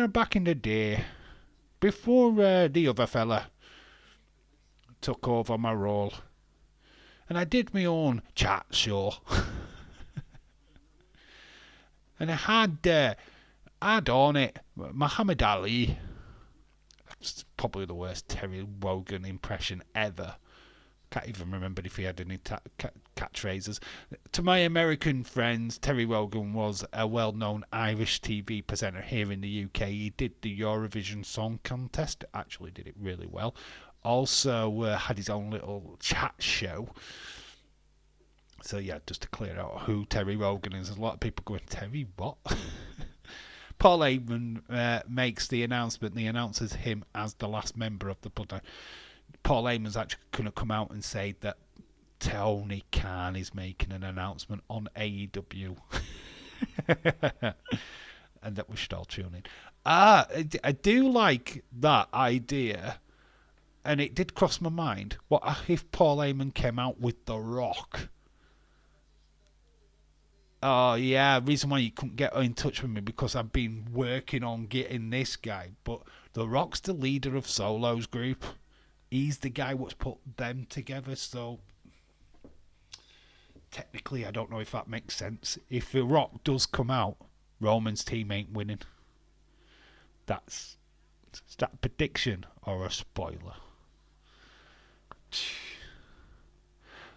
Speaker 1: Back in the day, before the other fella took over my role, and I did my own chat show, and I had on it Muhammad Ali. It's probably the worst Terry Wogan impression ever. Can't even remember if he had any catchphrases. To my American friends, Terry Wogan was a well-known Irish TV presenter here in the UK. He did the Eurovision Song Contest. Actually did it really well. Also had his own little chat show. So yeah, just to clear out who Terry Wogan is. There's a lot of people going, Terry what? Paul Heyman makes the announcement. And he announces him as the last member of the Bloodline. Paul Heyman's actually going to come out and say that Tony Khan is making an announcement on AEW. And that we should all tune in. I do like that idea. And it did cross my mind. What if Paul Heyman came out with The Rock? Oh, yeah, reason why you couldn't get in touch with me because I've been working on getting this guy. But The Rock's the leader of Solo's group. He's the guy what's put them together, so technically I don't know if that makes sense. If The Rock does come out, Roman's team ain't winning. Is that a prediction or a spoiler?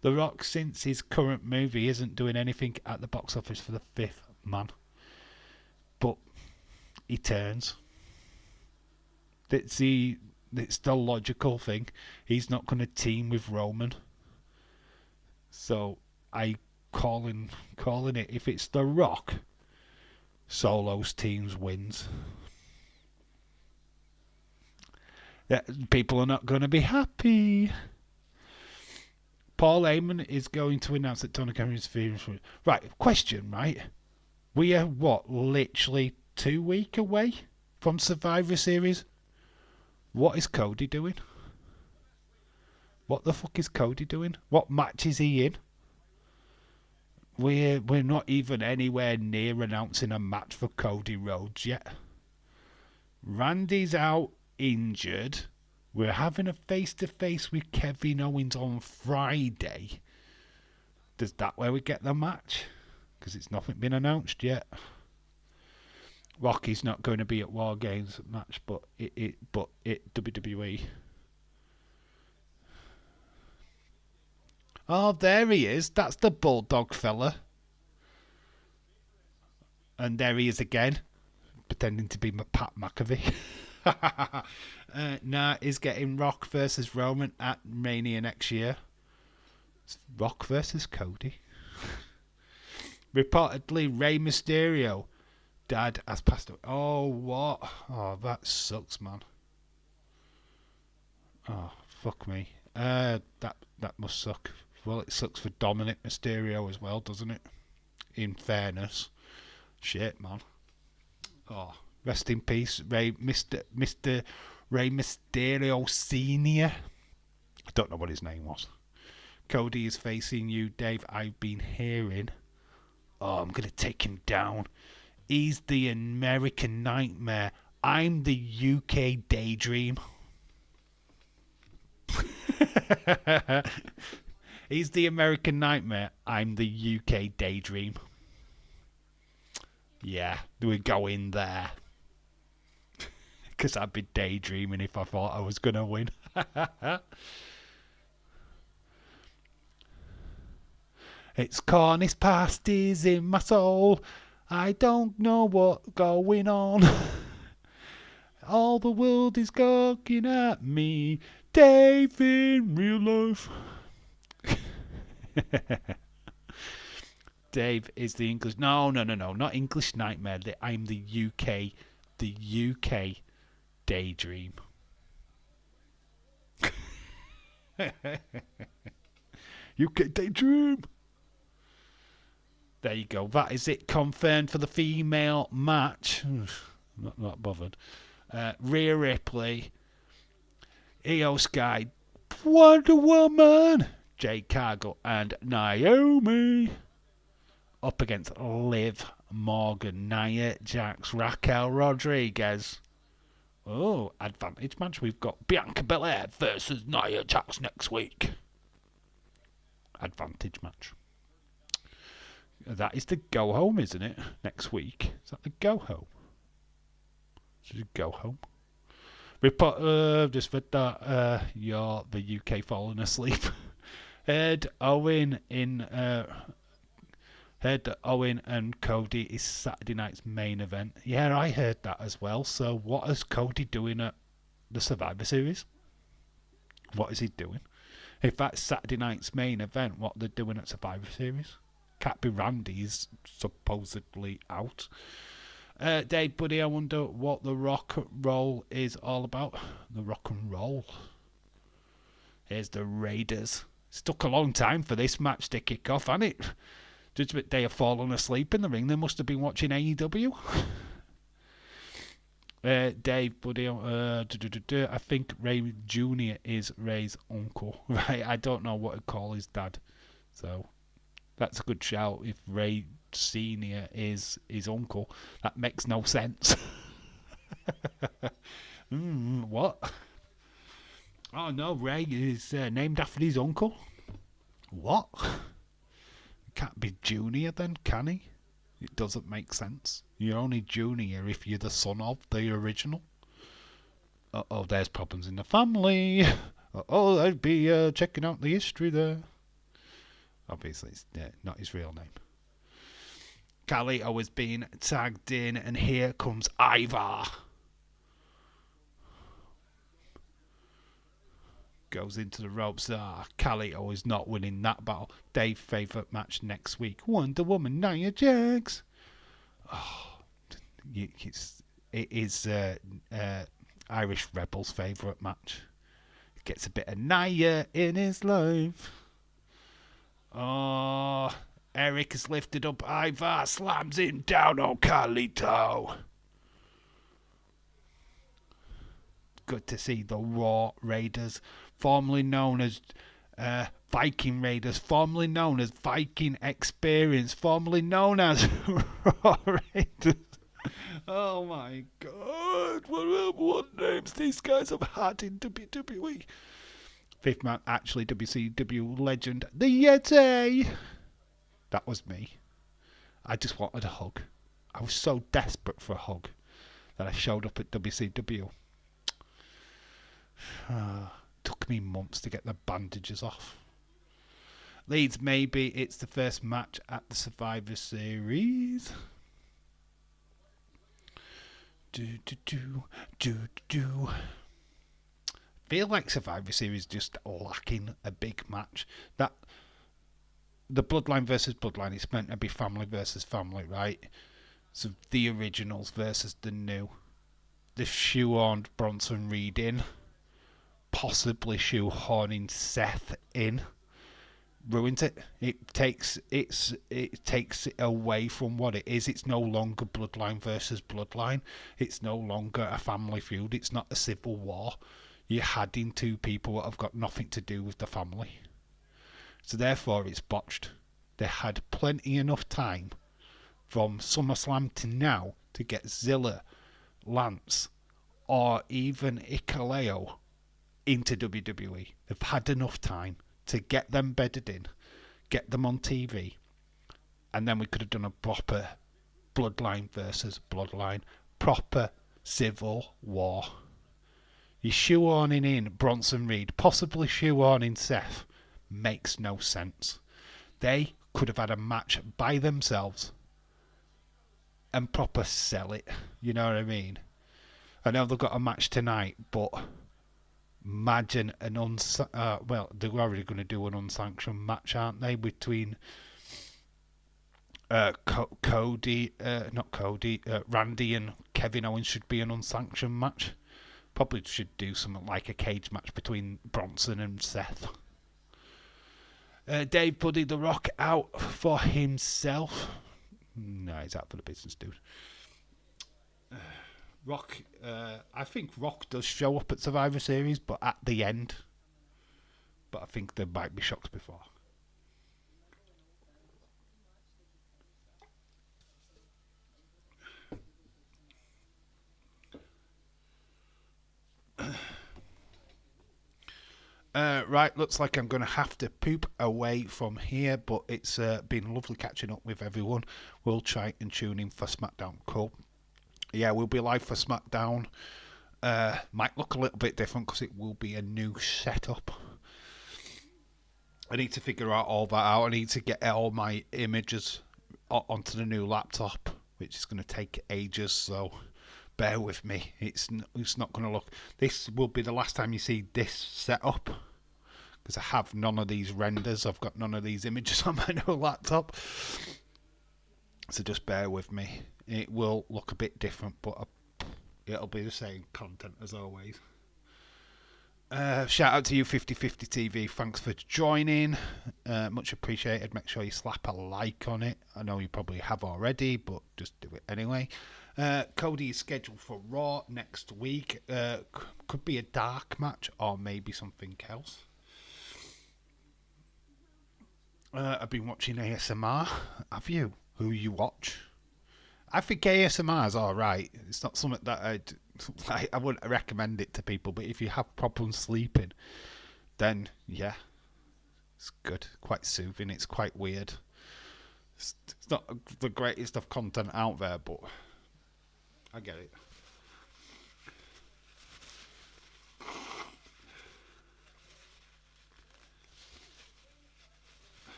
Speaker 1: The Rock, since his current movie, isn't doing anything at the box office for the 5th man. But he turns. It's the logical thing. He's not going to team with Roman. So I calling it. If it's The Rock, Solo's teams wins. People are not going to be happy. Paul Heyman is going to announce that Tony Khan is fearing for it. Right, question, right? We are, literally 2 weeks away from Survivor Series? What is Cody doing? What the fuck is Cody doing? What match is he in? We're not even anywhere near announcing a match for Cody Rhodes yet. Randy's out injured. We're having a face-to-face with Kevin Owens on Friday. Is that where we get the match? Because it's nothing been announced yet. Rocky's not going to be at War Games match, but it WWE. Oh, there he is. That's the Bulldog fella. And there he is again, pretending to be Pat McAfee. He's getting Rock versus Roman at Mania next year. It's Rock versus Cody. Reportedly, Rey Mysterio, Dad has passed away. Oh, what? Oh, that sucks, man. Oh, fuck me. That must suck. Well, it sucks for Dominic Mysterio as well, doesn't it? In fairness. Shit, man. Oh, rest in peace, Mr. Rey Mysterio Senior. I don't know what his name was. Cody is facing you, Dave. I've been hearing. Oh, I'm gonna take him down. He's the American Nightmare. I'm the UK Daydream. He's the American Nightmare. I'm the UK Daydream. Yeah, we go in there. Because I'd be daydreaming if I thought I was going to win. It's Cornish pasties in my soul. I don't know what's going on. All the world is gawking at me. Dave in real life. Dave is the English. No, not English Nightmare. I'm the UK Daydream. UK Daydream. There you go. That is it. Confirmed for the female match. Not bothered. Rhea Ripley, Io Sky, Wonder Woman, Jade Cargill, and Naomi up against Liv Morgan, Nia Jax, Raquel Rodriguez. Oh, advantage match. We've got Bianca Belair versus Nia Jax next week. Advantage match. That is the go home, isn't it? Next week. Is that the go home? Just go home. Report just for that you're the UK falling asleep. Heard Owen and Cody is Saturday night's main event. Yeah, I heard that as well. So what is Cody doing at the Survivor Series? What is he doing? If that's Saturday night's main event, what they're doing at Survivor Series? Can't be Randy's supposedly out. Dave, buddy, I wonder what the rock roll is all about. The rock and roll. Here's the Raiders. It's took a long time for this match to kick off, hasn't it? Judgment Day have fallen asleep in the ring. They must have been watching AEW. Dave, buddy, I think Ray Jr. is Ray's uncle. Right, I don't know what to call his dad. So that's a good shout. If Ray Senior is his uncle, that makes no sense. What? Oh no, Ray is named after his uncle. What? Can't be Junior then, can he? It doesn't make sense. You're only Junior if you're the son of the original. Uh-oh, there's problems in the family. Uh-oh, I'd be checking out the history there. Obviously, it's not his real name. Carlito is being tagged in, and here comes Ivar. Goes into the ropes. Carlito is not winning that battle. Dave's favourite match next week. Wonder Woman, Nia Jax. Oh, it is Irish Rebel's favourite match. Gets a bit of Nia in his life. Oh, Eric has lifted up Ivar, slams him down on Carlito. Good to see the Raw Raiders, formerly known as Viking Raiders, formerly known as Viking Experience, formerly known as Raw Raiders. Oh my God, what names these guys have had in WWE. Fifth man, actually WCW legend, the Yeti. That was me. I just wanted a hug. I was so desperate for a hug that I showed up at WCW. Took me months to get the bandages off. Leeds, maybe it's the first match at the Survivor Series. Feel like Survivor Series just lacking a big match. That the Bloodline versus Bloodline is meant to be family versus family, right? So the originals versus the new. The shoehorned Bronson Reed in. possibly shoehorning Seth in ruins it. It takes it away from what it is. It's no longer Bloodline versus Bloodline. It's no longer a family feud. It's not a civil war. You're adding two people that have got nothing to do with the family. So therefore it's botched. They had plenty enough time from SummerSlam to now to get Zilla, Lance, or even Hikuleo into WWE. They've had enough time to get them bedded in, get them on TV, and then we could have done a proper Bloodline versus Bloodline, proper civil war. You're shoehorning in Bronson Reed, possibly shoehorning Seth, makes no sense. They could have had a match by themselves and proper sell it. You know what I mean? I know they've got a match tonight, but imagine an well, they're already going to do an unsanctioned match, aren't they? Between Randy and Kevin Owens should be an unsanctioned match. Probably should do something like a cage match between Bronson and Seth. Dave Buddy the Rock out for himself. No, he's out for the business, dude. Rock, I think Rock does show up at Survivor Series, but at the end. But I think there might be shocks before. Right, looks like I'm going to have to poop away from here, but it's been lovely catching up with everyone. We'll try and tune in for Smackdown. Cool. Yeah, we'll be live for Smackdown. Might look a little bit different because it will be a new setup. I need to figure all that out. I need to get all my images onto the new laptop, which is going to take ages, so bear with me. It's not going to look... This will be the last time you see this setup, because I have none of these renders. I've got none of these images on my new laptop. So just bear with me. It will look a bit different, but it'll be the same content as always. Shout out to you, 50/50 TV. Thanks for joining. Much appreciated. Make sure you slap a like on it. I know you probably have already, but just do it anyway. Cody is scheduled for Raw next week. Could be a dark match or maybe something else. I've been watching ASMR. Have you? Who you watch? I think ASMR is alright. It's not something that I wouldn't recommend it to people, but if you have problems sleeping, then yeah, it's good. Quite soothing. It's quite weird. It's not the greatest of content out there, but I get it.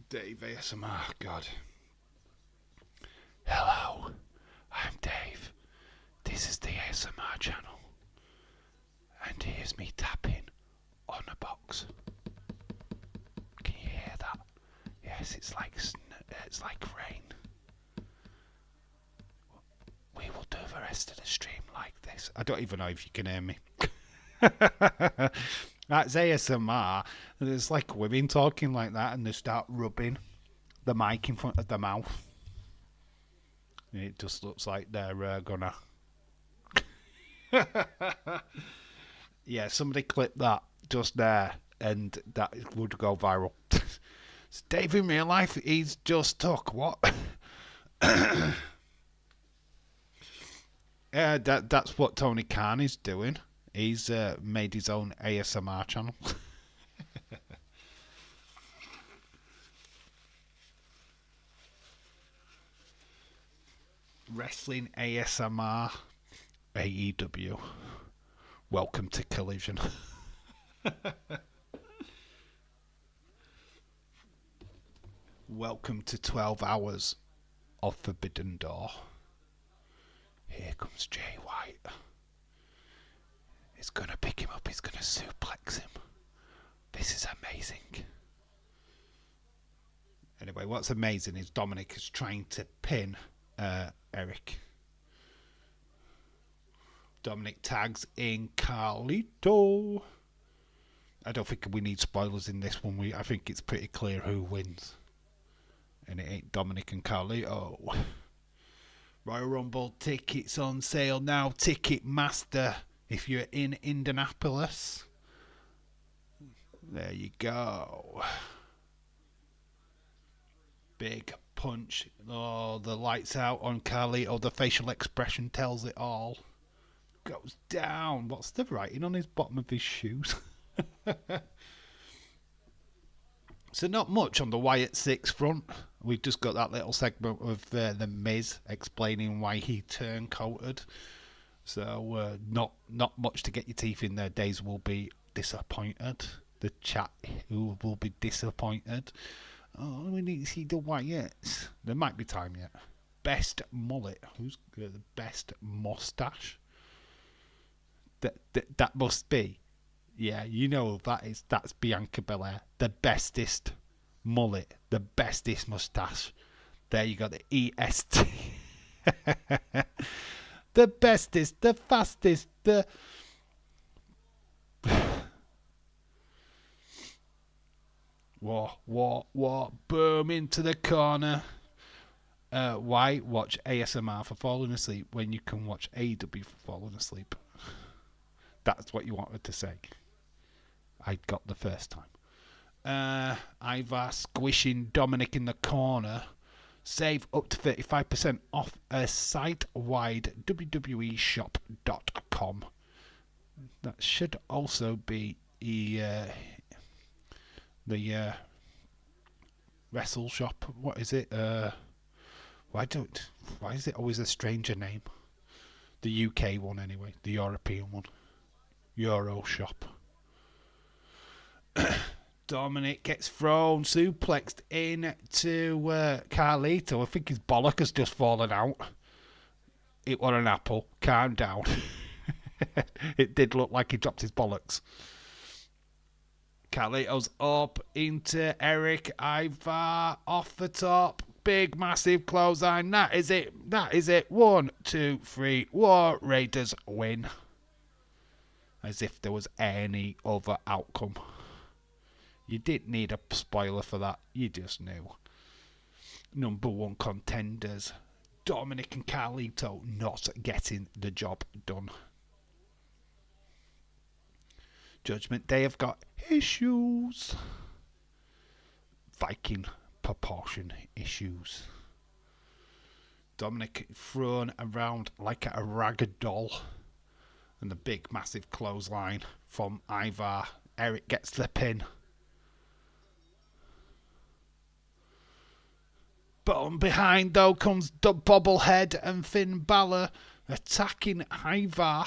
Speaker 1: Dave ASMR, God. Hello, I'm Dave. This is the ASMR channel. And here's me tapping on a box. Can you hear that? Yes, it's like rain. We will do the rest of the stream like this. I don't even know if you can hear me. That's ASMR. There's like women talking like that and they start rubbing the mic in front of their mouth. And it just looks like they're gonna... Yeah, somebody clip that just there and that would go viral. Dave in real life, he's just took what? Yeah, that's what Tony Khan is doing. He's made his own ASMR channel. Wrestling ASMR AEW. Welcome to Collision. Welcome to 12 hours of Forbidden Door. Here comes Jay White. He's going to pick him up. He's going to suplex him. This is amazing. Anyway, what's amazing is Dominic is trying to pin Eric. Dominic tags in Carlito. I don't think we need spoilers in this one. I think it's pretty clear who wins. And it ain't Dominic and Carlito. Royal Rumble tickets on sale now. Ticketmaster. If you're in Indianapolis. There you go. Big punch. Oh, the lights out on Carlito. The facial expression tells it all. Goes down. What's the writing on his bottom of his shoes? So not much on the Wyatt 6 front. We've just got that little segment of the Miz explaining why he turncoated. So not much to get your teeth in there. Days will be disappointed. The chat who will be disappointed. Oh, we need to see the Wyatts. There might be time yet. Best mullet. Who's got the best mustache? That must be. Yeah, you know who that is. That's Bianca Belair. The bestest mullet. The bestest mustache. There you go. The EST. The bestest. The fastest. The... What? Boom into the corner. Why watch ASMR for falling asleep when you can watch AEW for falling asleep? That's what you wanted to say. I got the first time. Ivar squishing Dominic in the corner. Save up to 35% off a site-wide WWEshop.com. That should also be the Wrestle Shop. What is it? Why is it always a stranger name? The UK one anyway. The European one. Euro Shop. Dominic gets thrown, suplexed into Carlito. I think his bollock has just fallen out. It was an apple. Calm down. It did look like he dropped his bollocks. Carlito's up into Eric. Ivar off the top. Big, massive clothesline. That is it. 1, 2, 3. War Raiders win. As if there was any other outcome. You didn't need a spoiler for that. You just knew. Number 1 contenders. Dominic and Carlito not getting the job done. Judgment Day have got issues. Viking proportion issues. Dominic thrown around like a rag doll. And the big massive clothesline from Ivar. Eric gets the pin. But on behind though comes the Bobblehead and Finn Balor attacking Ivar.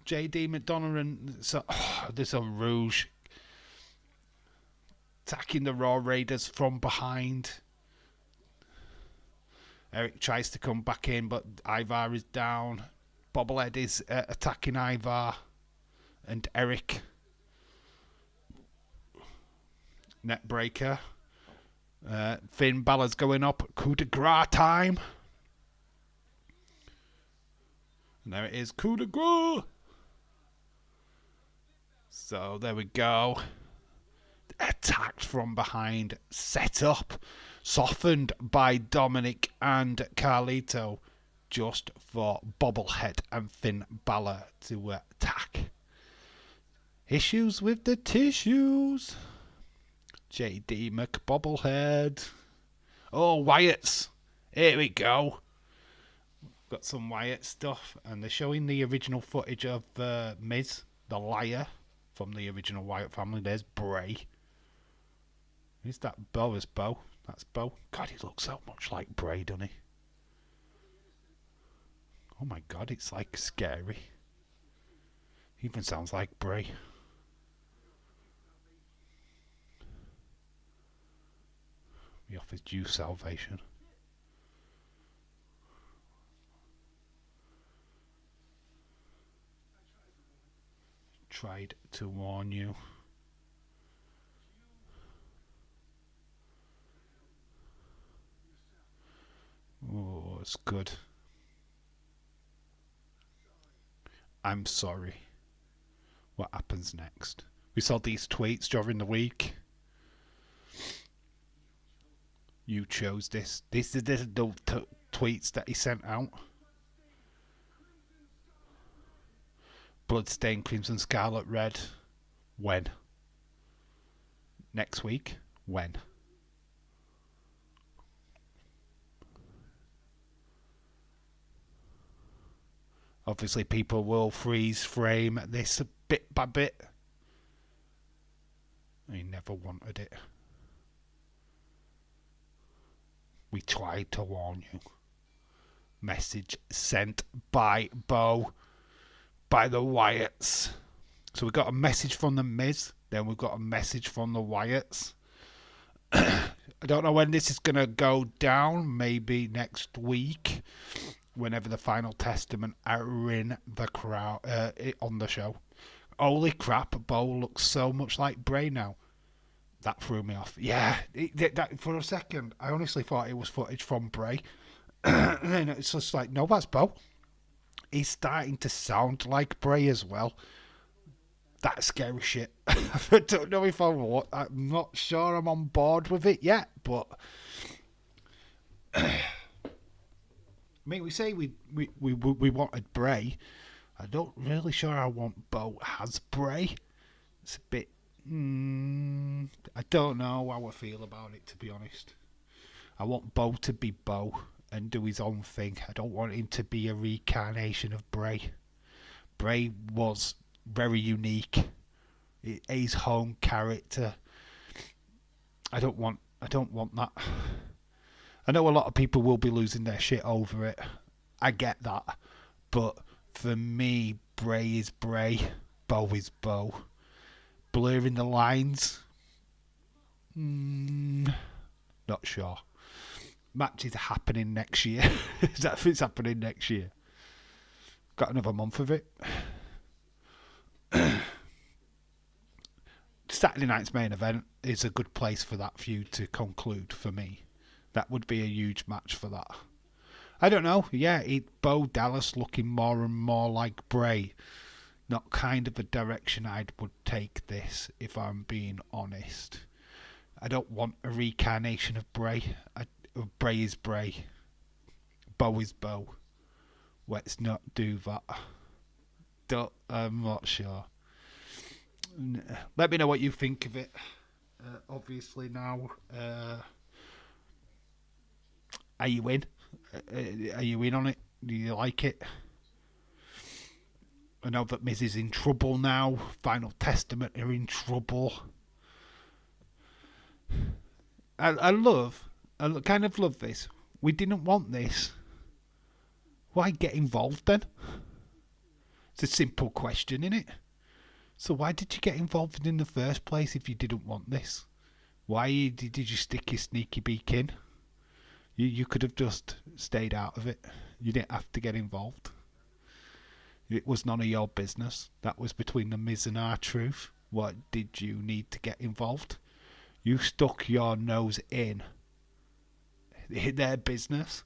Speaker 1: JD McDonough and there's a Rouge attacking the Raw Raiders from behind. Eric tries to come back in, but Ivar is down. Bobblehead is attacking Ivar and Eric. Neckbreaker. Finn Balor's going up. Coup de grace time. And there it is. Coup de grace. So there we go. Attacked from behind. Set up. Softened by Dominic and Carlito. Just for Bobblehead and Finn Balor to attack. Issues with the tissues. JD McBobblehead. Oh, Wyatt's. Here we go. Got some Wyatt stuff. And they're showing the original footage of Miz, the liar, from the original Wyatt family. There's Bray. Is that Bo? Is Bo? That's Bo. God, he looks so much like Bray, doesn't he? Oh my God, it's like scary. Even sounds like Bray. He offers due salvation. Tried to warn you. Oh, it's good. I'm sorry. What happens next? We saw these tweets during the week. You chose this. This is the tweets that he sent out. Bloodstained Crimson Scarlet Red. When? Next week? When? Obviously, people will freeze frame this bit by bit. He never wanted it. We tried to warn you. Message sent by Bo, by the Wyatts. So we got a message from the Miz, then we've got a message from the Wyatts. I don't know when this is going to go down. Maybe next week, whenever the Final Testament are in the crowd on the show. Holy crap! Bo looks so much like Bray now. That threw me off. Yeah, that for a second, I honestly thought it was footage from Bray. And then it's just like, no, that's Bo. He's starting to sound like Bray as well. That's scary shit. I don't know if I'm not sure I'm on board with it yet, but I mean, we say we wanted Bray. I'm not really sure I want Bo as Bray. It's a bit. I don't know how I feel about it, to be honest. I want Bo to be Bo and do his own thing. I don't want him to be a reincarnation of Bray. Bray was very unique. His home character. I don't want that. I know a lot of people will be losing their shit over it. I get that. But for me, Bray is Bray. Bo is Bo. Blurring the lines. Not sure. Matches are happening next year. Is that if it's happening next year? Got another month of it. Saturday night's main event is a good place for that feud to conclude for me. That would be a huge match for that. I don't know. Yeah, Bo Dallas looking more and more like Bray. Not kind of a direction I would take this, if I'm being honest. I don't want a reincarnation of Bray. Bray is Bray. Bo is Bo. Let's not do that. I'm not sure. Let me know what you think of it. Obviously now, are you in? Are you in on it? Do you like it? I know that Miz is in trouble now. Final Testament are in trouble. I kind of love this. We didn't want this. Why get involved then? It's a simple question, isn't it? So why did you get involved in the first place if you didn't want this? Why did you stick your sneaky beak in? You could have just stayed out of it. You didn't have to get involved. It was none of your business. That was between the Miz and R-Truth. What did you need to get involved? You stuck your nose in their business.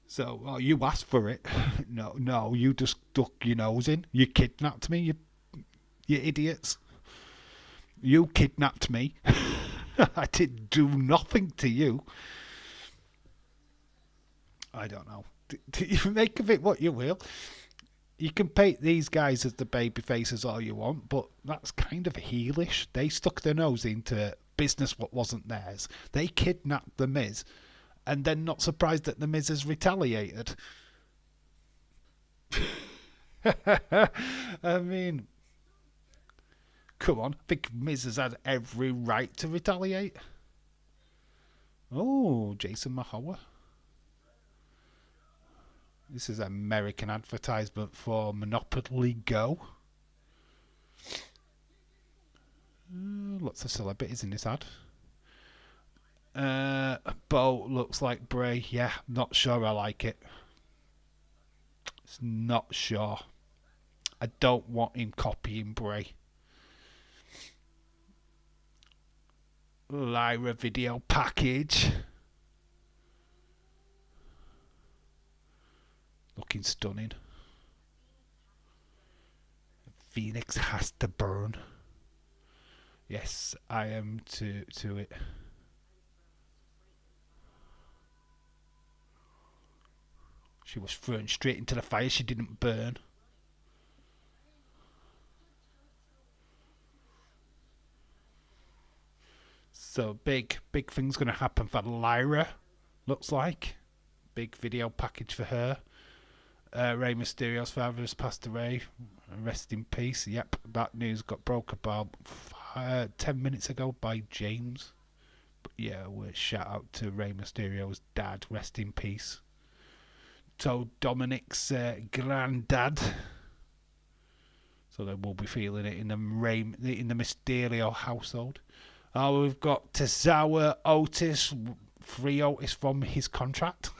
Speaker 1: So, you asked for it. No, you just stuck your nose in. You kidnapped me, you idiots. You kidnapped me. I did do nothing to you. I don't know. You make of it what you will. You can paint these guys as the baby faces all you want, but that's kind of heelish. They stuck their nose into business what wasn't theirs. They kidnapped the Miz, and then not surprised that the Miz has retaliated. I mean, come on. I think Miz has had every right to retaliate. Oh, Jason Mahowa. This is an American advertisement for Monopoly Go. Lots of celebrities in this ad. Bo looks like Bray. Yeah, not sure I like it. It's not sure. I don't want him copying Bray. Lyra video package. Looking stunning. Phoenix has to burn. Yes, I am to it. She was thrown straight into the fire. She didn't burn. So big things going to happen for Lyra. Looks like big video package for her. Rey Mysterio's father has passed away. Rest in peace. Yep, that news got broke about 10 minutes ago by James. But yeah, shout out to Rey Mysterio's dad. Rest in peace. So Dominic's granddad. So they will be feeling it in the Mysterio household. We've got Tozawa Otis. Free Otis from his contract.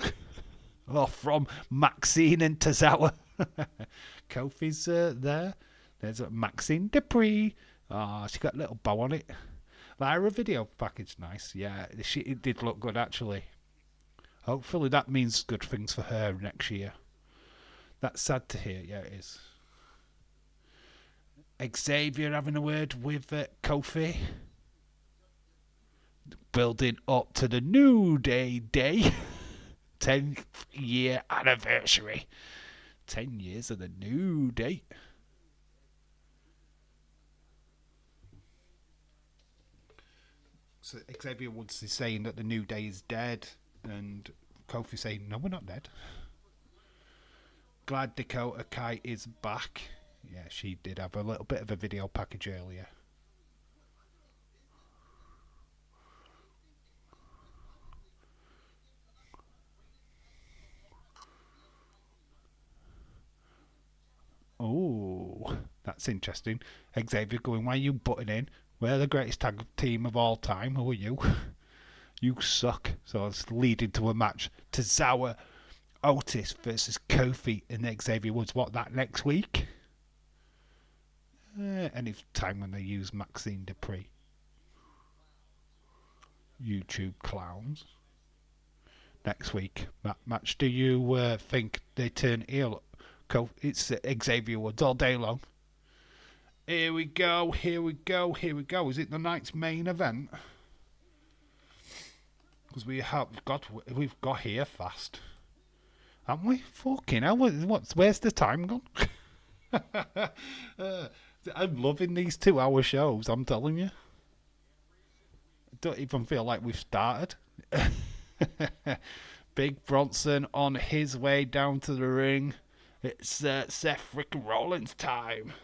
Speaker 1: Or from Maxine and Tozawa. Kofi's there. There's Maxine Dupree. She got a little bow on it. Lyra video package, nice. Yeah, it did look good actually. Hopefully that means good things for her next year. That's sad to hear. Yeah, it is. Xavier having a word with Kofi. Building up to the New Day. 10th year anniversary. 10 years of the New Day. So Xavier Woods is saying that the New Day is dead, and Kofi saying, no, we're not dead. Glad Dakota Kai is back. Yeah, she did have a little bit of a video package earlier. Oh, that's interesting. Xavier going, why are you butting in? We're the greatest tag team of all time. Who are you? You suck. So it's leading to a match. Tozawa Otis versus Kofi and Xavier Woods. What, that next week? Any time when they use Maxine Dupree. YouTube clowns. Next week. That match. Do you think they turn heel? It's Xavier Woods all day long. Here we go. Is it the night's main event? Because we've got here fast, haven't we? Fucking hell! Where's the time gone? I'm loving these 2-hour shows. I'm telling you. I don't even feel like we've started. Big Bronson on his way down to the ring. It's Seth frickin' Rollins time.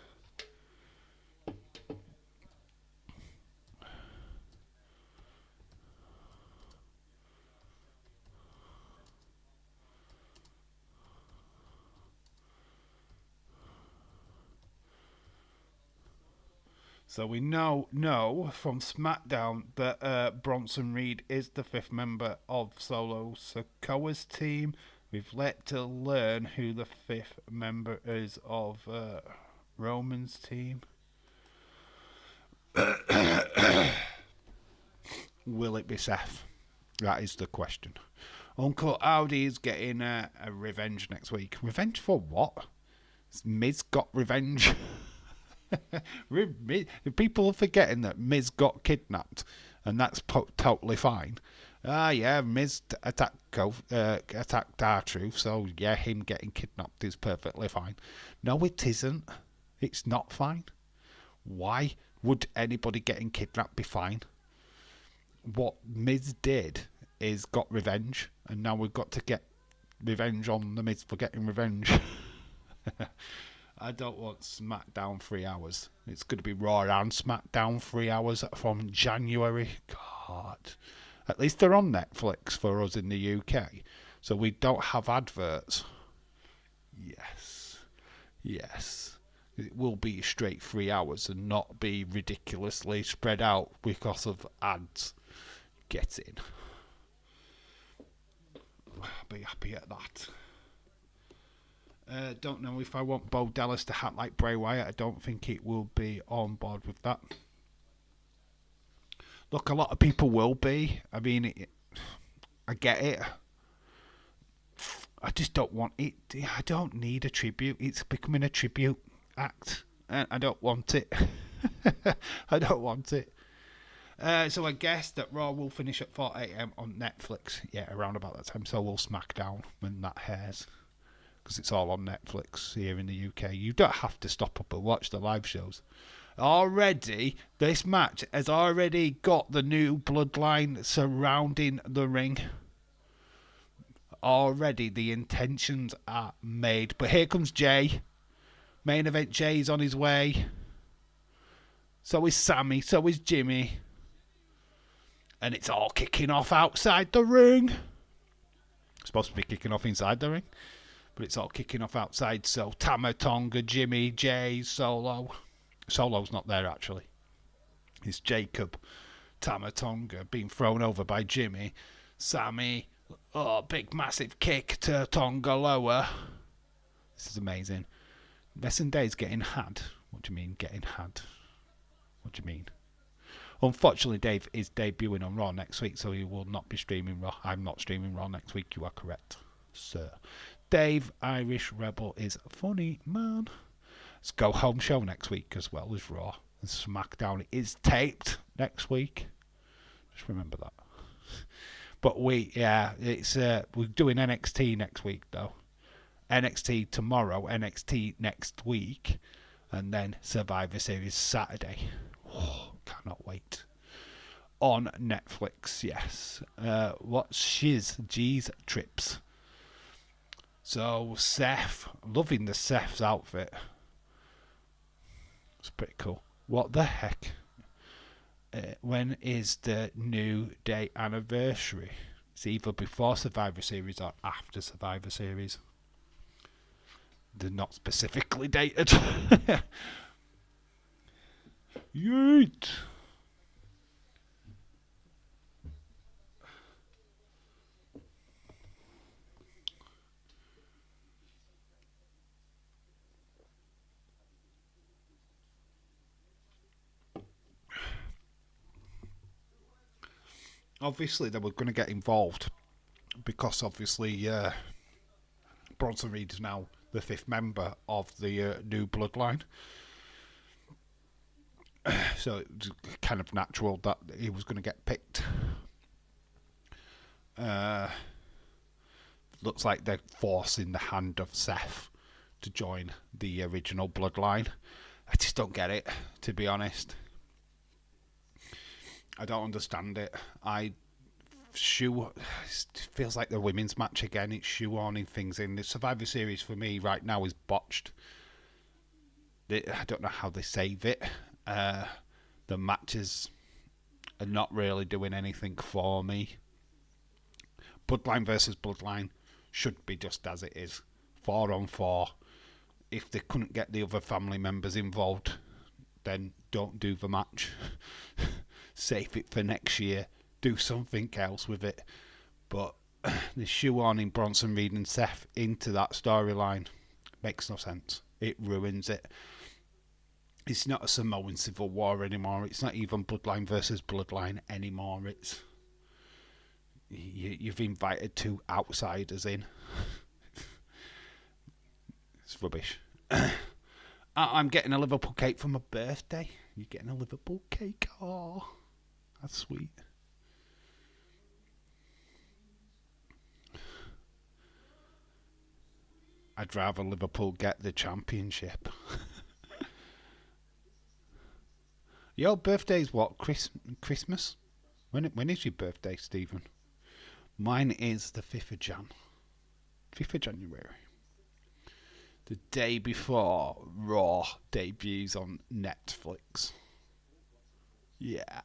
Speaker 1: So we know from Smackdown that Bronson Reed is the 5th member of Solo Sikoa's team. We've yet to learn who the 5th member is of Roman's team. Will it be Seth? That is the question. Uncle Audi is getting a revenge next week. Revenge for what? Miz got revenge. People are forgetting that Miz got kidnapped, and that's totally fine. Yeah, Miz attacked R-Truth, so yeah, him getting kidnapped is perfectly fine. No, it isn't. It's not fine. Why would anybody getting kidnapped be fine? What Miz did is got revenge, and now we've got to get revenge on the Miz for getting revenge. I don't want SmackDown 3 hours. It's going to be Raw and SmackDown 3 hours from January. God. At least they're on Netflix for us in the UK. So we don't have adverts. Yes. It will be straight 3 hours and not be ridiculously spread out because of ads. Get in. I'll be happy at that. Don't know if I want Bo Dallas to hat like Bray Wyatt. I don't think it will be on board with that. Look, a lot of people will be. I mean, I get it. I just don't want it. I don't need a tribute. It's becoming a tribute act. and I don't want it. I don't want it. So I guess that Raw will finish at 4 a.m. on Netflix. Yeah, around about that time. So will Smackdown when that airs, because it's all on Netflix here in the UK. You don't have to stop up and watch the live shows. Already, this match has already got the new Bloodline surrounding the ring. Already the intentions are made. But here comes Jay. Main event Jay's on his way. So is Sammy. So is Jimmy. And it's all kicking off outside the ring. It's supposed to be kicking off inside the ring. But it's all kicking off outside. So Tama Tonga, Jimmy, Jay, Solo. Solo's not there actually. It's Jacob. Tama Tonga being thrown over by Jimmy. Sammy. Oh, big massive kick to Tonga lower. This is amazing. Lesson Day's getting had. What do you mean getting had? What do you mean? Unfortunately, Dave is debuting on Raw next week, so he will not be streaming Raw. I'm not streaming Raw next week. You are correct, sir. Dave, Irish Rebel, is funny, man. Let's go home show next week as well as Raw. And SmackDown is taped next week. Just remember that. But we're doing NXT next week though. NXT tomorrow, NXT next week, and then Survivor Series Saturday. Oh, cannot wait. On Netflix, yes. What's G's trips? So Seth, loving the Seth's outfit. It's pretty cool. What the heck? When is the New Day anniversary? It's either before Survivor Series or after Survivor Series. They're not specifically dated. Yeet. Obviously, they were going to get involved because obviously Bronson Reed is now the 5th member of the new Bloodline. So it was kind of natural that he was going to get picked. Looks like they're forcing the hand of Seth to join the original Bloodline. I just don't get it, to be honest. I don't understand it. It feels like the women's match again. It's shoehorning things in. The Survivor Series for me right now is botched. I don't know how they save it. The matches are not really doing anything for me. Bloodline versus Bloodline should be just as it is. 4 on 4. If they couldn't get the other family members involved, then don't do the match. Save it for next year. Do something else with it. But the shoehorning Bronson Reed and Seth into that storyline makes no sense. It ruins it. It's not a Samoan Civil War anymore. It's not even Bloodline versus Bloodline anymore. It's you've invited 2 outsiders in. It's rubbish. I'm getting a Liverpool cake for my birthday. You're getting a Liverpool cake? Oh, that's sweet. I'd rather Liverpool get the championship. Your birthday's what? Christmas? When is your birthday, Stephen? Mine is the 5th of Jan. 5th of January. The day before Raw debuts on Netflix. Yeah.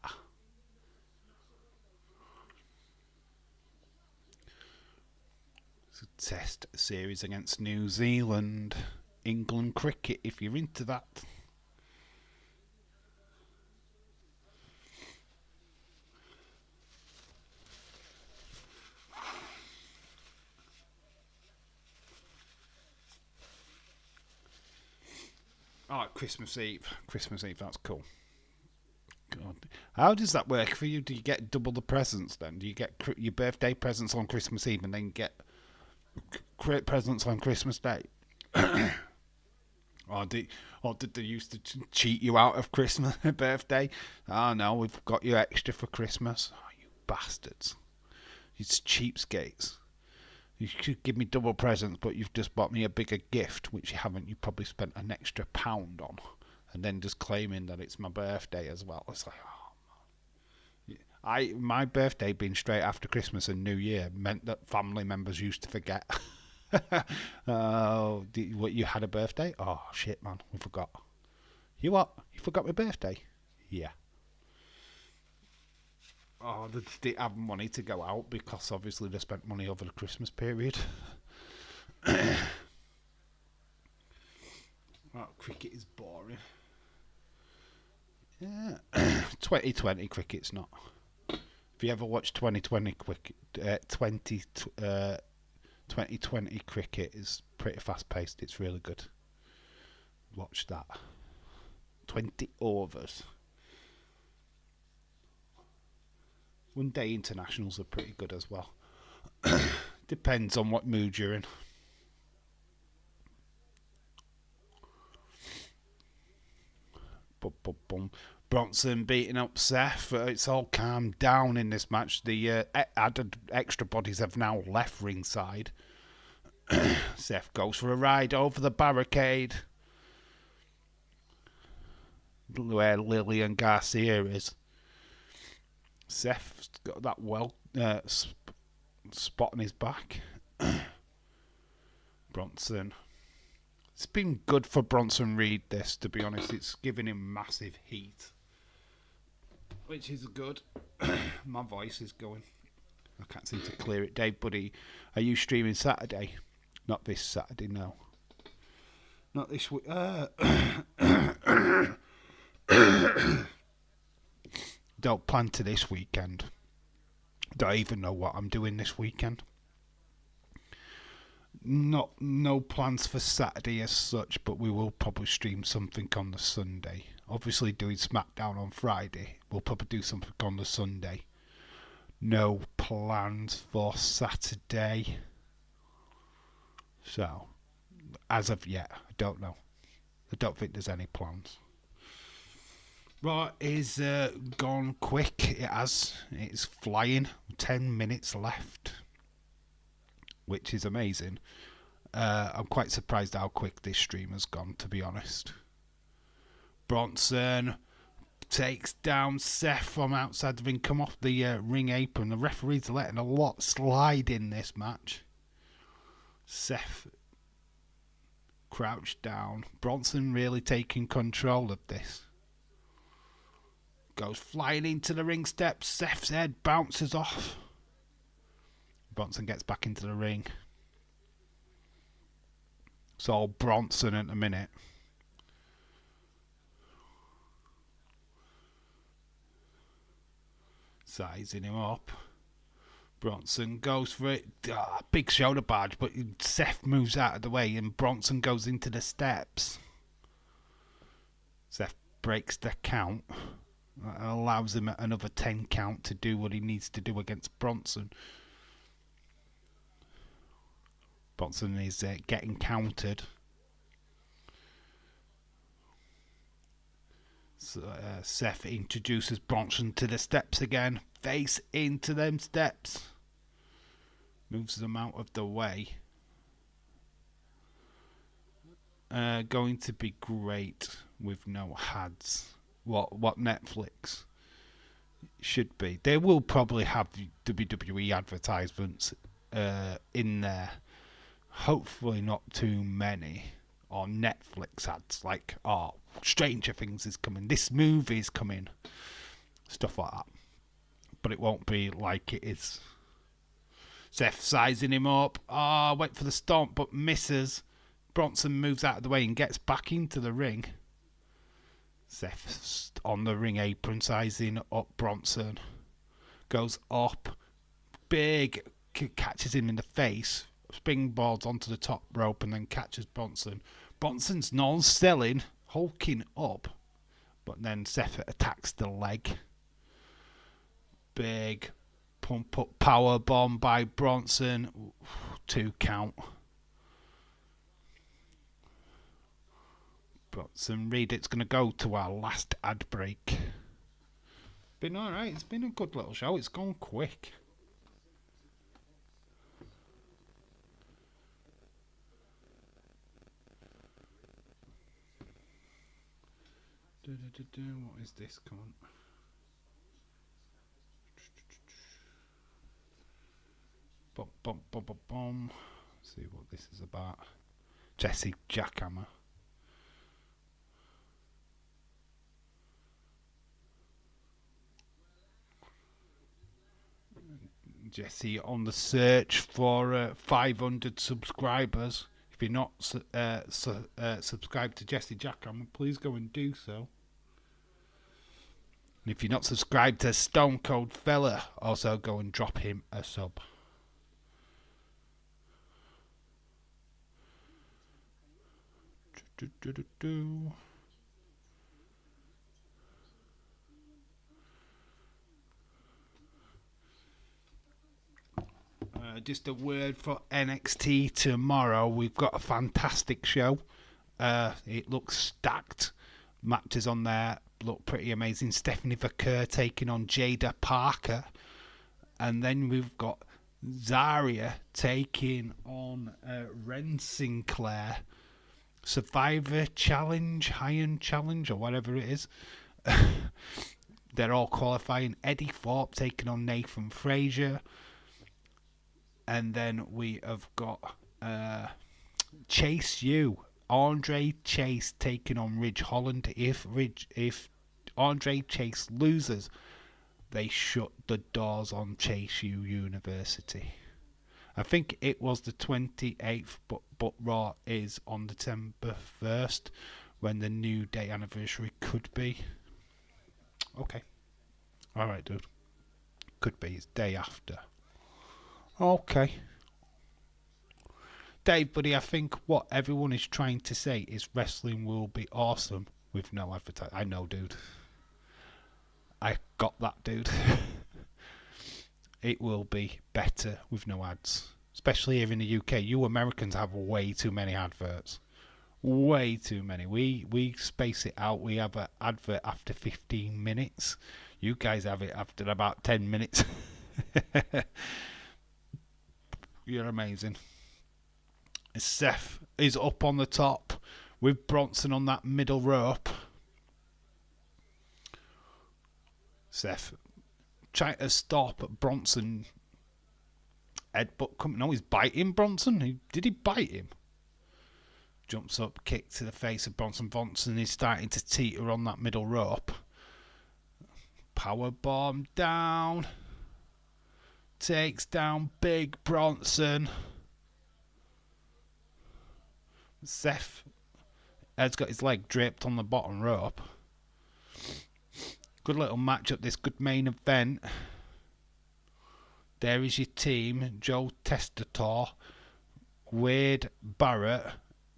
Speaker 1: It's a test series against New Zealand. England cricket, if you're into that. Oh, Christmas Eve. Christmas Eve, that's cool. God. How does that work for you? Do you get double the presents then? Do you get your birthday presents on Christmas Eve and then get presents on Christmas Day? Or did they used to cheat you out of Christmas birthday? Oh no, we've got you extra for Christmas. Oh, you bastards. It's cheapskates. You should give me double presents, but you've just bought me a bigger gift, which you haven't. You probably spent an extra £1 on. And then just claiming that it's my birthday as well. It's like, oh, my birthday being straight after Christmas and New Year meant that family members used to forget. What, you had a birthday? Oh shit, man, we forgot. You what? You forgot my birthday? Yeah. Oh, they didn't have money to go out because obviously they spent money over the Christmas period. Oh, cricket is boring. Yeah, 2020 cricket's not. If you ever watch 2020 cricket, 2020 cricket is pretty fast paced. It's really good. Watch that. 20 overs. One day internationals are pretty good as well. Depends on what mood you're in. Boom, boom, boom. Bronson beating up Seth. It's all calmed down in this match. The added extra bodies have now left ringside. Seth goes for a ride over the barricade where Lillian Garcia is. Seth's got that spot on his back. Bronson. It's been good for Bronson Reed, this, to be honest. It's giving him massive heat, which is good. My voice is going. I can't seem to clear it. Dave, buddy, are you streaming Saturday? Not this Saturday, no. Not this week. Don't plan to this weekend. Don't even know what I'm doing this weekend. No plans for Saturday as such, but we will probably stream something on the Sunday. Obviously doing Smackdown on Friday. We'll probably do something on the Sunday. No plans for Saturday. So, as of yet, I don't know. I don't think there's any plans. Raw is gone quick. It has. It's flying. 10 minutes left, which is amazing. I'm quite surprised how quick this stream has gone, to be honest. Bronson takes down Seth from outside the ring, come off the ring apron. The referee's letting a lot slide in this match. Seth crouched down. Bronson really taking control of this. Goes flying into the ring steps. Seth's head bounces off. Bronson gets back into the ring. It's all Bronson at the minute. Sizing him up. Bronson goes for it. Big shoulder barge, but Seth moves out of the way and Bronson goes into the steps. Seth breaks the count. That allows him another 10 count to do what he needs to do against Bronson. Bronson is getting countered. So, Seth introduces Bronson to the steps again. Face into them steps. Moves them out of the way. Going to be great with no ads. What Netflix should be. They will probably have WWE advertisements in there. Hopefully not too many. Or Netflix ads like, oh, Stranger Things is coming, this movie is coming, stuff like that. But it won't be like it is. Seth sizing him up. Wait for the stomp, but misses. Bronson moves out of the way and gets back into the ring. Seth's on the ring apron, sizing up Bronson. Goes up. Big. Catches him in the face. Springboards onto the top rope and then catches Bronson. Bronson's non-selling, hulking up. But then Seth attacks the leg. Big pump up power bomb by Bronson. 2 count. Bronson Reed, it's going to go to our last ad break. Been alright, it's been a good little show, it's gone quick. What is this? Come on. Bum, bum, bum, bum, bum. See what this is about. Jesse Jackhammer. Jesse on the search for 500 subscribers. If you're not subscribed to Jesse Jackhammer, please go and do so. And if you're not subscribed to Stone Cold Fella, also go and drop him a sub. Just a word for NXT tomorrow. We've got a fantastic show. It looks stacked. Matches on there look pretty amazing. Stephanie Vaquer taking on Jada Parker. And then we've got Zarya taking on Ren Sinclair. Survivor Challenge, Iron Challenge, or whatever it is. They're all qualifying. Eddie Thorpe taking on Nathan Frazier. And then we have got Chase U. Andre Chase taking on Ridge Holland. If Andre Chase loses, they shut the doors on Chase U University. I think it was the 28th, but Raw is on December 1st, when the New Day anniversary could be. Okay. Alright, dude. Could be. It's day after. Okay. Dave, buddy, I think what everyone is trying to say is wrestling will be awesome with no advertising. I know, dude. I got that, dude. It will be better with no ads. Especially here in the UK. You Americans have way too many adverts. Way too many. We space it out. We have an advert after 15 minutes. You guys have it after about 10 minutes. You're amazing. Seth is up on the top with Bronson on that middle rope. Seth trying to stop Bronson. Headbutt. No, he's biting Bronson. Did he bite him? Jumps up, kick to the face of Bronson. Bronson is starting to teeter on that middle rope. Powerbomb down. Takes down Big Bronson. Seth has got his leg draped on the bottom rope. Good little matchup, this good main event. There is your team. Joe Testator, Wade Barrett,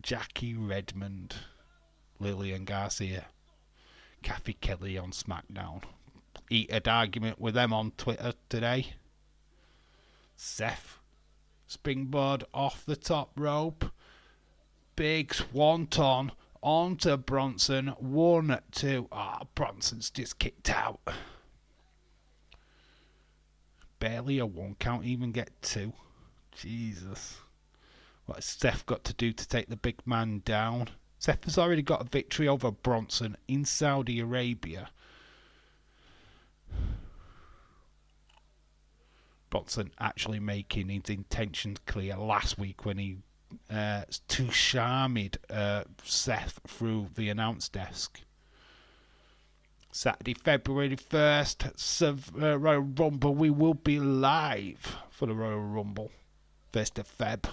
Speaker 1: Jackie Redmond, Lillian Garcia, Kathy Kelly on SmackDown. Heated argument with them on Twitter today. Seth, springboard off the top rope. Big swanton onto Bronson. 1, 2. Bronson's just kicked out. Barely a 1 count, even get 2. Jesus. What has Seth got to do to take the big man down? Seth has already got a victory over Bronson in Saudi Arabia. Bronson actually making his intentions clear last week when he too charmed Seth through the announce desk. Saturday, February 1st, Royal Rumble. We will be live for the Royal Rumble. 1st of Feb.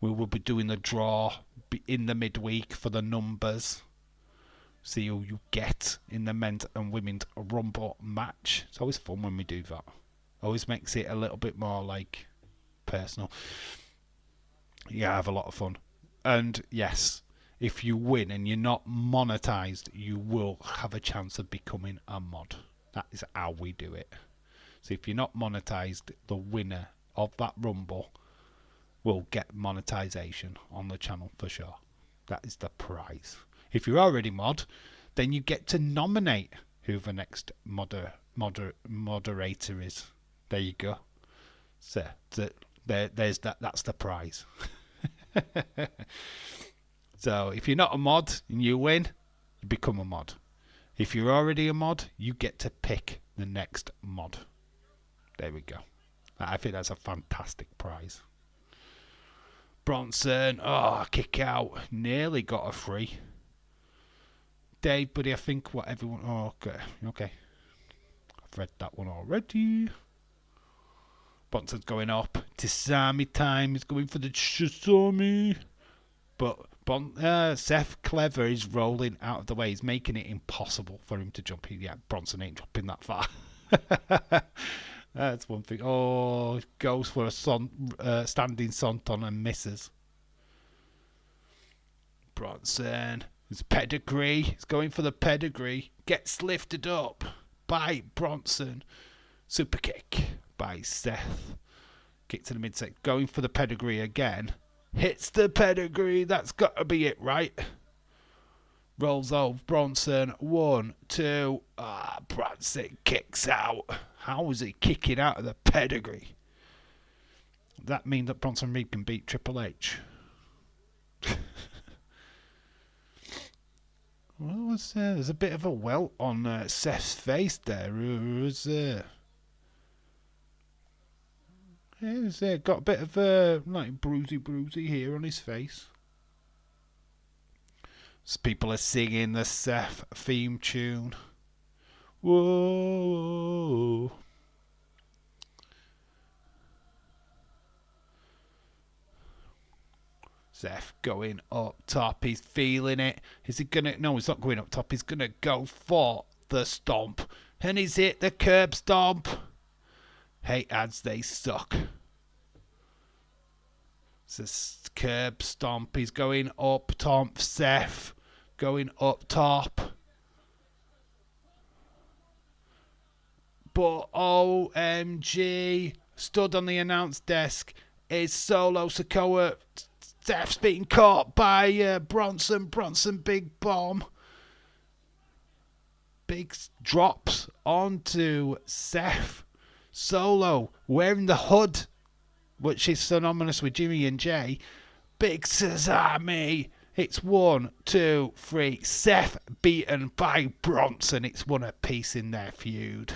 Speaker 1: We will be doing the draw in the midweek for the numbers. See who you get in the men's and women's Rumble match. It's always fun when we do that. Always makes it a little bit more like personal. Yeah, I have a lot of fun. And yes, if you win and you're not monetized, you will have a chance of becoming a mod. That is how we do it. So if you're not monetized, the winner of that Rumble will get monetization on the channel for sure. That is the prize. If you're already mod, then you get to nominate who the next moderator is. There you go. So there's that. That's the prize. So if you're not a mod and you win, you become a mod. If you're already a mod, you get to pick the next mod. There we go. I think that's a fantastic prize. Bronson, kick out. Nearly got a free. Dave, buddy, I think what everyone... Oh, okay. I've read that one already. Bronson's going up. Tisami time. He's going for the Chisami. But Seth Clever is rolling out of the way. He's making it impossible for him to jump. Yeah, Bronson ain't jumping that far. That's one thing. Oh, goes for a standing senton and misses. Bronson. His pedigree. He's going for the pedigree. Gets lifted up by Bronson. Super kick by Seth. Kick to the midsection. Going for the pedigree again. Hits the pedigree. That's got to be it, right? Rolls over Bronson. 1, 2. Bronson kicks out. How is he kicking out of the pedigree? Does that mean that Bronson Reed can beat Triple H? Well, there's a bit of a welt on Seth's face there. He's got a bit of like bruisey here on his face. So people are singing the Seth theme tune. Whoa. Seth going up top. He's feeling it. Is he gonna... No, he's not going up top. He's gonna go for the stomp. And he's hit the curb stomp. Hey, ads, they suck. It's a curb stomp. He's going up top. Seth going up top. But OMG, stood on the announce desk is Solo Sikoa. Seth's being caught by Bronson. Bronson, big bomb. Big drops onto Seth. Solo wearing the hood, which is synonymous with Jimmy and Jay. Big Sesame. It's 1, 2, 3. Seth beaten by Bronson. It's one apiece in their feud.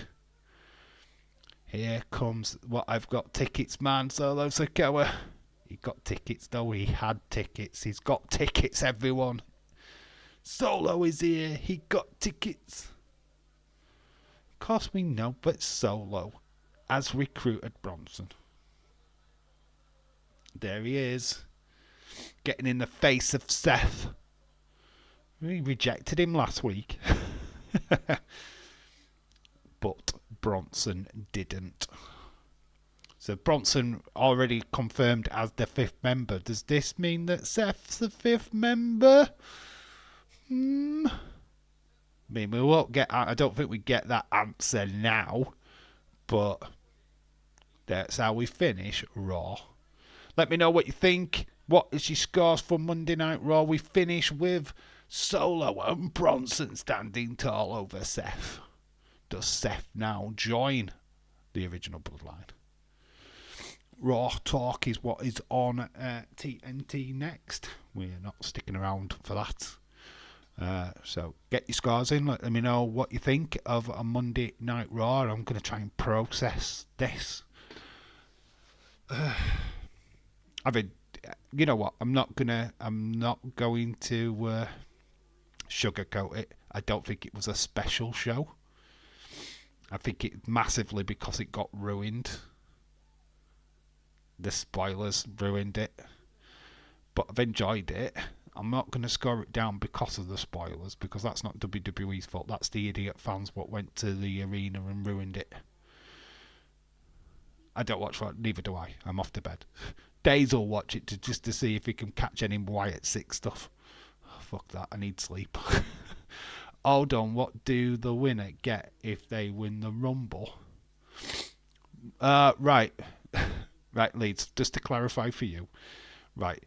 Speaker 1: Here comes what I've got tickets, man. Solo Sikoa. He got tickets, though. He had tickets. He's got tickets, everyone. Solo is here. He got tickets. Of course we know, but Solo has recruited Bronson. There he is. Getting in the face of Seth. We rejected him last week. But Bronson didn't. So Bronson already confirmed as the 5th member. Does this mean that Seth's the 5th member? I mean, we won't get... I don't think we get that answer now. But that's how we finish Raw. Let me know what you think. What is your scores for Monday Night Raw? We finish with Solo and Bronson standing tall over Seth. Does Seth now join the original Bloodline? Raw Talk is what is on TNT next. We're not sticking around for that. So get your scores in. Let me know what you think of a Monday Night Raw. I'm going to try and process this. I mean, you know what? I'm not going to sugarcoat it. I don't think it was a special show. I think it massively because it got ruined. The spoilers ruined it. But I've enjoyed it. I'm not going to score it down because of the spoilers, because that's not WWE's fault. That's the idiot fans what went to the arena and ruined it. I don't watch it, neither do I. I'm off to bed. Days will watch it just to see if he can catch any Wyatt 6 stuff. Oh, fuck that, I need sleep. Hold on, what do the winner get if they win the Rumble? Right. Right, Leeds, just to clarify for you. Right,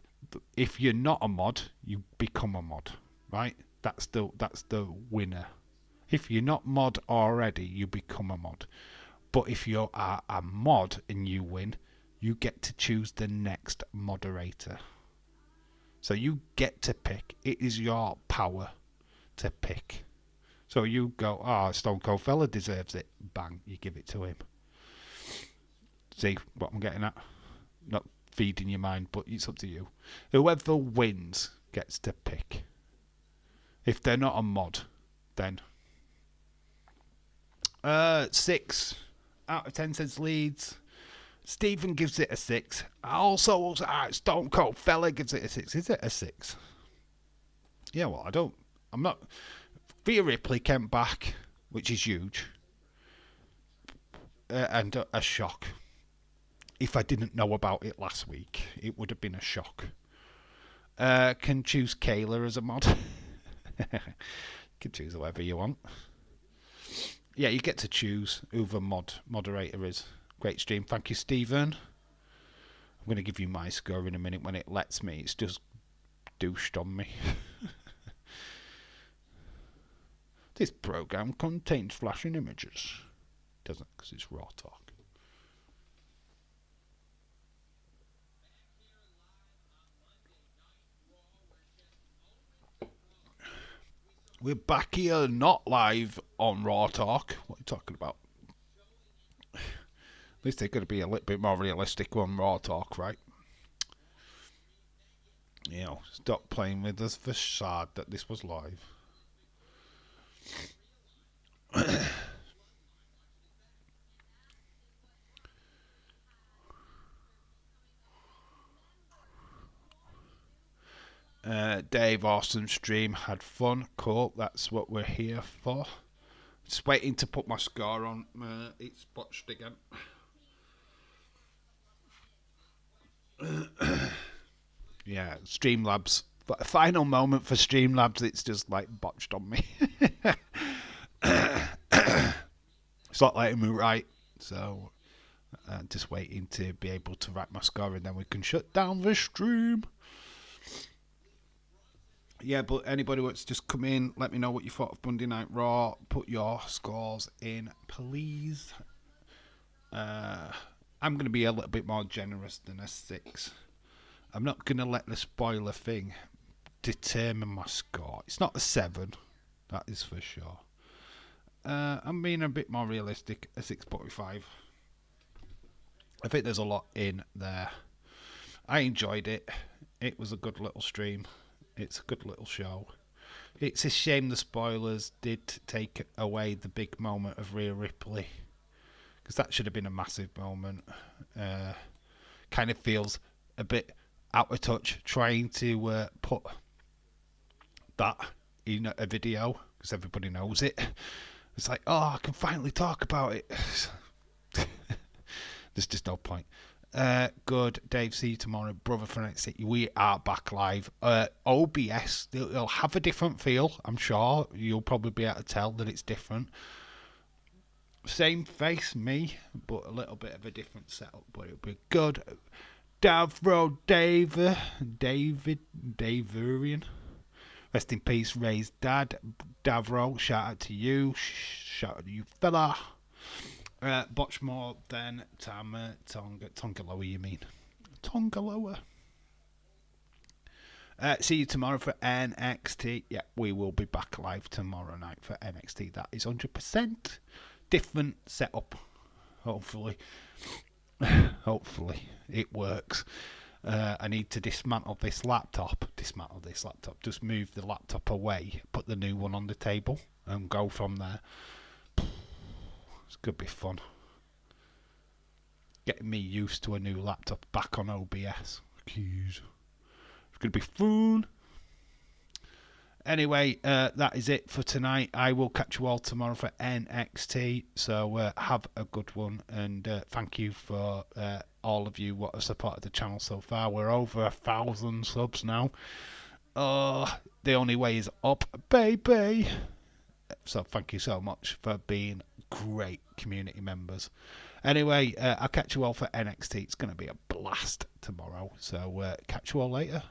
Speaker 1: if you're not a mod, you become a mod. Right? That's the winner. If you're not mod already, you become a mod. But if you are a mod and you win, you get to choose the next moderator. So you get to pick. It is your power to pick. So you go, Stone Cold Fella deserves it. Bang, you give it to him. See what I'm getting at? Not feeding your mind, but it's up to you. Whoever wins gets to pick. If they're not a mod, then 6 out of 10 says Leeds. Stephen gives it a 6. Also, Stone Cold Fella gives it a 6. Is it a 6? Yeah, well, I'm not. Thea Ripley came back, which is huge. And a shock. If I didn't know about it last week, it would have been a shock. Can choose Kayla as a mod. You can choose whoever you want. Yeah, you get to choose who the moderator is. Great stream. Thank you, Stephen. I'm going to give you my score in a minute when it lets me. It's just douched on me. This program contains flashing images. Doesn't, because it's raw talk. We're back here, not live on Raw Talk. What are you talking about? At least they're going to be a little bit more realistic on Raw Talk, right? You know, stop playing with us facade that this was live. Dave, awesome stream. Had fun. Cool. That's what we're here for. Just waiting to put my score on. It's botched again. Yeah, Streamlabs. Final moment for Streamlabs. It's just like botched on me. It's not letting me write. So, just waiting to be able to write my score and then we can shut down the stream. Yeah, but anybody wants to just come in, let me know what you thought of Monday Night Raw. Put your scores in, please. I'm going to be a little bit more generous than a 6. I'm not going to let the spoiler thing determine my score. It's not a 7, that is for sure. I'm being a bit more realistic, a 6.5. I think there's a lot in there. I enjoyed it. It was a good little stream. It's a good little show. It's a shame the spoilers did take away the big moment of Rhea Ripley, because that should have been a massive moment. Kind of feels a bit out of touch trying to put that in a video because everybody knows it. It's like, I can finally talk about it. There's just no point. Good. Dave, see you tomorrow. Brother for Next City. We are back live. OBS, it'll have a different feel, I'm sure. You'll probably be able to tell that it's different. Same face, me, but a little bit of a different setup, but it'll be good. Davro Daverian. Rest in peace, Ray's dad. Davro, shout out to you. Shout out to you, fella. Botch more than Tongaloa, you mean? Tongaloa. See you tomorrow for NXT. Yeah, we will be back live tomorrow night for NXT. That is 100% different setup. Hopefully. Hopefully it works. I need to dismantle this laptop. Just move the laptop away, put the new one on the table, and go from there. It's going to be fun. Getting me used to a new laptop back on OBS. It's going to be fun. Anyway, that is it for tonight. I will catch you all tomorrow for NXT. So have a good one. And thank you for all of you what have supported the channel so far. We're over 1,000 subs now. The only way is up, baby. So thank you so much for being great community members. Anyway, I'll catch you all for NXT. It's going to be a blast tomorrow. So catch you all later.